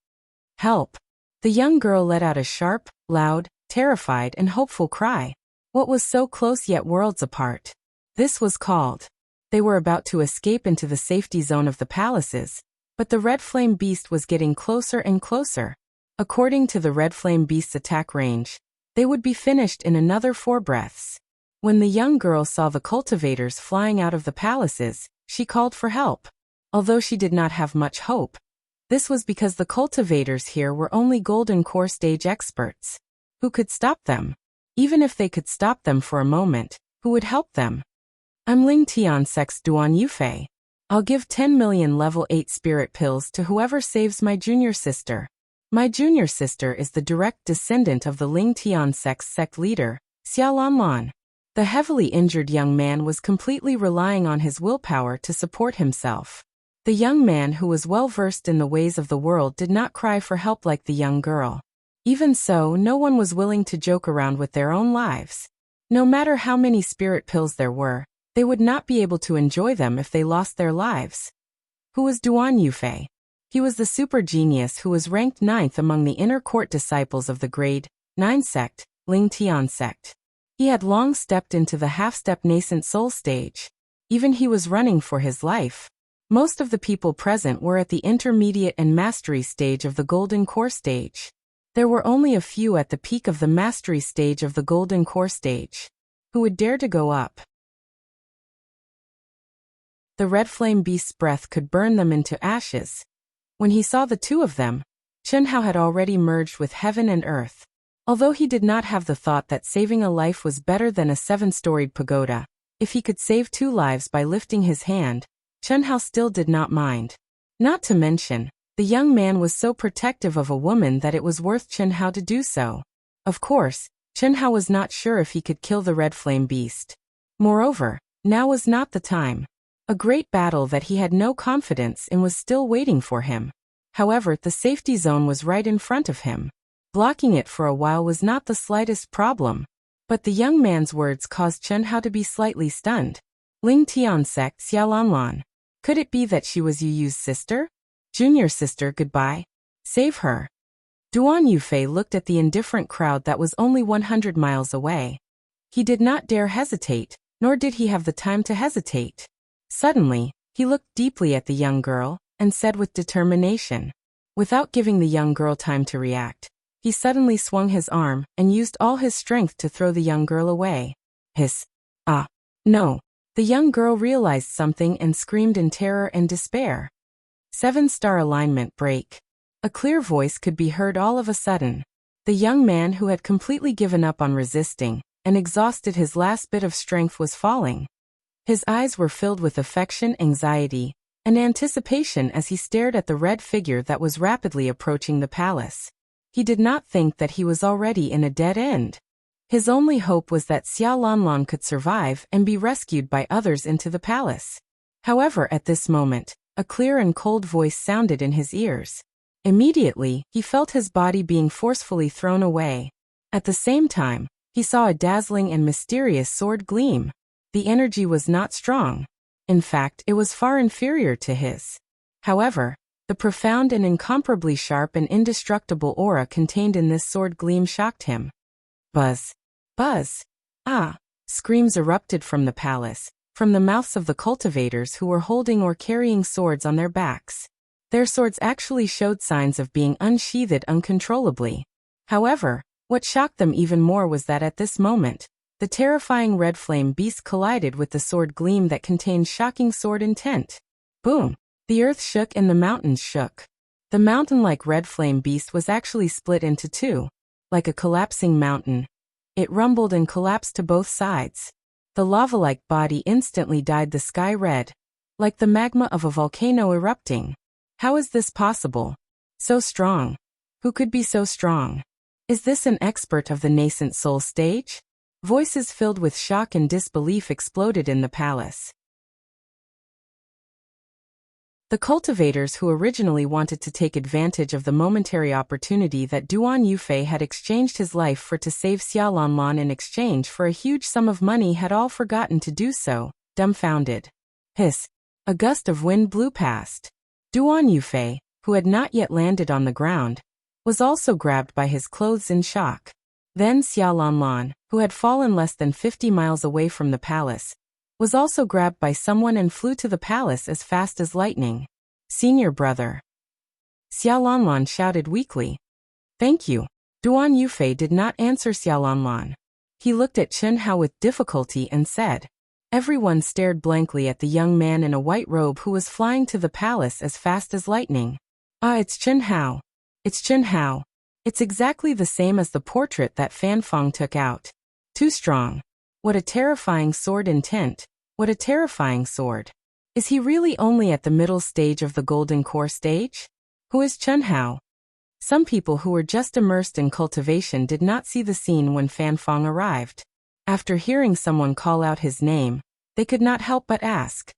Help! The young girl let out a sharp, loud, terrified and hopeful cry. What was so close yet worlds apart? This was called. They were about to escape into the safety zone of the palaces, but the red flame beast was getting closer and closer. According to the red flame beast's attack range, they would be finished in another 4 breaths. When the young girl saw the cultivators flying out of the palaces, she called for help. Although she did not have much hope, this was because the cultivators here were only golden core stage experts. Who could stop them? Even if they could stop them for a moment, who would help them? I'm Ling Tiansek's Duan Yufei. I'll give 10 million level 8 spirit pills to whoever saves my junior sister. My junior sister is the direct descendant of the Ling Tiansec's sect leader, Xiaolanlan. The heavily injured young man was completely relying on his willpower to support himself. The young man who was well versed in the ways of the world did not cry for help like the young girl. Even so, no one was willing to joke around with their own lives. No matter how many spirit pills there were, they would not be able to enjoy them if they lost their lives. Who was Duan Yufei? He was the super genius who was ranked 9th among the inner court disciples of the grade 9 sect, Ling Tian sect. He had long stepped into the half-step nascent soul stage. Even he was running for his life. Most of the people present were at the intermediate and mastery stage of the golden core stage. There were only a few at the peak of the mastery stage of the golden core stage. Who would dare to go up? The red flame beast's breath could burn them into ashes. When he saw the 2 of them, Chen Hao had already merged with heaven and earth. Although he did not have the thought that saving a life was better than a 7-storied pagoda, if he could save 2 lives by lifting his hand, Chen Hao still did not mind. Not to mention, the young man was so protective of a woman that it was worth Chen Hao to do so. Of course, Chen Hao was not sure if he could kill the red flame beast. Moreover, now was not the time. A great battle that he had no confidence in was still waiting for him. However, the safety zone was right in front of him. Blocking it for a while was not the slightest problem. But the young man's words caused Chen Hao to be slightly stunned. Ling Tiansek Xiaolanlan. Could it be that she was Yu Yu's sister? Junior sister, goodbye. Save her. Duan Yufei looked at the indifferent crowd that was only 100 miles away. He did not dare hesitate, nor did he have the time to hesitate. Suddenly, he looked deeply at the young girl, and said with determination. Without giving the young girl time to react, he suddenly swung his arm and used all his strength to throw the young girl away. Hiss. Ah. No. The young girl realized something and screamed in terror and despair. 7-star alignment break. A clear voice could be heard all of a sudden. The young man who had completely given up on resisting and exhausted his last bit of strength was falling. His eyes were filled with affection, anxiety, and anticipation as he stared at the red figure that was rapidly approaching the palace. He did not think that he was already in a dead end. His only hope was that Xiaolanlan could survive and be rescued by others into the palace. However, at this moment, a clear and cold voice sounded in his ears. Immediately, he felt his body being forcefully thrown away. At the same time, he saw a dazzling and mysterious sword gleam. The energy was not strong. In fact, it was far inferior to his. However, the profound and incomparably sharp and indestructible aura contained in this sword gleam shocked him. Buzz! Buzz! Ah! Screams erupted from the palace, from the mouths of the cultivators who were holding or carrying swords on their backs. Their swords actually showed signs of being unsheathed uncontrollably. However, what shocked them even more was that at this moment, the terrifying red flame beast collided with the sword gleam that contained shocking sword intent. Boom! The earth shook and the mountains shook. The mountain-like red flame beast was actually split into two. Like a collapsing mountain, it rumbled and collapsed to both sides. The lava-like body instantly dyed the sky red, like the magma of a volcano erupting. How is this possible? So strong. Who could be so strong? Is this an expert of the nascent soul stage? Voices filled with shock and disbelief exploded in the palace. The cultivators who originally wanted to take advantage of the momentary opportunity that Duan Yufei had exchanged his life for to save Xiaolanlan in exchange for a huge sum of money had all forgotten to do so, dumbfounded. Hiss! A gust of wind blew past. Duan Yufei, who had not yet landed on the ground, was also grabbed by his clothes in shock. Then Xiaolanlan, who had fallen less than 50 miles away from the palace, was also grabbed by someone and flew to the palace as fast as lightning. Senior brother. Xiaolanlan shouted weakly. Thank you. Duan Yufei did not answer Xiaolanlan. He looked at Chen Hao with difficulty and said. Everyone stared blankly at the young man in a white robe who was flying to the palace as fast as lightning. Ah, it's Chen Hao. It's Chen Hao. It's exactly the same as the portrait that Fan Feng took out. Too strong. What a terrifying sword intent. What a terrifying sword. Is he really only at the middle stage of the golden core stage? Who is Chen Hao? Some people who were just immersed in cultivation did not see the scene when Fan Feng arrived. After hearing someone call out his name, they could not help but ask.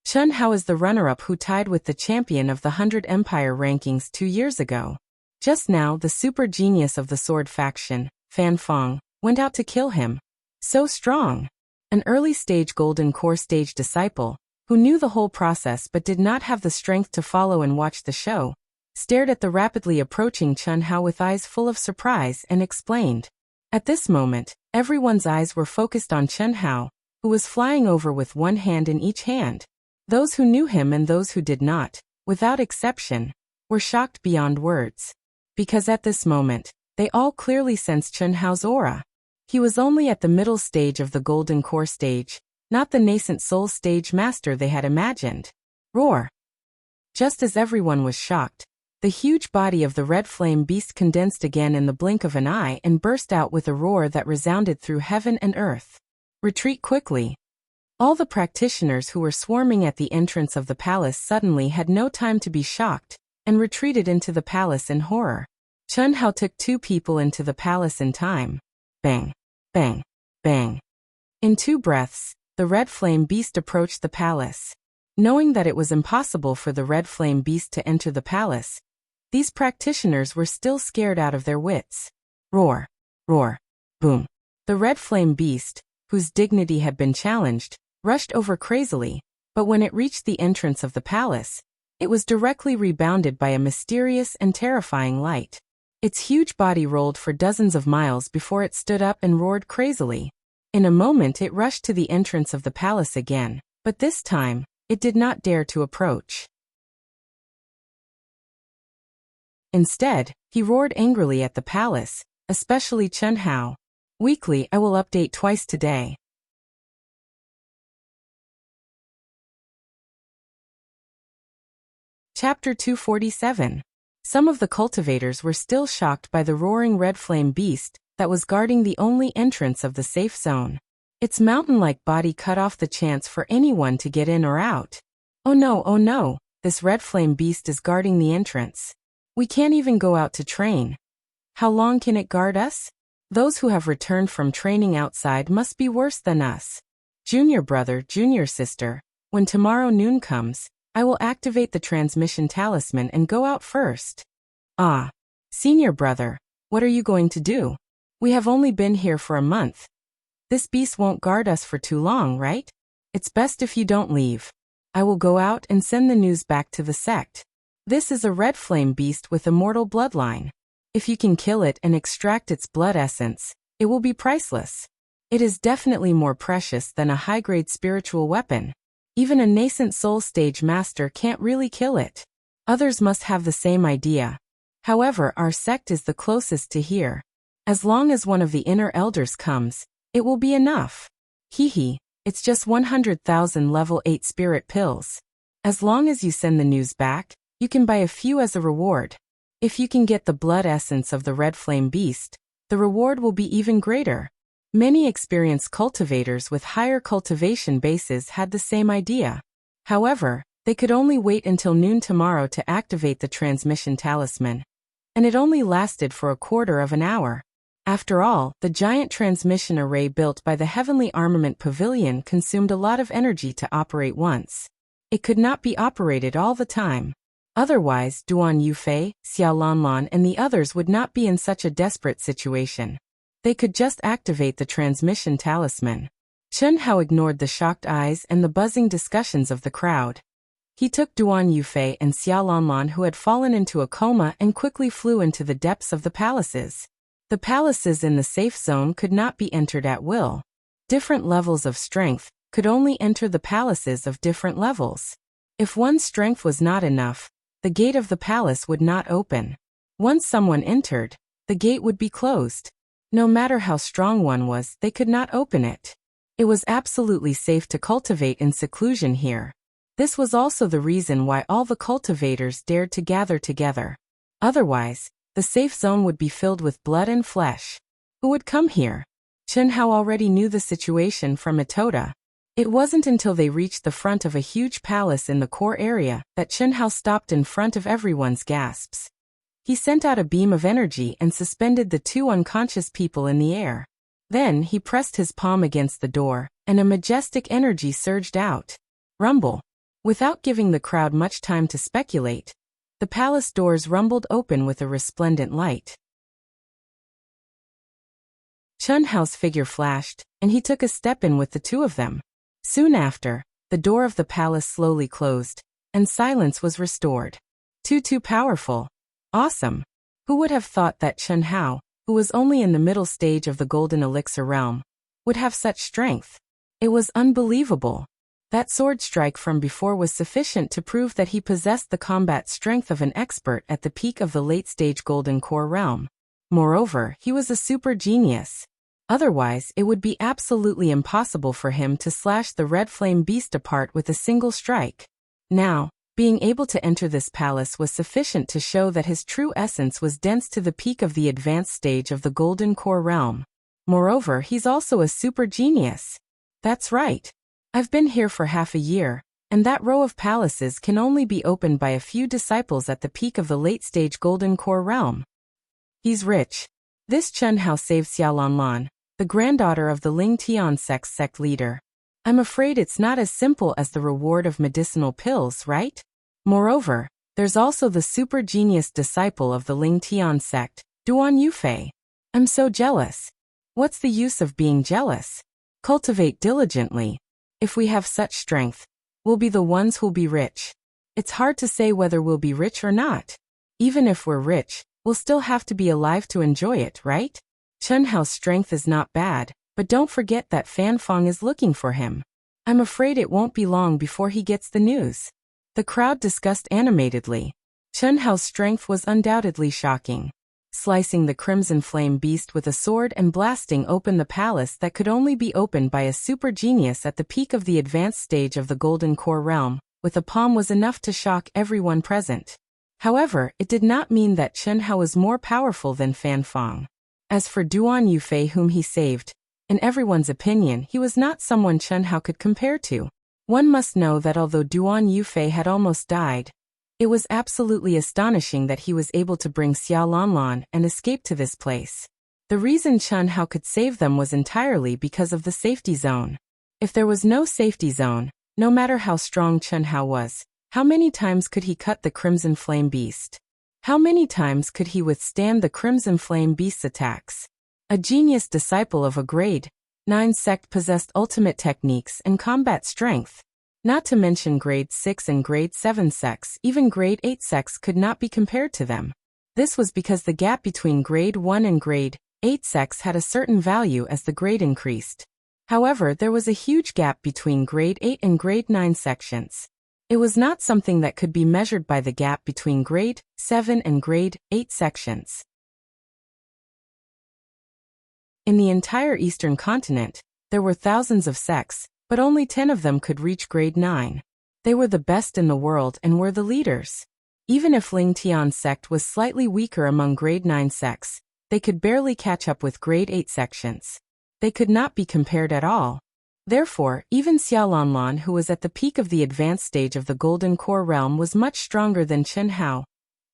Chen Hao is the runner-up who tied with the champion of the 100 Empire rankings 2 years ago. Just now, the super genius of the sword faction, Fan Feng, went out to kill him. So strong. An early-stage golden core stage disciple, who knew the whole process but did not have the strength to follow and watch the show, stared at the rapidly approaching Chen Hao with eyes full of surprise and explained. At this moment, everyone's eyes were focused on Chen Hao, who was flying over with one hand in each hand. Those who knew him and those who did not, without exception, were shocked beyond words. Because at this moment, they all clearly sensed Chen Hao's aura. He was only at the middle stage of the golden core stage, not the nascent soul stage master they had imagined. Roar! Just as everyone was shocked, the huge body of the red flame beast condensed again in the blink of an eye and burst out with a roar that resounded through heaven and earth. Retreat quickly. All the practitioners who were swarming at the entrance of the palace suddenly had no time to be shocked, and retreated into the palace in horror. Chen Hao took 2 people into the palace in time. Bang! Bang! Bang! In 2 breaths, the red flame beast approached the palace. Knowing that it was impossible for the red flame beast to enter the palace, these practitioners were still scared out of their wits. Roar! Roar! Boom! The red flame beast, whose dignity had been challenged, rushed over crazily, but when it reached the entrance of the palace, it was directly rebounded by a mysterious and terrifying light. Its huge body rolled for dozens of miles before it stood up and roared crazily. In a moment it rushed to the entrance of the palace again, but this time, it did not dare to approach. Instead, he roared angrily at the palace, especially Chen Hao. Weekly, I will update twice today. Chapter 247. Some of the cultivators were still shocked by the roaring red flame beast that was guarding the only entrance of the safe zone. Its mountain-like body cut off the chance for anyone to get in or out. Oh no, this red flame beast is guarding the entrance. We can't even go out to train. How long can it guard us? Those who have returned from training outside must be worse than us. Junior brother, junior sister, when tomorrow noon comes, I will activate the transmission talisman and go out first. Ah. Senior brother, what are you going to do? We have only been here for a month. This beast won't guard us for too long, right? It's best if you don't leave. I will go out and send the news back to the sect. This is a red flame beast with immortal bloodline. If you can kill it and extract its blood essence, it will be priceless. It is definitely more precious than a high-grade spiritual weapon. Even a nascent soul stage master can't really kill it. Others must have the same idea. However, our sect is the closest to here. As long as one of the inner elders comes, it will be enough. Hehe, it's just 100,000 level 8 spirit pills. As long as you send the news back, you can buy a few as a reward. If you can get the blood essence of the red flame beast, the reward will be even greater. Many experienced cultivators with higher cultivation bases had the same idea. However, they could only wait until noon tomorrow to activate the transmission talisman. And it only lasted for a quarter of an hour. After all, the giant transmission array built by the Heavenly Armament Pavilion consumed a lot of energy to operate once. It could not be operated all the time. Otherwise, Duan Yufei, Xiaolanlan and the others would not be in such a desperate situation. They could just activate the transmission talisman. Chen Hao ignored the shocked eyes and the buzzing discussions of the crowd. He took Duan Yufei and Xiaolanlan, who had fallen into a coma, and quickly flew into the depths of the palaces. The palaces in the safe zone could not be entered at will. Different levels of strength could only enter the palaces of different levels. If one's strength was not enough, the gate of the palace would not open. Once someone entered, the gate would be closed. No matter how strong one was, they could not open it. It was absolutely safe to cultivate in seclusion here. This was also the reason why all the cultivators dared to gather together. Otherwise, the safe zone would be filled with blood and flesh. Who would come here? Chen Hao already knew the situation from Itoda. It wasn't until they reached the front of a huge palace in the core area that Chen Hao stopped in front of everyone's gasps. He sent out a beam of energy and suspended the two unconscious people in the air. Then he pressed his palm against the door, and a majestic energy surged out. Rumble. Without giving the crowd much time to speculate, the palace doors rumbled open with a resplendent light. Chen Hao's figure flashed, and he took a step in with the two of them. Soon after, the door of the palace slowly closed, and silence was restored. Too powerful. Awesome. Who would have thought that Chen Hao, who was only in the middle stage of the Golden Elixir realm, would have such strength? It was unbelievable. That sword strike from before was sufficient to prove that he possessed the combat strength of an expert at the peak of the late-stage Golden Core realm. Moreover, he was a super genius. Otherwise, it would be absolutely impossible for him to slash the red flame beast apart with a single strike. Now, being able to enter this palace was sufficient to show that his true essence was dense to the peak of the advanced stage of the Golden Core realm. Moreover, he's also a super genius. That's right. I've been here for half a year, and that row of palaces can only be opened by a few disciples at the peak of the late-stage Golden Core realm. He's rich. This Chen Hao saved Xiaolanlan, the granddaughter of the Ling Tian sect leader. I'm afraid it's not as simple as the reward of medicinal pills, right? Moreover, there's also the super genius disciple of the Ling Tian sect, Duan Yufei. I'm so jealous. What's the use of being jealous? Cultivate diligently. If we have such strength, we'll be the ones who'll be rich. It's hard to say whether we'll be rich or not. Even if we're rich, we'll still have to be alive to enjoy it, right? Chen Hao's strength is not bad, but don't forget that Fan Fong is looking for him. I'm afraid it won't be long before he gets the news. The crowd discussed animatedly. Chen Hao's strength was undoubtedly shocking. Slicing the crimson flame beast with a sword and blasting open the palace that could only be opened by a super genius at the peak of the advanced stage of the Golden Core realm, with a palm was enough to shock everyone present. However, it did not mean that Chen Hao was more powerful than Fan Fong. As for Duan Yufei, whom he saved, in everyone's opinion he was not someone Chen Hao could compare to. One must know that although Duan Yufei had almost died, it was absolutely astonishing that he was able to bring Xiaolanlan and escape to this place. The reason Chen Hao could save them was entirely because of the safety zone. If there was no safety zone, no matter how strong Chen Hao was, how many times could he cut the Crimson Flame Beast? How many times could he withstand the Crimson Flame Beast's attacks? A genius disciple of a grade, 9 sect possessed ultimate techniques and combat strength. Not to mention grade 6 and grade 7 sects, even grade 8 sects could not be compared to them. This was because the gap between grade 1 and grade 8 sects had a certain value as the grade increased. However, there was a huge gap between grade 8 and grade 9 sections. It was not something that could be measured by the gap between grade 7 and grade 8 sections. In the entire eastern continent, there were thousands of sects, but only 10 of them could reach grade 9. They were the best in the world and were the leaders. Even if Ling Tian's sect was slightly weaker among grade 9 sects, they could barely catch up with grade 8 sections. They could not be compared at all. Therefore, even Xiaolanlan, who was at the peak of the advanced stage of the Golden Core realm, was much stronger than Chen Hao,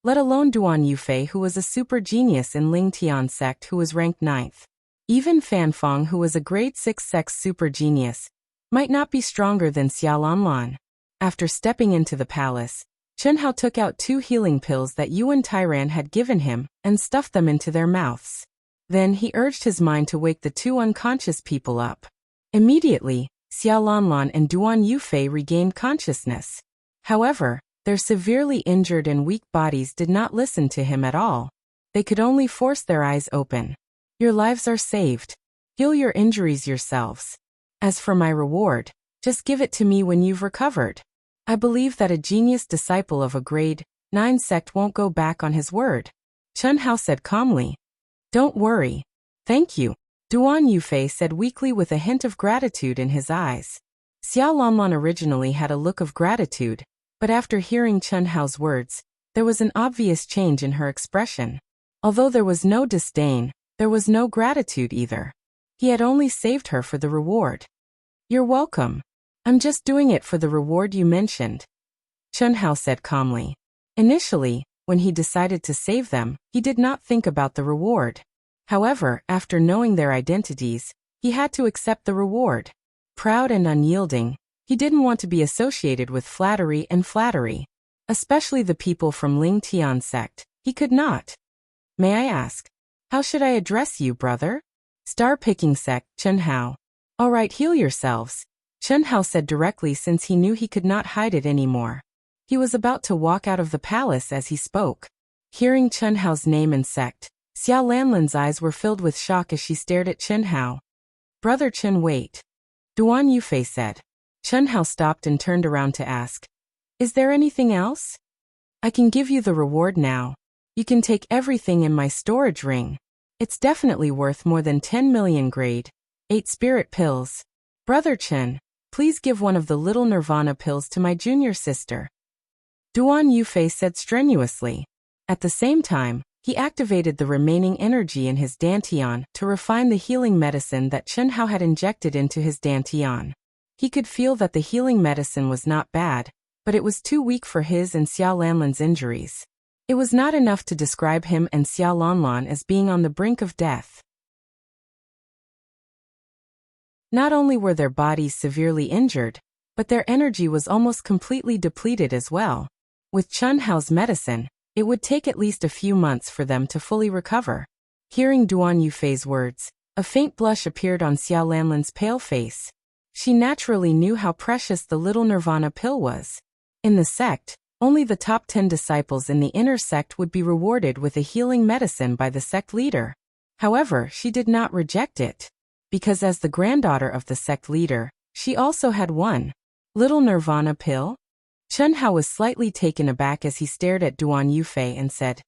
let alone Duan Yufei, who was a super genius in Ling Tian's sect, who was ranked 9th. Even Fan Feng, who was a grade 6 sect super genius, might not be stronger than Xiaolanlan. After stepping into the palace, Chen Hao took out 2 healing pills that Yuan Tairan had given him and stuffed them into their mouths. Then he urged his mind to wake the 2 unconscious people up. Immediately, Xiaolanlan and Duan Yufei regained consciousness. However, their severely injured and weak bodies did not listen to him at all. They could only force their eyes open. Your lives are saved. Heal your injuries yourselves. As for my reward, just give it to me when you've recovered. I believe that a genius disciple of a grade 9 sect won't go back on his word. Chen Hao said calmly. Don't worry. Thank you, Duan Yufei said weakly with a hint of gratitude in his eyes. Xiaolanlan originally had a look of gratitude, but after hearing Chen Hao's words, there was an obvious change in her expression. Although there was no disdain, there was no gratitude either. He had only saved her for the reward. You're welcome. I'm just doing it for the reward you mentioned, Chen Hao said calmly. Initially, when he decided to save them, he did not think about the reward. However, after knowing their identities, he had to accept the reward. Proud and unyielding, he didn't want to be associated with flattery, especially the people from Ling Tian's sect. He could not. May I ask, how should I address you, brother? Star-picking sect, Chen Hao. All right, heal yourselves, Chen Hao said directly, since he knew he could not hide it anymore. He was about to walk out of the palace as he spoke. Hearing Chen Hao's name and sect, Xiaolanlan's eyes were filled with shock as she stared at Chen Hao. Brother Chen, wait. Duan Yufei said. Chen Hao stopped and turned around to ask, is there anything else? I can give you the reward now. You can take everything in my storage ring. It's definitely worth more than 10 million grade 8 spirit pills. Brother Chen, please give one of the little nirvana pills to my junior sister, Duan Yufei said strenuously. At the same time, he activated the remaining energy in his dantian to refine the healing medicine that Chen Hao had injected into his dantian. He could feel that the healing medicine was not bad, but it was too weak for his and Xiaolanlan's injuries. It was not enough to describe him and Xiaolanlan as being on the brink of death. Not only were their bodies severely injured, but their energy was almost completely depleted as well. With Chen Hao's medicine, it would take at least a few months for them to fully recover. Hearing Duan Yufei's words, a faint blush appeared on Xiaolanlan's pale face. She naturally knew how precious the little nirvana pill was. In the sect, only the top 10 disciples in the inner sect would be rewarded with a healing medicine by the sect leader. However, she did not reject it, because as the granddaughter of the sect leader, she also had one little nirvana pill. Chen Hao was slightly taken aback as he stared at Duan Yufei and said,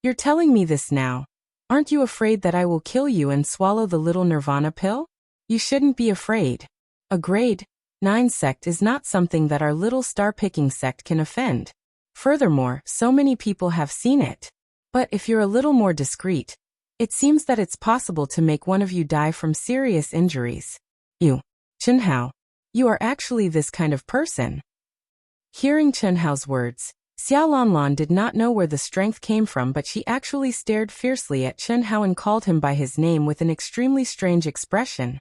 You're telling me this now? Aren't you afraid that I will kill you and swallow the little nirvana pill? You shouldn't be afraid. A grade 9 sect is not something that our little star-picking sect can offend. Furthermore, so many people have seen it. But if you're a little more discreet, it seems that it's possible to make one of you die from serious injuries. You, Chen Hao, you are actually this kind of person. Hearing Chen Hao's words, Xiaolanlan did not know where the strength came from, but she actually stared fiercely at Chen Hao and called him by his name with an extremely strange expression.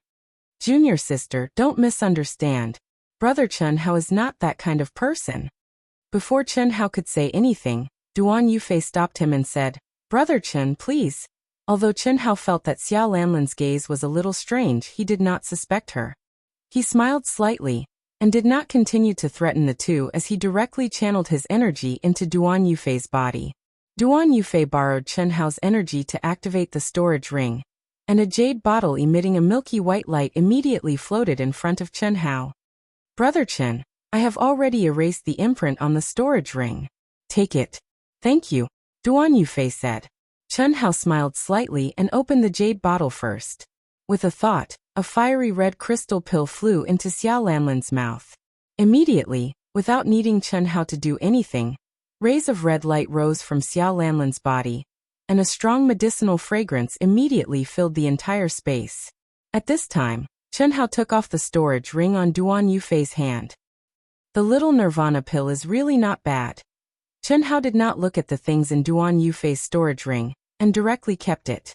Junior sister, don't misunderstand. Brother Chen Hao is not that kind of person. Before Chen Hao could say anything, Duan Yufei stopped him and said, Brother Chen, please. Although Chen Hao felt that Xiao Lanlan's gaze was a little strange, he did not suspect her. He smiled slightly, and did not continue to threaten the two as he directly channeled his energy into Duan Yufei's body. Duan Yufei borrowed Chen Hao's energy to activate the storage ring, and a jade bottle emitting a milky white light immediately floated in front of Chen Hao. "Brother Chen, I have already erased the imprint on the storage ring. Take it." "Thank you," Duan Yufei said. Chen Hao smiled slightly and opened the jade bottle first. With a thought, a fiery red crystal pill flew into Xiao Lanlan's mouth. Immediately, without needing Chen Hao to do anything, rays of red light rose from Xiao Lanlan's body, and a strong medicinal fragrance immediately filled the entire space. At this time, Chen Hao took off the storage ring on Duan Yufei's hand. "The little nirvana pill is really not bad." Chen Hao did not look at the things in Duan Yufei's storage ring, and directly kept it.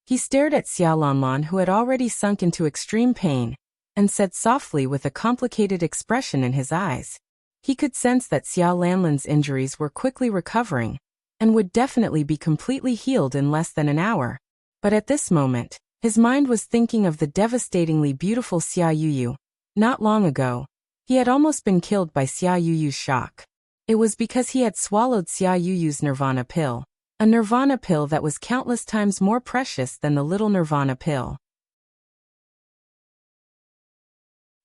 He stared at Xiao Lanlan, who had already sunk into extreme pain, and said softly with a complicated expression in his eyes. He could sense that Xiao Lanlan's injuries were quickly recovering, and would definitely be completely healed in less than an hour. But at this moment, his mind was thinking of the devastatingly beautiful Xia Yuyu. Not long ago, he had almost been killed by Xia Yuyu's shock. It was because he had swallowed Xia Yuyu's nirvana pill, a nirvana pill that was countless times more precious than the little nirvana pill.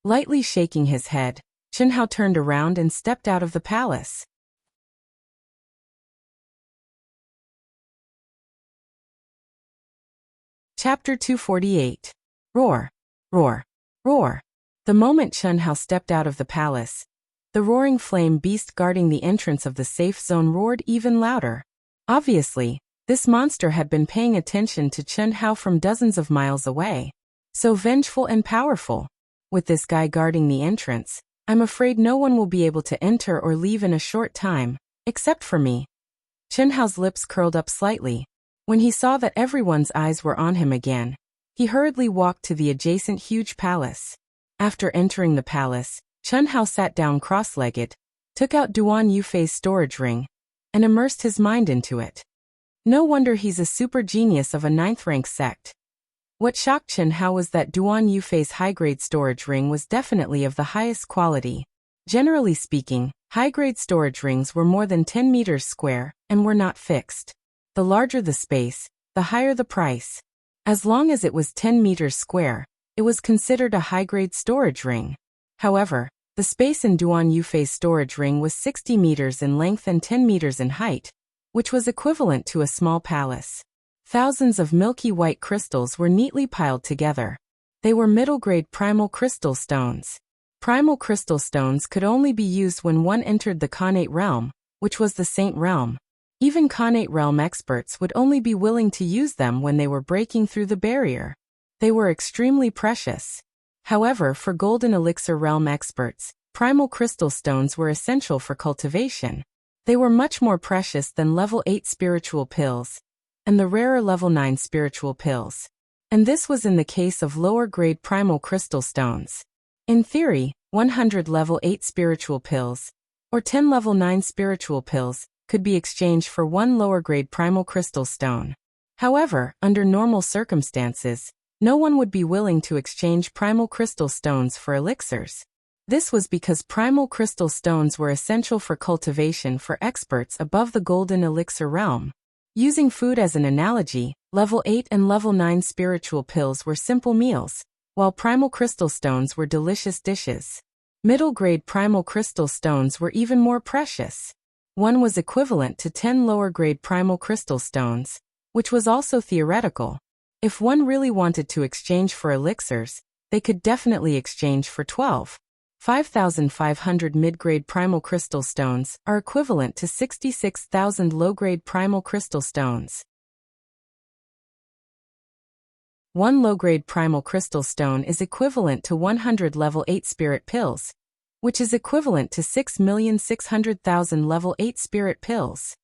Lightly shaking his head, Chen Hao turned around and stepped out of the palace. Chapter 248. Roar, roar, roar. The moment Chen Hao stepped out of the palace, the roaring flame beast guarding the entrance of the safe zone roared even louder. Obviously, this monster had been paying attention to Chen Hao from dozens of miles away. So vengeful and powerful. With this guy guarding the entrance, I'm afraid no one will be able to enter or leave in a short time, except for me. Chen Hao's lips curled up slightly. When he saw that everyone's eyes were on him again, he hurriedly walked to the adjacent huge palace. After entering the palace, Chen Hao sat down cross-legged, took out Duan Yufei's storage ring, and immersed his mind into it. No wonder he's a super genius of a 9th-rank sect. What shocked Chen Hao was that Duan Yufei's high-grade storage ring was definitely of the highest quality. Generally speaking, high-grade storage rings were more than 10 meters square and were not fixed. The larger the space, the higher the price. As long as it was 10 meters square, it was considered a high-grade storage ring. However, the space in Duan Yufei's storage ring was 60 meters in length and 10 meters in height, which was equivalent to a small palace. Thousands of milky white crystals were neatly piled together. They were middle-grade primal crystal stones. Primal crystal stones could only be used when one entered the Khanate realm, which was the Saint realm. Even Khanate realm experts would only be willing to use them when they were breaking through the barrier. They were extremely precious. However, for Golden Elixir realm experts, primal crystal stones were essential for cultivation. They were much more precious than level 8 spiritual pills, and the rarer level 9 spiritual pills. And this was in the case of lower-grade primal crystal stones. In theory, 100 level 8 spiritual pills, or 10 level 9 spiritual pills, could be exchanged for one lower-grade primal crystal stone. However, under normal circumstances, no one would be willing to exchange primal crystal stones for elixirs. This was because primal crystal stones were essential for cultivation for experts above the Golden Elixir realm. Using food as an analogy, level 8 and level 9 spiritual pills were simple meals, while primal crystal stones were delicious dishes. Middle-grade primal crystal stones were even more precious. One was equivalent to 10 lower-grade primal crystal stones, which was also theoretical. If one really wanted to exchange for elixirs, they could definitely exchange for 12. 5,500 mid-grade primal crystal stones are equivalent to 66,000 low-grade primal crystal stones. One low-grade primal crystal stone is equivalent to 100 level 8 spirit pills, which is equivalent to 6,600,000 level 8 spirit pills.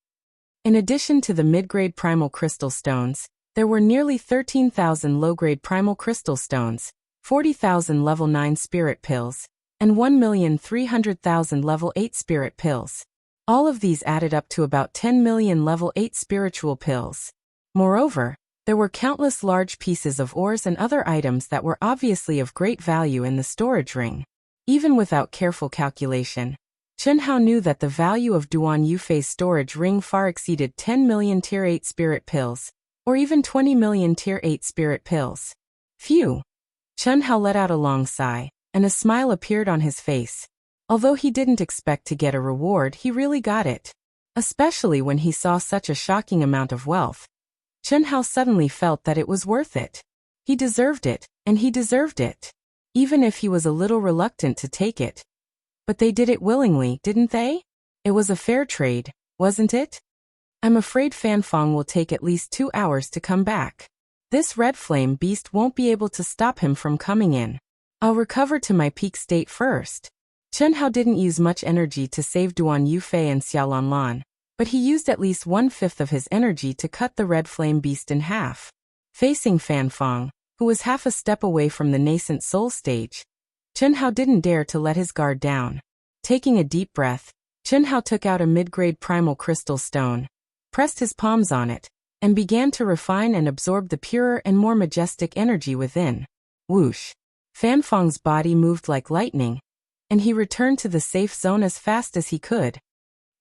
In addition to the mid-grade primal crystal stones, there were nearly 13,000 low-grade primal crystal stones, 40,000 level 9 spirit pills, and 1,300,000 level 8 spirit pills. All of these added up to about 10 million level 8 spiritual pills. Moreover, There were countless large pieces of ores and other items that were obviously of great value in the storage ring. Even without careful calculation, Chen Hao knew that the value of Duan Yufei's storage ring far exceeded 10 million Tier 8 spirit pills, or even 20 million Tier 8 spirit pills. Phew! Chen Hao let out a long sigh, and a smile appeared on his face. Although he didn't expect to get a reward, he really got it. Especially when he saw such a shocking amount of wealth. Chen Hao suddenly felt that it was worth it. He deserved it, and he deserved it. Even if he was a little reluctant to take it. But they did it willingly, didn't they? It was a fair trade, wasn't it? I'm afraid Fan Fong will take at least 2 hours to come back. This red flame beast won't be able to stop him from coming in. I'll recover to my peak state first. Chen Hao didn't use much energy to save Duan Yufei and Xiao Lanlan, but he used at least 1/5 of his energy to cut the red flame beast in half. Facing Fan Fong, who was half a step away from the nascent soul stage, Chen Hao didn't dare to let his guard down. Taking a deep breath, Chen Hao took out a mid-grade primal crystal stone, pressed his palms on it, and began to refine and absorb the purer and more majestic energy within. Whoosh! Fan Fong's body moved like lightning, and he returned to the safe zone as fast as he could.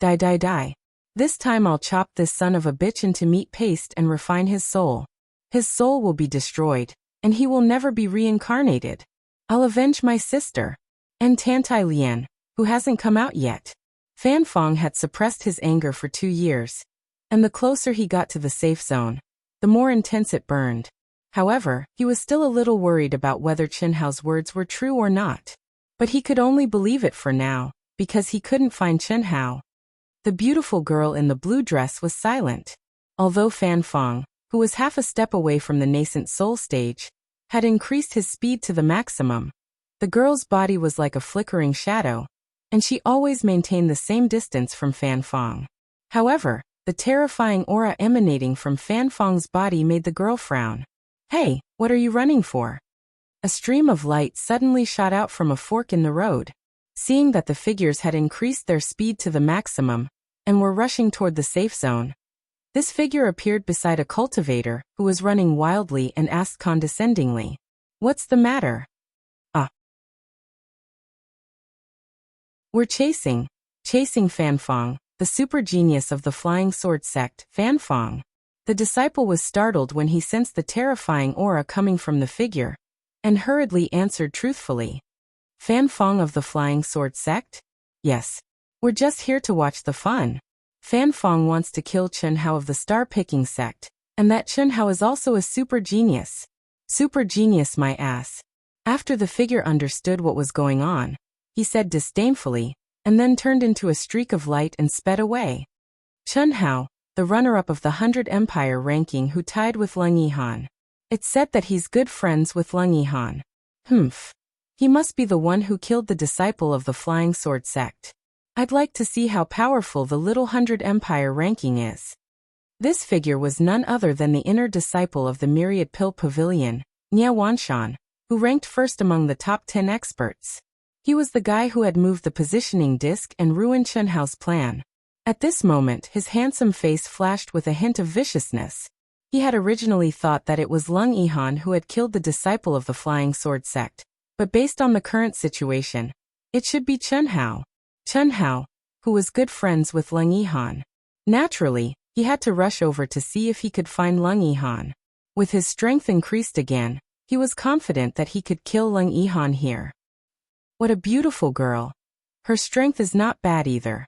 Die die die. This time I'll chop this son of a bitch into meat paste and refine his soul. His soul will be destroyed, and he will never be reincarnated. I'll avenge my sister. And Tantai Lian, who hasn't come out yet. Fan Fong had suppressed his anger for 2 years, and the closer he got to the safe zone, the more intense it burned. However, he was still a little worried about whether Chen Hao's words were true or not. But he could only believe it for now, because he couldn't find Chen Hao. The beautiful girl in the blue dress was silent. Although Fan Fong, who was half a step away from the nascent soul stage, had increased his speed to the maximum, the girl's body was like a flickering shadow, and she always maintained the same distance from Fan Fong. However, the terrifying aura emanating from Fan Fong's body made the girl frown. Hey, what are you running for? A stream of light suddenly shot out from a fork in the road. Seeing that the figures had increased their speed to the maximum, and were rushing toward the safe zone, this figure appeared beside a cultivator who was running wildly and asked condescendingly, "What's the matter?" "Ah. We're chasing Fan Fong, the super genius of the flying sword sect, Fan Fong." The disciple was startled when he sensed the terrifying aura coming from the figure, and hurriedly answered truthfully. "Fan Fong of the flying sword sect? Yes. We're just here to watch the fun. Fan Fong wants to kill Chen Hao of the star-picking sect, and that Chen Hao is also a super genius." "Super genius, my ass." After the figure understood what was going on, he said disdainfully, and then turned into a streak of light and sped away. Chen Hao, the runner-up of the 100 Empire ranking who tied with Leng Yihan. It's said that he's good friends with Leng Yihan. Humph. He must be the one who killed the disciple of the Flying Sword sect. I'd like to see how powerful the little 100 Empire ranking is. This figure was none other than the inner disciple of the Myriad Pill Pavilion, Nie Wanshan, who ranked first among the top 10 experts. He was the guy who had moved the positioning disc and ruined Chen Hao's plan. At this moment, his handsome face flashed with a hint of viciousness. He had originally thought that it was Leng Yihan who had killed the disciple of the Flying Sword sect, but based on the current situation, it should be Chen Hao. Chen Hao, who was good friends with Leng Yihan. Naturally, he had to rush over to see if he could find Leng Yihan. With his strength increased again, he was confident that he could kill Leng Yihan here. What a beautiful girl. Her strength is not bad either.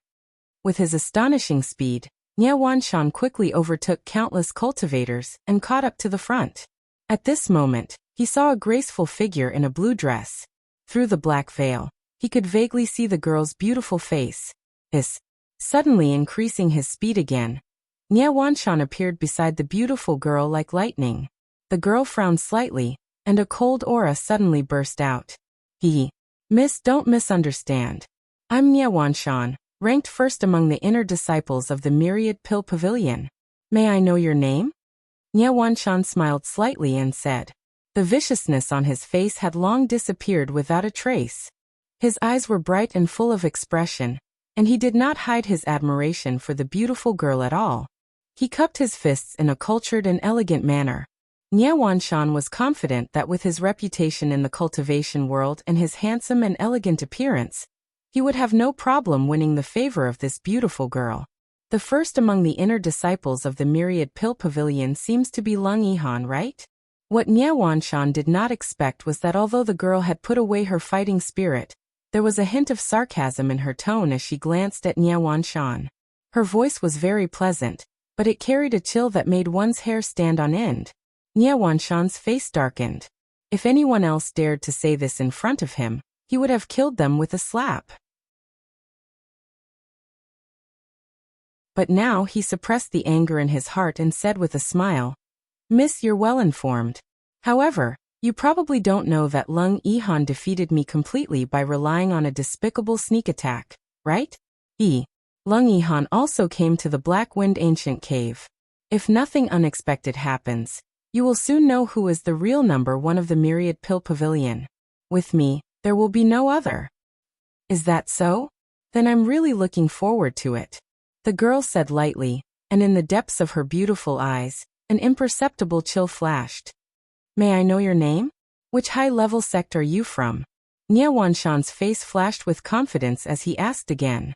With his astonishing speed, Nie Wanshan quickly overtook countless cultivators and caught up to the front. At this moment, he saw a graceful figure in a blue dress. Through the black veil, he could vaguely see the girl's beautiful face. Suddenly increasing his speed again, Nie Wanshan appeared beside the beautiful girl like lightning. The girl frowned slightly, and a cold aura suddenly burst out. Miss, don't misunderstand. I'm Nie Wanshan, ranked first among the inner disciples of the Myriad Pill Pavilion. May I know your name? Nie Wanshan smiled slightly and said. The viciousness on his face had long disappeared without a trace. His eyes were bright and full of expression, and he did not hide his admiration for the beautiful girl at all. He cupped his fists in a cultured and elegant manner. Nie Wanshan was confident that with his reputation in the cultivation world and his handsome and elegant appearance, he would have no problem winning the favor of this beautiful girl. The first among the inner disciples of the Myriad Pill Pavilion seems to be Lung Yihan, right? What Nie Wanshan did not expect was that although the girl had put away her fighting spirit, there was a hint of sarcasm in her tone as she glanced at Nie Wanshan. Her voice was very pleasant, but it carried a chill that made one's hair stand on end. Nie Wanshan's face darkened. If anyone else dared to say this in front of him, he would have killed them with a slap. But now he suppressed the anger in his heart and said with a smile, "Miss, you're well informed. However, you probably don't know that Lung Yihan defeated me completely by relying on a despicable sneak attack, right? Lung Yihan also came to the Black Wind Ancient Cave. If nothing unexpected happens, you will soon know who is the real number one of the Myriad Pill Pavilion. With me, there will be no other." "Is that so? Then I'm really looking forward to it," the girl said lightly, and in the depths of her beautiful eyes, an imperceptible chill flashed. "May I know your name? Which high-level sect are you from?" Nie Wanshan's face flashed with confidence as he asked again.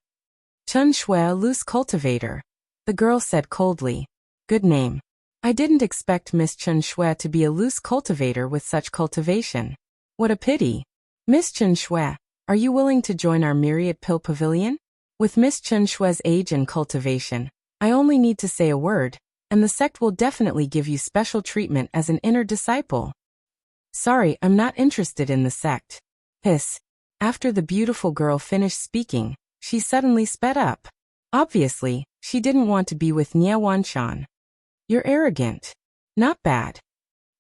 "Chen Shui, loose cultivator," the girl said coldly. "Good name. I didn't expect Miss Chen Shui to be a loose cultivator with such cultivation. What a pity. Miss Chen Shui, are you willing to join our Myriad Pill Pavilion? With Miss Chen Shui's age and cultivation, I only need to say a word, and the sect will definitely give you special treatment as an inner disciple." "Sorry, I'm not interested in the sect." Hiss. After the beautiful girl finished speaking, she suddenly sped up. Obviously, she didn't want to be with Nie Wanshan. "You're arrogant." "Not bad."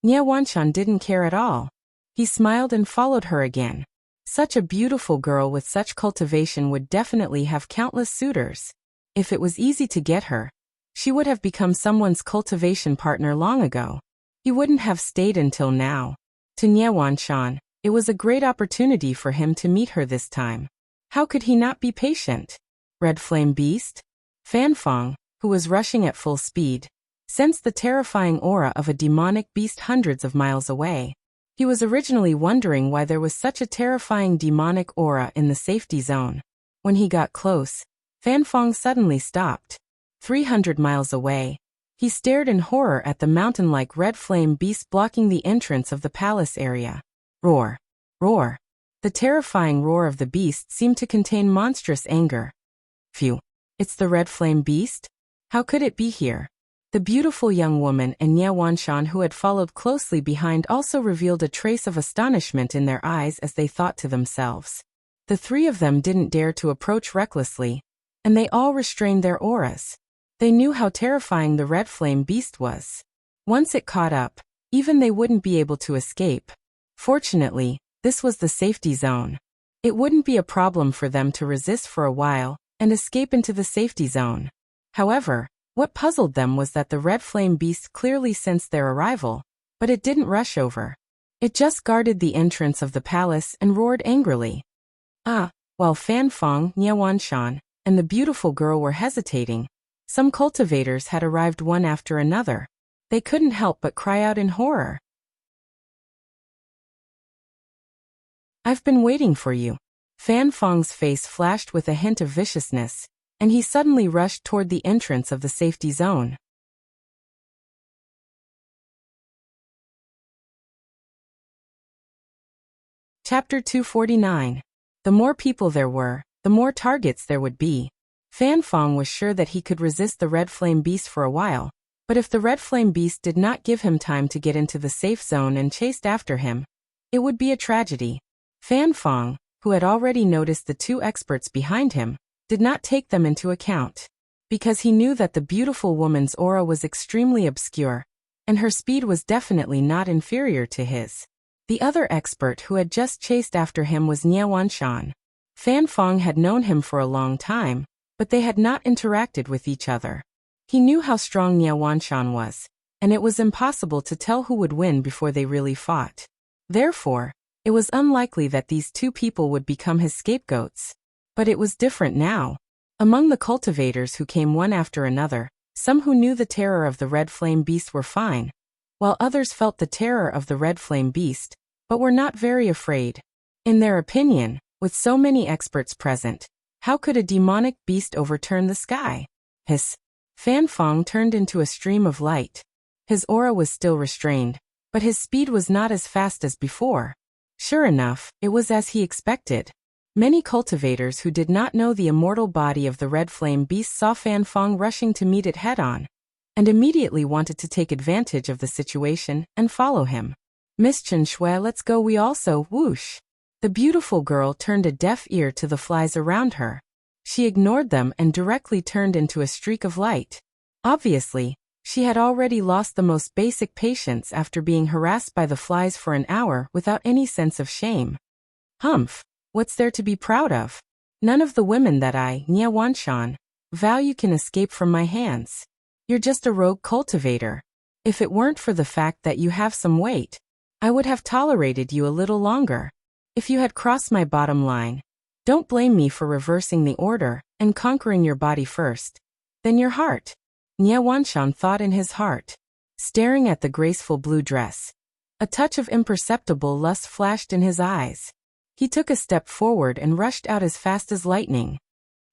Nie Wanshan didn't care at all. He smiled and followed her again. Such a beautiful girl with such cultivation would definitely have countless suitors. If it was easy to get her, she would have become someone's cultivation partner long ago. He wouldn't have stayed until now. To Nie Wanshan, it was a great opportunity for him to meet her this time. How could he not be patient? Red Flame Beast? Fanfeng, who was rushing at full speed, sensed the terrifying aura of a demonic beast hundreds of miles away. He was originally wondering why there was such a terrifying demonic aura in the safety zone. When he got close, Fanfeng suddenly stopped. 300 miles away, he stared in horror at the mountain-like red flame beast blocking the entrance of the palace area. Roar! Roar! The terrifying roar of the beast seemed to contain monstrous anger. Phew! It's the red flame beast? How could it be here? The beautiful young woman and Nie Wanshan, who had followed closely behind, also revealed a trace of astonishment in their eyes as they thought to themselves. The three of them didn't dare to approach recklessly, and they all restrained their auras. They knew how terrifying the red flame beast was. Once it caught up, even they wouldn't be able to escape. Fortunately, this was the safety zone. It wouldn't be a problem for them to resist for a while and escape into the safety zone. However, what puzzled them was that the red flame beast clearly sensed their arrival, but it didn't rush over. It just guarded the entrance of the palace and roared angrily. While Fanfeng, Nie Wanshan, and the beautiful girl were hesitating, some cultivators had arrived one after another. They couldn't help but cry out in horror. "I've been waiting for you." Fanfeng's face flashed with a hint of viciousness, and he suddenly rushed toward the entrance of the safety zone. Chapter 249. The more people there were, the more targets there would be. Fanfeng was sure that he could resist the red flame beast for a while, but if the red flame beast did not give him time to get into the safe zone and chased after him, it would be a tragedy. Fanfeng, who had already noticed the two experts behind him, did not take them into account, because he knew that the beautiful woman's aura was extremely obscure, and her speed was definitely not inferior to his. The other expert who had just chased after him was Nie Wanshan. Fanfeng had known him for a long time, but they had not interacted with each other. He knew how strong Nie Wanshan was, and it was impossible to tell who would win before they really fought. Therefore, it was unlikely that these two people would become his scapegoats. But it was different now. Among the cultivators who came one after another, Some who knew the terror of the red flame beast were fine, while others felt the terror of the red flame beast, but were not very afraid. In their opinion, with so many experts present, how could a demonic beast overturn the sky? Hiss. Fan Fong turned into a stream of light. His aura was still restrained, but his speed was not as fast as before. Sure enough, it was as he expected. Many cultivators who did not know the immortal body of the red flame beast saw Fan Fong rushing to meet it head-on, and immediately wanted to take advantage of the situation and follow him. Miss Chen Shui, let's go. We also, whoosh. The beautiful girl turned a deaf ear to the flies around her. She ignored them and directly turned into a streak of light. Obviously, she had already lost the most basic patience after being harassed by the flies for an hour without any sense of shame. Humph, what's there to be proud of? None of the women that I, Nia Wanshan, value can escape from my hands. You're just a rogue cultivator. If it weren't for the fact that you have some weight, I would have tolerated you a little longer. If you had crossed my bottom line, don't blame me for reversing the order and conquering your body first, then your heart. Nia Wanshan thought in his heart, staring at the graceful blue dress. A touch of imperceptible lust flashed in his eyes. He took a step forward and rushed out as fast as lightning.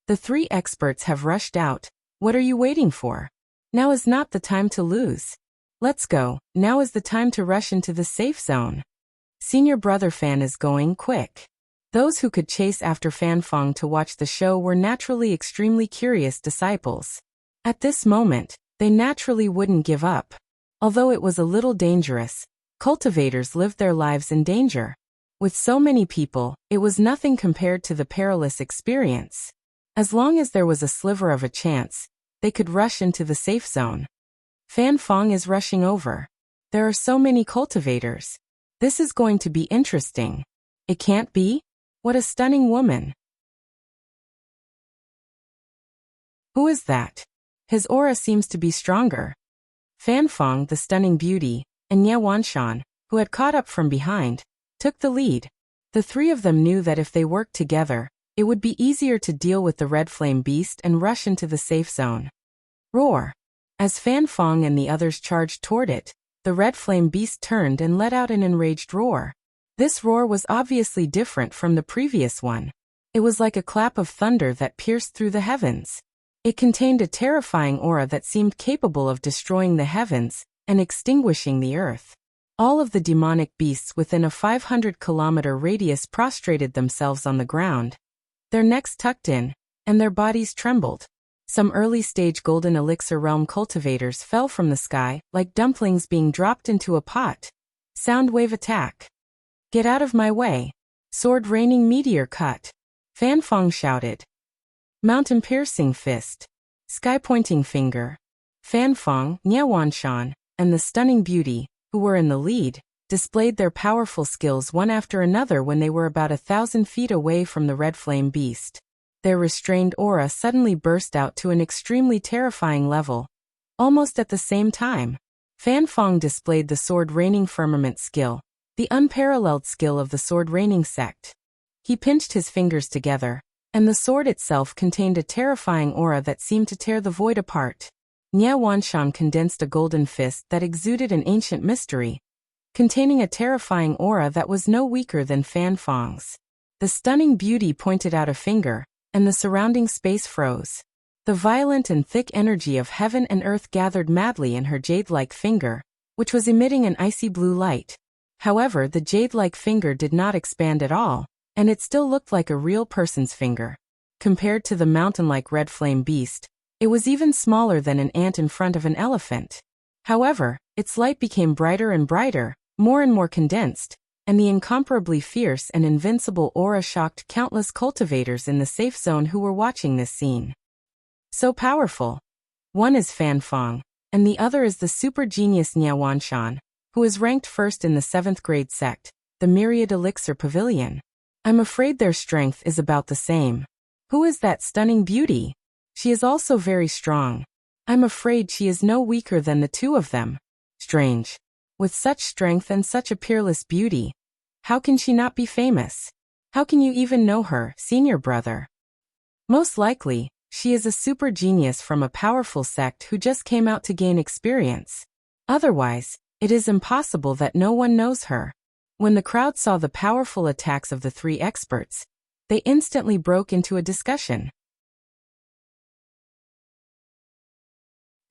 The three experts have rushed out. What are you waiting for? Now is not the time to lose. Let's go. Now is the time to rush into the safe zone. Senior brother Fan is going quick. Those who could chase after Fan Fong to watch the show were naturally extremely curious disciples. At this moment, they naturally wouldn't give up. Although it was a little dangerous, cultivators lived their lives in danger. With so many people, it was nothing compared to the perilous experience. As long as there was a sliver of a chance, they could rush into the safe zone. Fan Fong is rushing over. There are so many cultivators. This is going to be interesting. It can't be? What a stunning woman. Who is that? His aura seems to be stronger. Fan Fong, the stunning beauty, and Nia Wanshan, who had caught up from behind, took the lead. The three of them knew that if they worked together, it would be easier to deal with the red flame beast and rush into the safe zone. Roar! As Fan Fong and the others charged toward it, the red flame beast turned and let out an enraged roar. This roar was obviously different from the previous one. It was like a clap of thunder that pierced through the heavens. It contained a terrifying aura that seemed capable of destroying the heavens and extinguishing the earth. All of the demonic beasts within a 500-kilometer radius prostrated themselves on the ground, their necks tucked in, and their bodies trembled. Some early-stage golden elixir realm cultivators fell from the sky like dumplings being dropped into a pot. Sound wave attack. Get out of my way. Sword raining meteor cut. Fan Fong shouted. Mountain piercing fist. Sky pointing finger. Fan Fong, Nia Wanshan, and the stunning beauty, who were in the lead, displayed their powerful skills one after another when they were about 1,000 feet away from the red flame beast. Their restrained aura suddenly burst out to an extremely terrifying level. Almost at the same time, Fan Fong displayed the sword raining firmament skill, the unparalleled skill of the sword raining sect. He pinched his fingers together, and the sword itself contained a terrifying aura that seemed to tear the void apart. Nia Wanshan condensed a golden fist that exuded an ancient mystery, containing a terrifying aura that was no weaker than Fan Fong's. The stunning beauty pointed out a finger, and the surrounding space froze. The violent and thick energy of heaven and earth gathered madly in her jade-like finger, which was emitting an icy blue light. However, the jade-like finger did not expand at all, and it still looked like a real person's finger. Compared to the mountain-like red flame beast, it was even smaller than an ant in front of an elephant. However, its light became brighter and brighter, more and more condensed, and the incomparably fierce and invincible aura shocked countless cultivators in the safe zone who were watching this scene. So powerful. One is Fan Fong, and the other is the super genius Nia Wanshan, who is ranked first in the 7th grade sect, the Myriad Elixir Pavilion. I'm afraid their strength is about the same. Who is that stunning beauty? She is also very strong. I'm afraid she is no weaker than the two of them. Strange. With such strength and such a peerless beauty, how can she not be famous? How can you even know her, senior brother? Most likely, She is a super genius from a powerful sect who just came out to gain experience. Otherwise, it is impossible that no one knows her. When the crowd saw the powerful attacks of the three experts, they instantly broke into a discussion.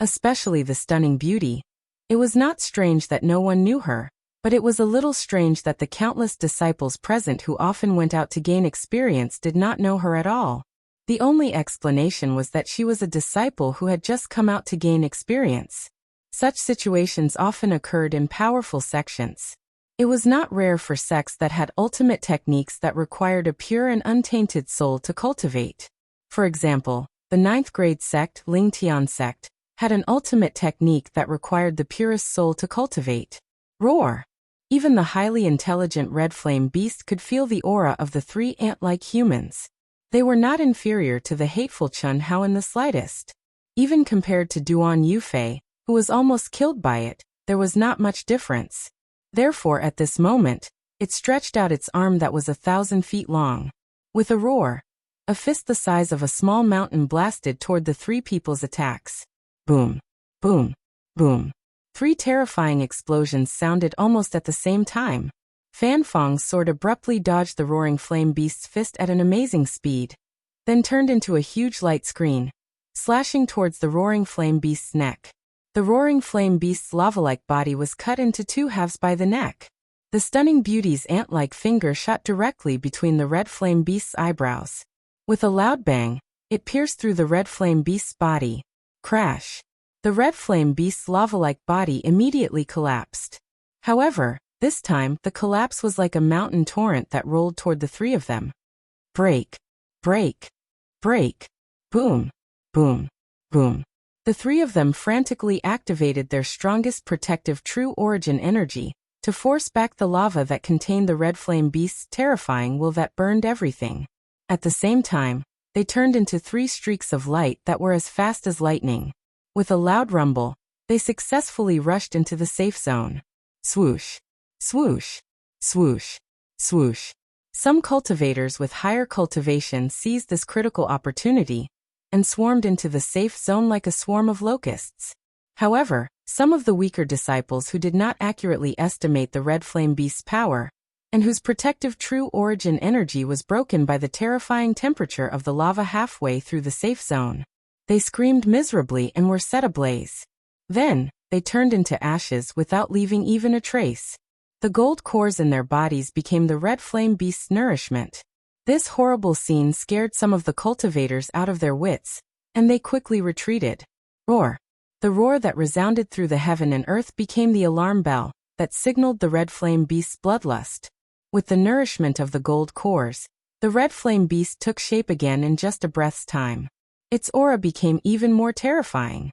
Especially the stunning beauty. It was not strange that no one knew her, but it was a little strange that the countless disciples present who often went out to gain experience did not know her at all. The only explanation was that she was a disciple who had just come out to gain experience. Such situations often occurred in powerful sections. It was not rare for sects that had ultimate techniques that required a pure and untainted soul to cultivate. For example, the 9th grade sect, Lingtian sect, had an ultimate technique that required the purest soul to cultivate. Roar! Even the highly intelligent red flame beast could feel the aura of the three ant-like humans. They were not inferior to the hateful Chun Hao in the slightest. Even compared to Duan Yufei, who was almost killed by it, there was not much difference. Therefore at this moment, it stretched out its arm that was 1,000 feet long. With a roar, a fist the size of a small mountain blasted toward the three people's attacks. Boom, boom, boom. 3 terrifying explosions sounded almost at the same time. Fan Fong's sword abruptly dodged the roaring flame beast's fist at an amazing speed, then turned into a huge light screen, slashing towards the roaring flame beast's neck. The roaring flame beast's lava-like body was cut into 2 halves by the neck. The stunning beauty's ant-like finger shot directly between the red flame beast's eyebrows. With a loud bang, it pierced through the red flame beast's body. Crash! The red flame beast's lava-like body immediately collapsed. However, this time, the collapse was like a mountain torrent that rolled toward the 3 of them. Break! Break! Break! Boom! Boom! Boom! The 3 of them frantically activated their strongest protective true origin energy to force back the lava that contained the red flame beast's terrifying will that burned everything. At the same time, they turned into 3 streaks of light that were as fast as lightning. With a loud rumble, they successfully rushed into the safe zone. Swoosh! Swoosh! Swoosh! Swoosh! Some cultivators with higher cultivation seized this critical opportunity and swarmed into the safe zone like a swarm of locusts. However, some of the weaker disciples who did not accurately estimate the red flame beast's power, and whose protective true origin energy was broken by the terrifying temperature of the lava halfway through the safe zone. They screamed miserably and were set ablaze. Then, they turned into ashes without leaving even a trace. The gold cores in their bodies became the red flame beast's nourishment. This horrible scene scared some of the cultivators out of their wits, and they quickly retreated. Roar! The roar that resounded through the heaven and earth became the alarm bell that signaled the red flame beast's bloodlust. With the nourishment of the gold cores, the red flame beast took shape again in just a breath's time. Its aura became even more terrifying.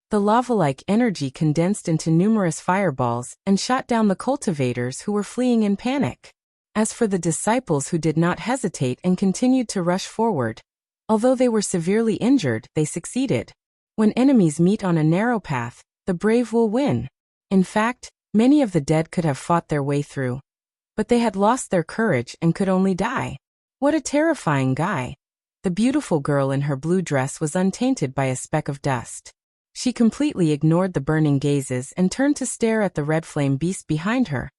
The lava-like energy condensed into numerous fireballs and shot down the cultivators who were fleeing in panic. As for the disciples who did not hesitate and continued to rush forward, although they were severely injured, they succeeded. When enemies meet on a narrow path, the brave will win. In fact, many of the dead could have fought their way through, but they had lost their courage and could only die. What a terrifying guy! The beautiful girl in her blue dress was untainted by a speck of dust. She completely ignored the burning gazes and turned to stare at the red flame beast behind her,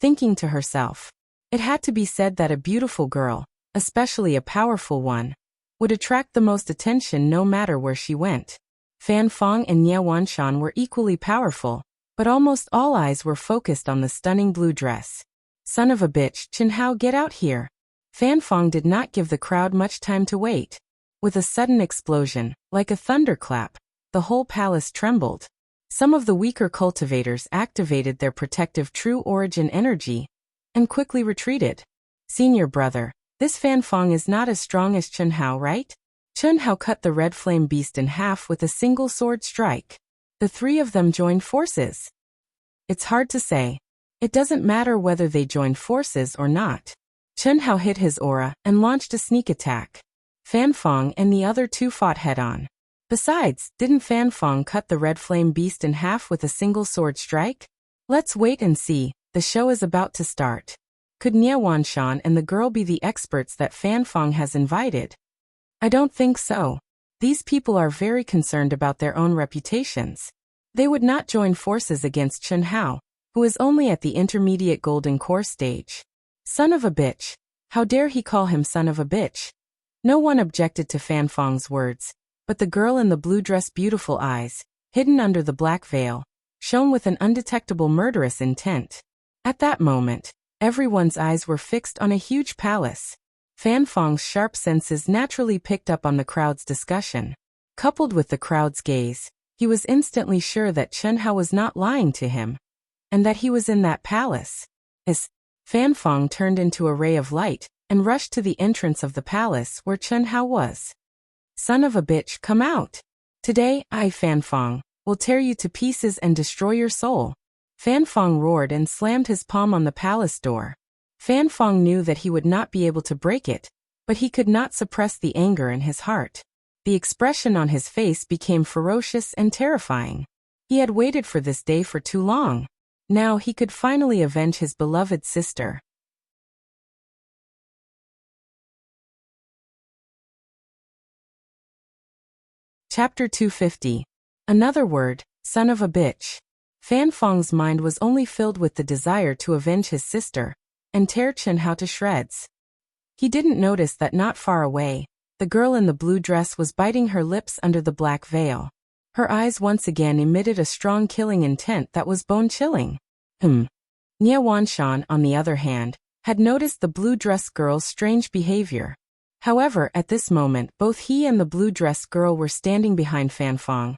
thinking to herself, it had to be said that a beautiful girl, especially a powerful one, would attract the most attention no matter where she went. Fan Fong and Nie Wanshan were equally powerful, but almost all eyes were focused on the stunning blue dress. Son of a bitch, Chen Hao, get out here! Fan Fong did not give the crowd much time to wait. With a sudden explosion, like a thunderclap, the whole palace trembled. Some of the weaker cultivators activated their protective true origin energy and quickly retreated. Senior brother, this Fan Fong is not as strong as Chen Hao, right? Chen Hao cut the red flame beast in half with a single sword strike. The 3 of them joined forces. It's hard to say. It doesn't matter whether they joined forces or not. Chen Hao hit his aura and launched a sneak attack. Fan Fong and the other 2 fought head-on. Besides, didn't Fan Fong cut the red flame beast in half with a single sword strike? Let's wait and see, the show is about to start. Could Nie Wanshan and the girl be the experts that Fan Fong has invited? I don't think so. These people are very concerned about their own reputations. They would not join forces against Chen Hao, who is only at the intermediate golden core stage. Son of a bitch. How dare he call him son of a bitch? No one objected to Fan Fong's words, but the girl in the blue dress, beautiful eyes, hidden under the black veil, shone with an undetectable murderous intent. At that moment, everyone's eyes were fixed on a huge palace. Fan Fong's sharp senses naturally picked up on the crowd's discussion. Coupled with the crowd's gaze, he was instantly sure that Chen Hao was not lying to him, and that he was in that palace. As Fan Fong turned into a ray of light and rushed to the entrance of the palace where Chen Hao was. Son of a bitch, come out. Today, I, Fan Fong, will tear you to pieces and destroy your soul. Fan Fong roared and slammed his palm on the palace door. Fan Fong knew that he would not be able to break it, but he could not suppress the anger in his heart. The expression on his face became ferocious and terrifying. He had waited for this day for too long. Now he could finally avenge his beloved sister. Chapter 250. Another word, son of a bitch. Fan Fong's mind was only filled with the desire to avenge his sister and tear Chen Hao to shreds. He didn't notice that not far away, the girl in the blue dress was biting her lips under the black veil. Her eyes once again emitted a strong killing intent that was bone-chilling. Nie Wanshan, on the other hand, had noticed the blue dress girl's strange behavior. However, at this moment both he and the blue dress girl were standing behind Fan Fong,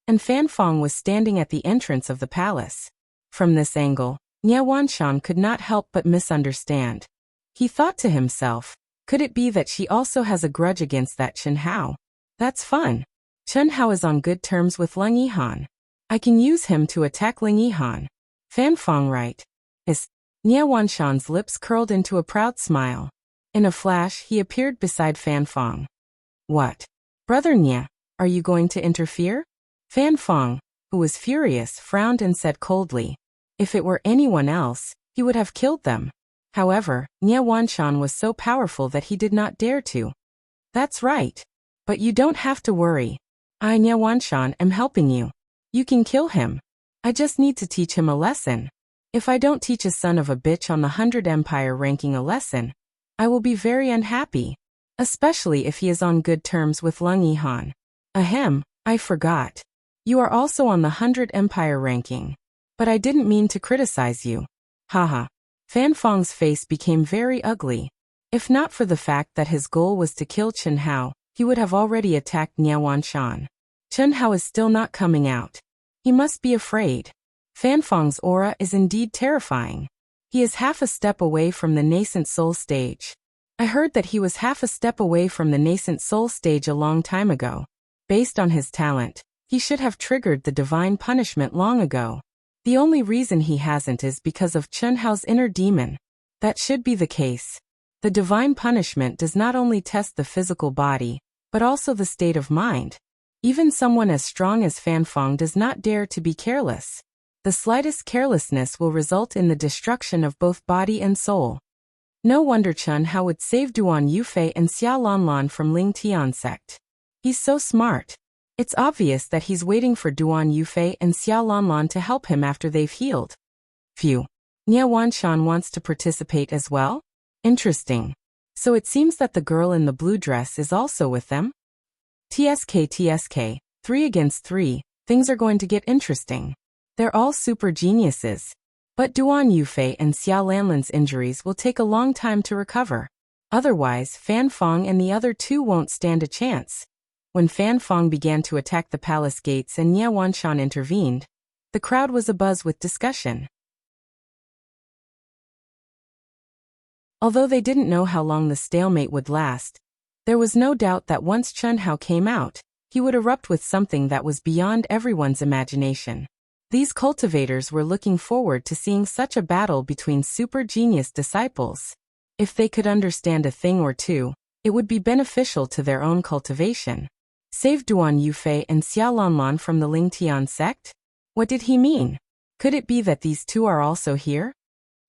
and Fan Fong was standing at the entrance of the palace. From this angle, Nie Wanshan could not help but misunderstand. He thought to himself, could it be that she also has a grudge against that Chen Hao? That's fun. Chen Hao is on good terms with Leng Yihan. I can use him to attack Leng Yihan. Fan Fong, right? Nie Wanshan's lips curled into a proud smile. In a flash, he appeared beside Fan Fong. What? Brother Nie, are you going to interfere? Fan Fong, who was furious, frowned and said coldly. If it were anyone else, he would have killed them. However, Nie Wanshan was so powerful that he did not dare to. That's right. But you don't have to worry. I, Nie Wanshan, am helping you. You can kill him. I just need to teach him a lesson. If I don't teach a son of a bitch on the 100 Empire ranking a lesson, I will be very unhappy. Especially if he is on good terms with Leng Yihan. Ahem, I forgot. You are also on the 100 Empire ranking. But I didn't mean to criticize you. Haha. Fan Fong's face became very ugly. If not for the fact that his goal was to kill Chen Hao, he would have already attacked Nie Wanshan. Chen Hao is still not coming out. He must be afraid. Fan Fong's aura is indeed terrifying. He is half a step away from the nascent soul stage. I heard that he was half a step away from the nascent soul stage a long time ago. Based on his talent, he should have triggered the divine punishment long ago. The only reason he hasn't is because of Chen Hao's inner demon. That should be the case. The divine punishment does not only test the physical body, but also the state of mind. Even someone as strong as Fan Fong does not dare to be careless. The slightest carelessness will result in the destruction of both body and soul. No wonder Chen Hao would save Duan Yufei and Xia Lanlan from Ling Tian sect. He's so smart. It's obvious that he's waiting for Duan Yufei and Xia Lanlan to help him after they've healed. Phew. Nie Wanshan wants to participate as well? Interesting. So it seems that the girl in the blue dress is also with them? TSK, 3 against 3, things are going to get interesting. They're all super geniuses. But Duan Yufei and Xia Lanlan's injuries will take a long time to recover. Otherwise, Fan Fong and the other two won't stand a chance. When Fan Fong began to attack the palace gates and Nie Wanshan intervened, the crowd was abuzz with discussion. Although they didn't know how long the stalemate would last, there was no doubt that once Chen Hao came out, he would erupt with something that was beyond everyone's imagination. These cultivators were looking forward to seeing such a battle between super genius disciples. If they could understand a thing or two, it would be beneficial to their own cultivation. Save Duan Yufei and Xia Lanlan from the Ling Tian sect? What did he mean? Could it be that these two are also here?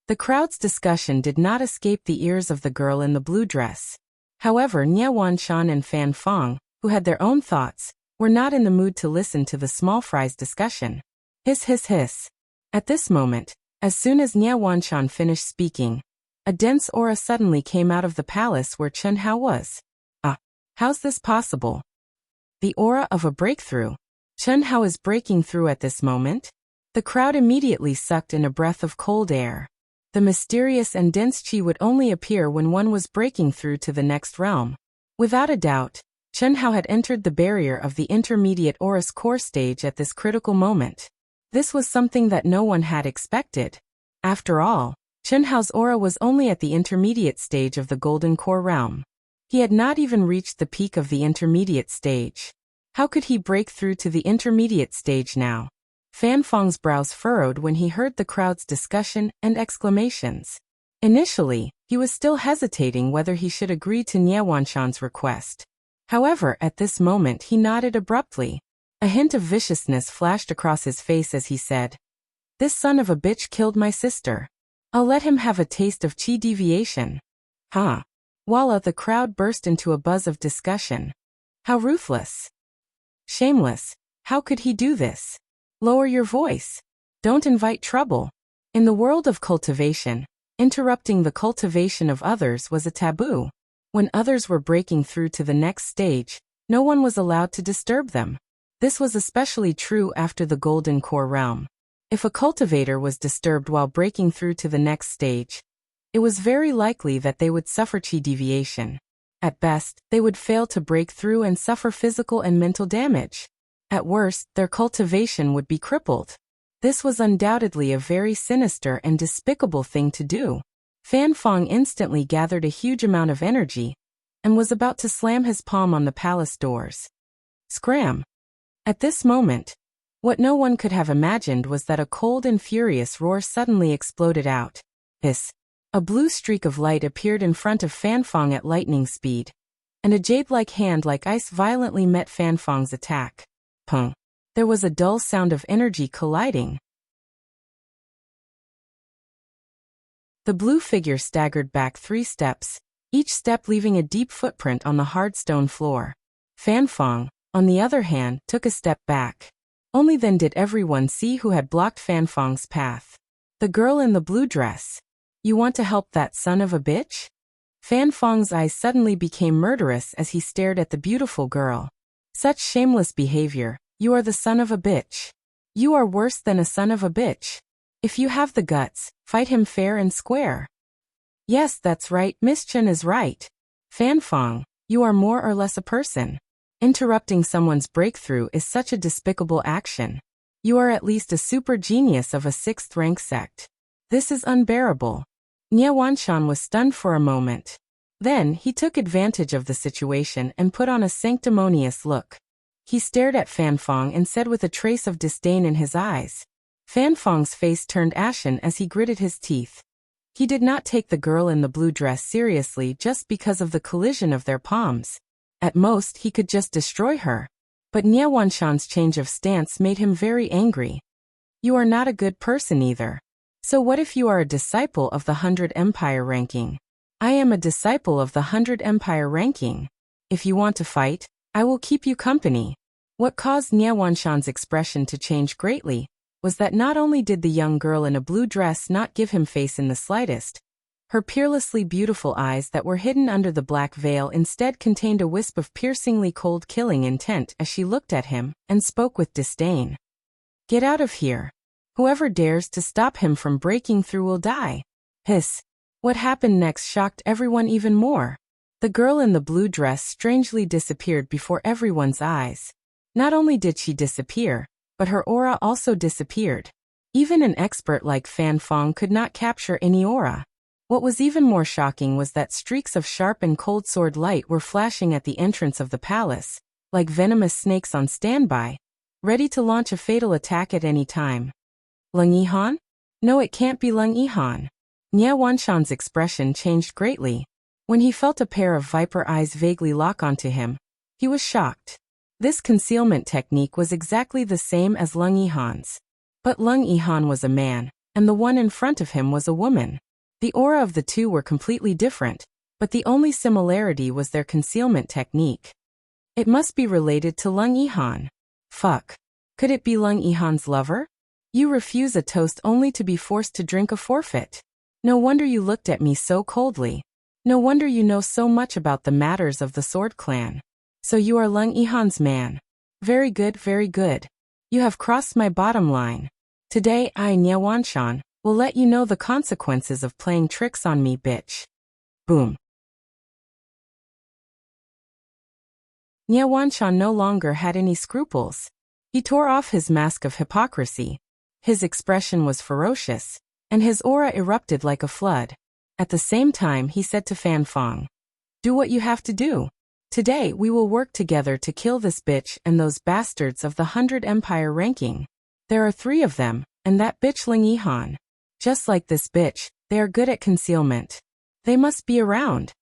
The crowd's discussion did not escape the ears of the girl in the blue dress. However, Nie Wanshan and Fan Fong, who had their own thoughts, were not in the mood to listen to the small fry's discussion. Hiss hiss hiss. At this moment, as soon as Nie Wanshan finished speaking, a dense aura suddenly came out of the palace where Chen Hao was. How's this possible? The aura of a breakthrough. Chen Hao is breaking through at this moment? The crowd immediately sucked in a breath of cold air. The mysterious and dense qi would only appear when one was breaking through to the next realm. Without a doubt, Chen Hao had entered the barrier of the intermediate aura's core stage at this critical moment. This was something that no one had expected. After all, Chen Hao's aura was only at the intermediate stage of the golden core realm. He had not even reached the peak of the intermediate stage. How could he break through to the intermediate stage now? Fan Fong's brows furrowed when he heard the crowd's discussion and exclamations. Initially, he was still hesitating whether he should agree to Nie Wanshan's request. However, at this moment he nodded abruptly. A hint of viciousness flashed across his face as he said, "This son of a bitch killed my sister. I'll let him have a taste of qi deviation." Huh. Voila, the crowd burst into a buzz of discussion. How ruthless. Shameless. How could he do this? Lower your voice. Don't invite trouble. In the world of cultivation, interrupting the cultivation of others was a taboo. When others were breaking through to the next stage, no one was allowed to disturb them. This was especially true after the Golden Core realm. If a cultivator was disturbed while breaking through to the next stage, it was very likely that they would suffer qi deviation. At best, they would fail to break through and suffer physical and mental damage. At worst, their cultivation would be crippled. This was undoubtedly a very sinister and despicable thing to do. Fan Fong instantly gathered a huge amount of energy and was about to slam his palm on the palace doors. Scram! At this moment, what no one could have imagined was that a cold and furious roar suddenly exploded out. Hiss! A blue streak of light appeared in front of Fan Fong at lightning speed, and a jade-like hand like ice violently met Fan Fong's attack. Pung! There was a dull sound of energy colliding. The blue figure staggered back 3 steps, each step leaving a deep footprint on the hard stone floor. Fan Fong, on the other hand, took a step back. Only then did everyone see who had blocked Fan Fong's path. The girl in the blue dress. You want to help that son of a bitch? Fan Fong's eyes suddenly became murderous as he stared at the beautiful girl. Such shameless behavior. You are the son of a bitch. You are worse than a son of a bitch. If you have the guts, fight him fair and square. Yes, that's right, Miss Chen is right. Fan Fong, you are more or less a person. Interrupting someone's breakthrough is such a despicable action. You are at least a super genius of a 6th rank sect. This is unbearable. Nie Wanshan was stunned for a moment. Then, he took advantage of the situation and put on a sanctimonious look. He stared at Fan Fong and said with a trace of disdain in his eyes. Fan Fong's face turned ashen as he gritted his teeth. He did not take the girl in the blue dress seriously just because of the collision of their palms. At most, he could just destroy her. But Nie Wanshan's change of stance made him very angry. You are not a good person either. So what if you are a disciple of the 100 Empire ranking? I am a disciple of the 100 Empire ranking. If you want to fight, I will keep you company. What caused Nie Wanshan's expression to change greatly was that not only did the young girl in a blue dress not give him face in the slightest, her peerlessly beautiful eyes that were hidden under the black veil instead contained a wisp of piercingly cold killing intent as she looked at him and spoke with disdain. Get out of here. Whoever dares to stop him from breaking through will die. Hiss. What happened next shocked everyone even more. The girl in the blue dress strangely disappeared before everyone's eyes. Not only did she disappear, but her aura also disappeared. Even an expert like Fan Fong could not capture any aura. What was even more shocking was that streaks of sharp and cold sword light were flashing at the entrance of the palace, like venomous snakes on standby, ready to launch a fatal attack at any time. Lung Yihan? No, it can't be Lung Yihan. Nie Wanshan's expression changed greatly. When he felt a pair of viper eyes vaguely lock onto him, he was shocked. This concealment technique was exactly the same as Lung Yihan's. But Lung Yihan was a man, and the one in front of him was a woman. The aura of the two were completely different, but the only similarity was their concealment technique. It must be related to Lung Yihan. Fuck. Could it be Lung Yihan's lover? You refuse a toast only to be forced to drink a forfeit. No wonder you looked at me so coldly. No wonder you know so much about the matters of the Sword Clan. So you are Lung Yihan's man. Very good, very good. You have crossed my bottom line. Today I, Nye Wanshan, will let you know the consequences of playing tricks on me, bitch. Boom. Nye Wanshan no longer had any scruples. He tore off his mask of hypocrisy. His expression was ferocious, and his aura erupted like a flood. At the same time he said to Fan Fong, "Do what you have to do. Today we will work together to kill this bitch and those bastards of the 100 Empire ranking. There are 3 of them, and that bitch Ling Yihan. Just like this bitch, they are good at concealment. They must be around."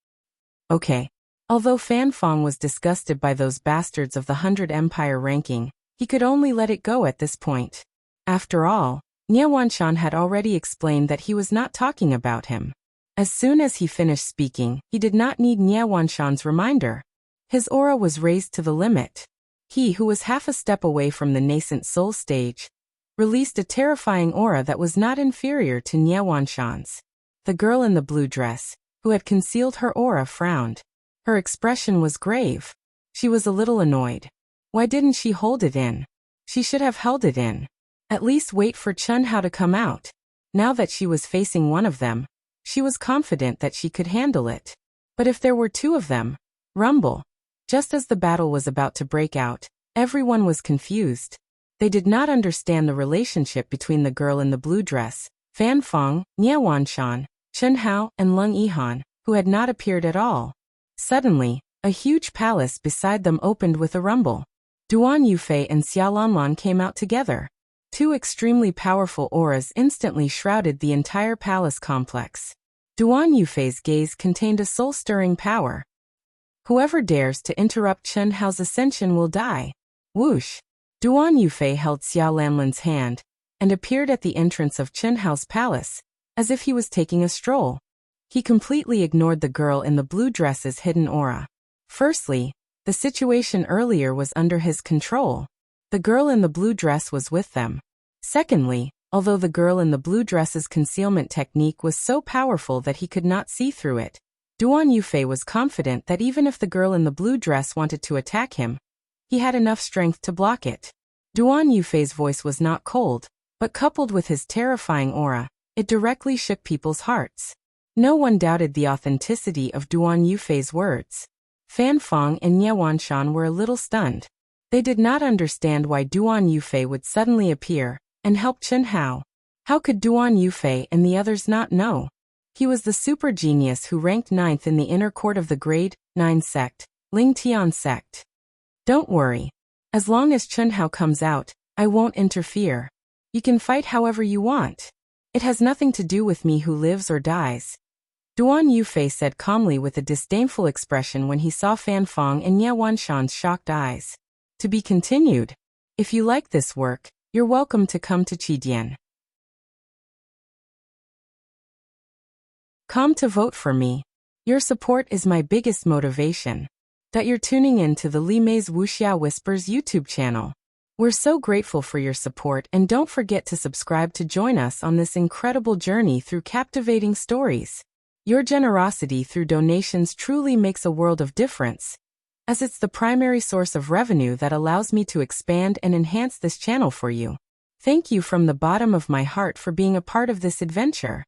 Okay. Although Fan Fong was disgusted by those bastards of the 100 Empire ranking, he could only let it go at this point. After all, Nye Wanshan had already explained that he was not talking about him. As soon as he finished speaking, he did not need Nye Wanshan's reminder. His aura was raised to the limit. He, who was half a step away from the nascent soul stage, released a terrifying aura that was not inferior to Nye Wanshan's. The girl in the blue dress, who had concealed her aura, frowned. Her expression was grave. She was a little annoyed. Why didn't she hold it in? She should have held it in. At least wait for Chun Hao to come out. Now that she was facing one of them, she was confident that she could handle it. But if there were 2 of them, rumble. Just as the battle was about to break out, everyone was confused. They did not understand the relationship between the girl in the blue dress, Fan Fong, Nye Wanshan, Chun Hao, and Lung Yihan, who had not appeared at all. Suddenly, a huge palace beside them opened with a rumble. Duan Yufei and Xia Lanlan came out together. 2 extremely powerful auras instantly shrouded the entire palace complex. Duan Yufei's gaze contained a soul-stirring power. Whoever dares to interrupt Chun Hao's ascension will die. Whoosh! Duan Yufei held Xia Lanlan's hand and appeared at the entrance of Chun Hao's palace, as if he was taking a stroll. He completely ignored the girl in the blue dress's hidden aura. Firstly, the situation earlier was under his control. The girl in the blue dress was with them. Secondly, although the girl in the blue dress's concealment technique was so powerful that he could not see through it, Duan Yufei was confident that even if the girl in the blue dress wanted to attack him, he had enough strength to block it. Duan Yufei's voice was not cold, but coupled with his terrifying aura, it directly shook people's hearts. No one doubted the authenticity of Duan Yufei's words. Fan Fong and Nye Wanshan were a little stunned. They did not understand why Duan Yufei would suddenly appear and help Chun Hao. How could Duan Yufei and the others not know? He was the super genius who ranked 9th in the inner court of the grade 9 sect, Ling Tian sect. Don't worry. As long as Chun Hao comes out, I won't interfere. You can fight however you want. It has nothing to do with me who lives or dies. Duan Yufei said calmly with a disdainful expression when he saw Fan Fong and Nye Wanshan's shocked eyes. To be continued. If you like this work, you're welcome to come to Qidian. Come to vote for me. Your support is my biggest motivation. That you're tuning in to the Li Mei's Wuxia Whispers YouTube channel. We're so grateful for your support, and don't forget to subscribe to join us on this incredible journey through captivating stories. Your generosity through donations truly makes a world of difference, as it's the primary source of revenue that allows me to expand and enhance this channel for you. Thank you from the bottom of my heart for being a part of this adventure.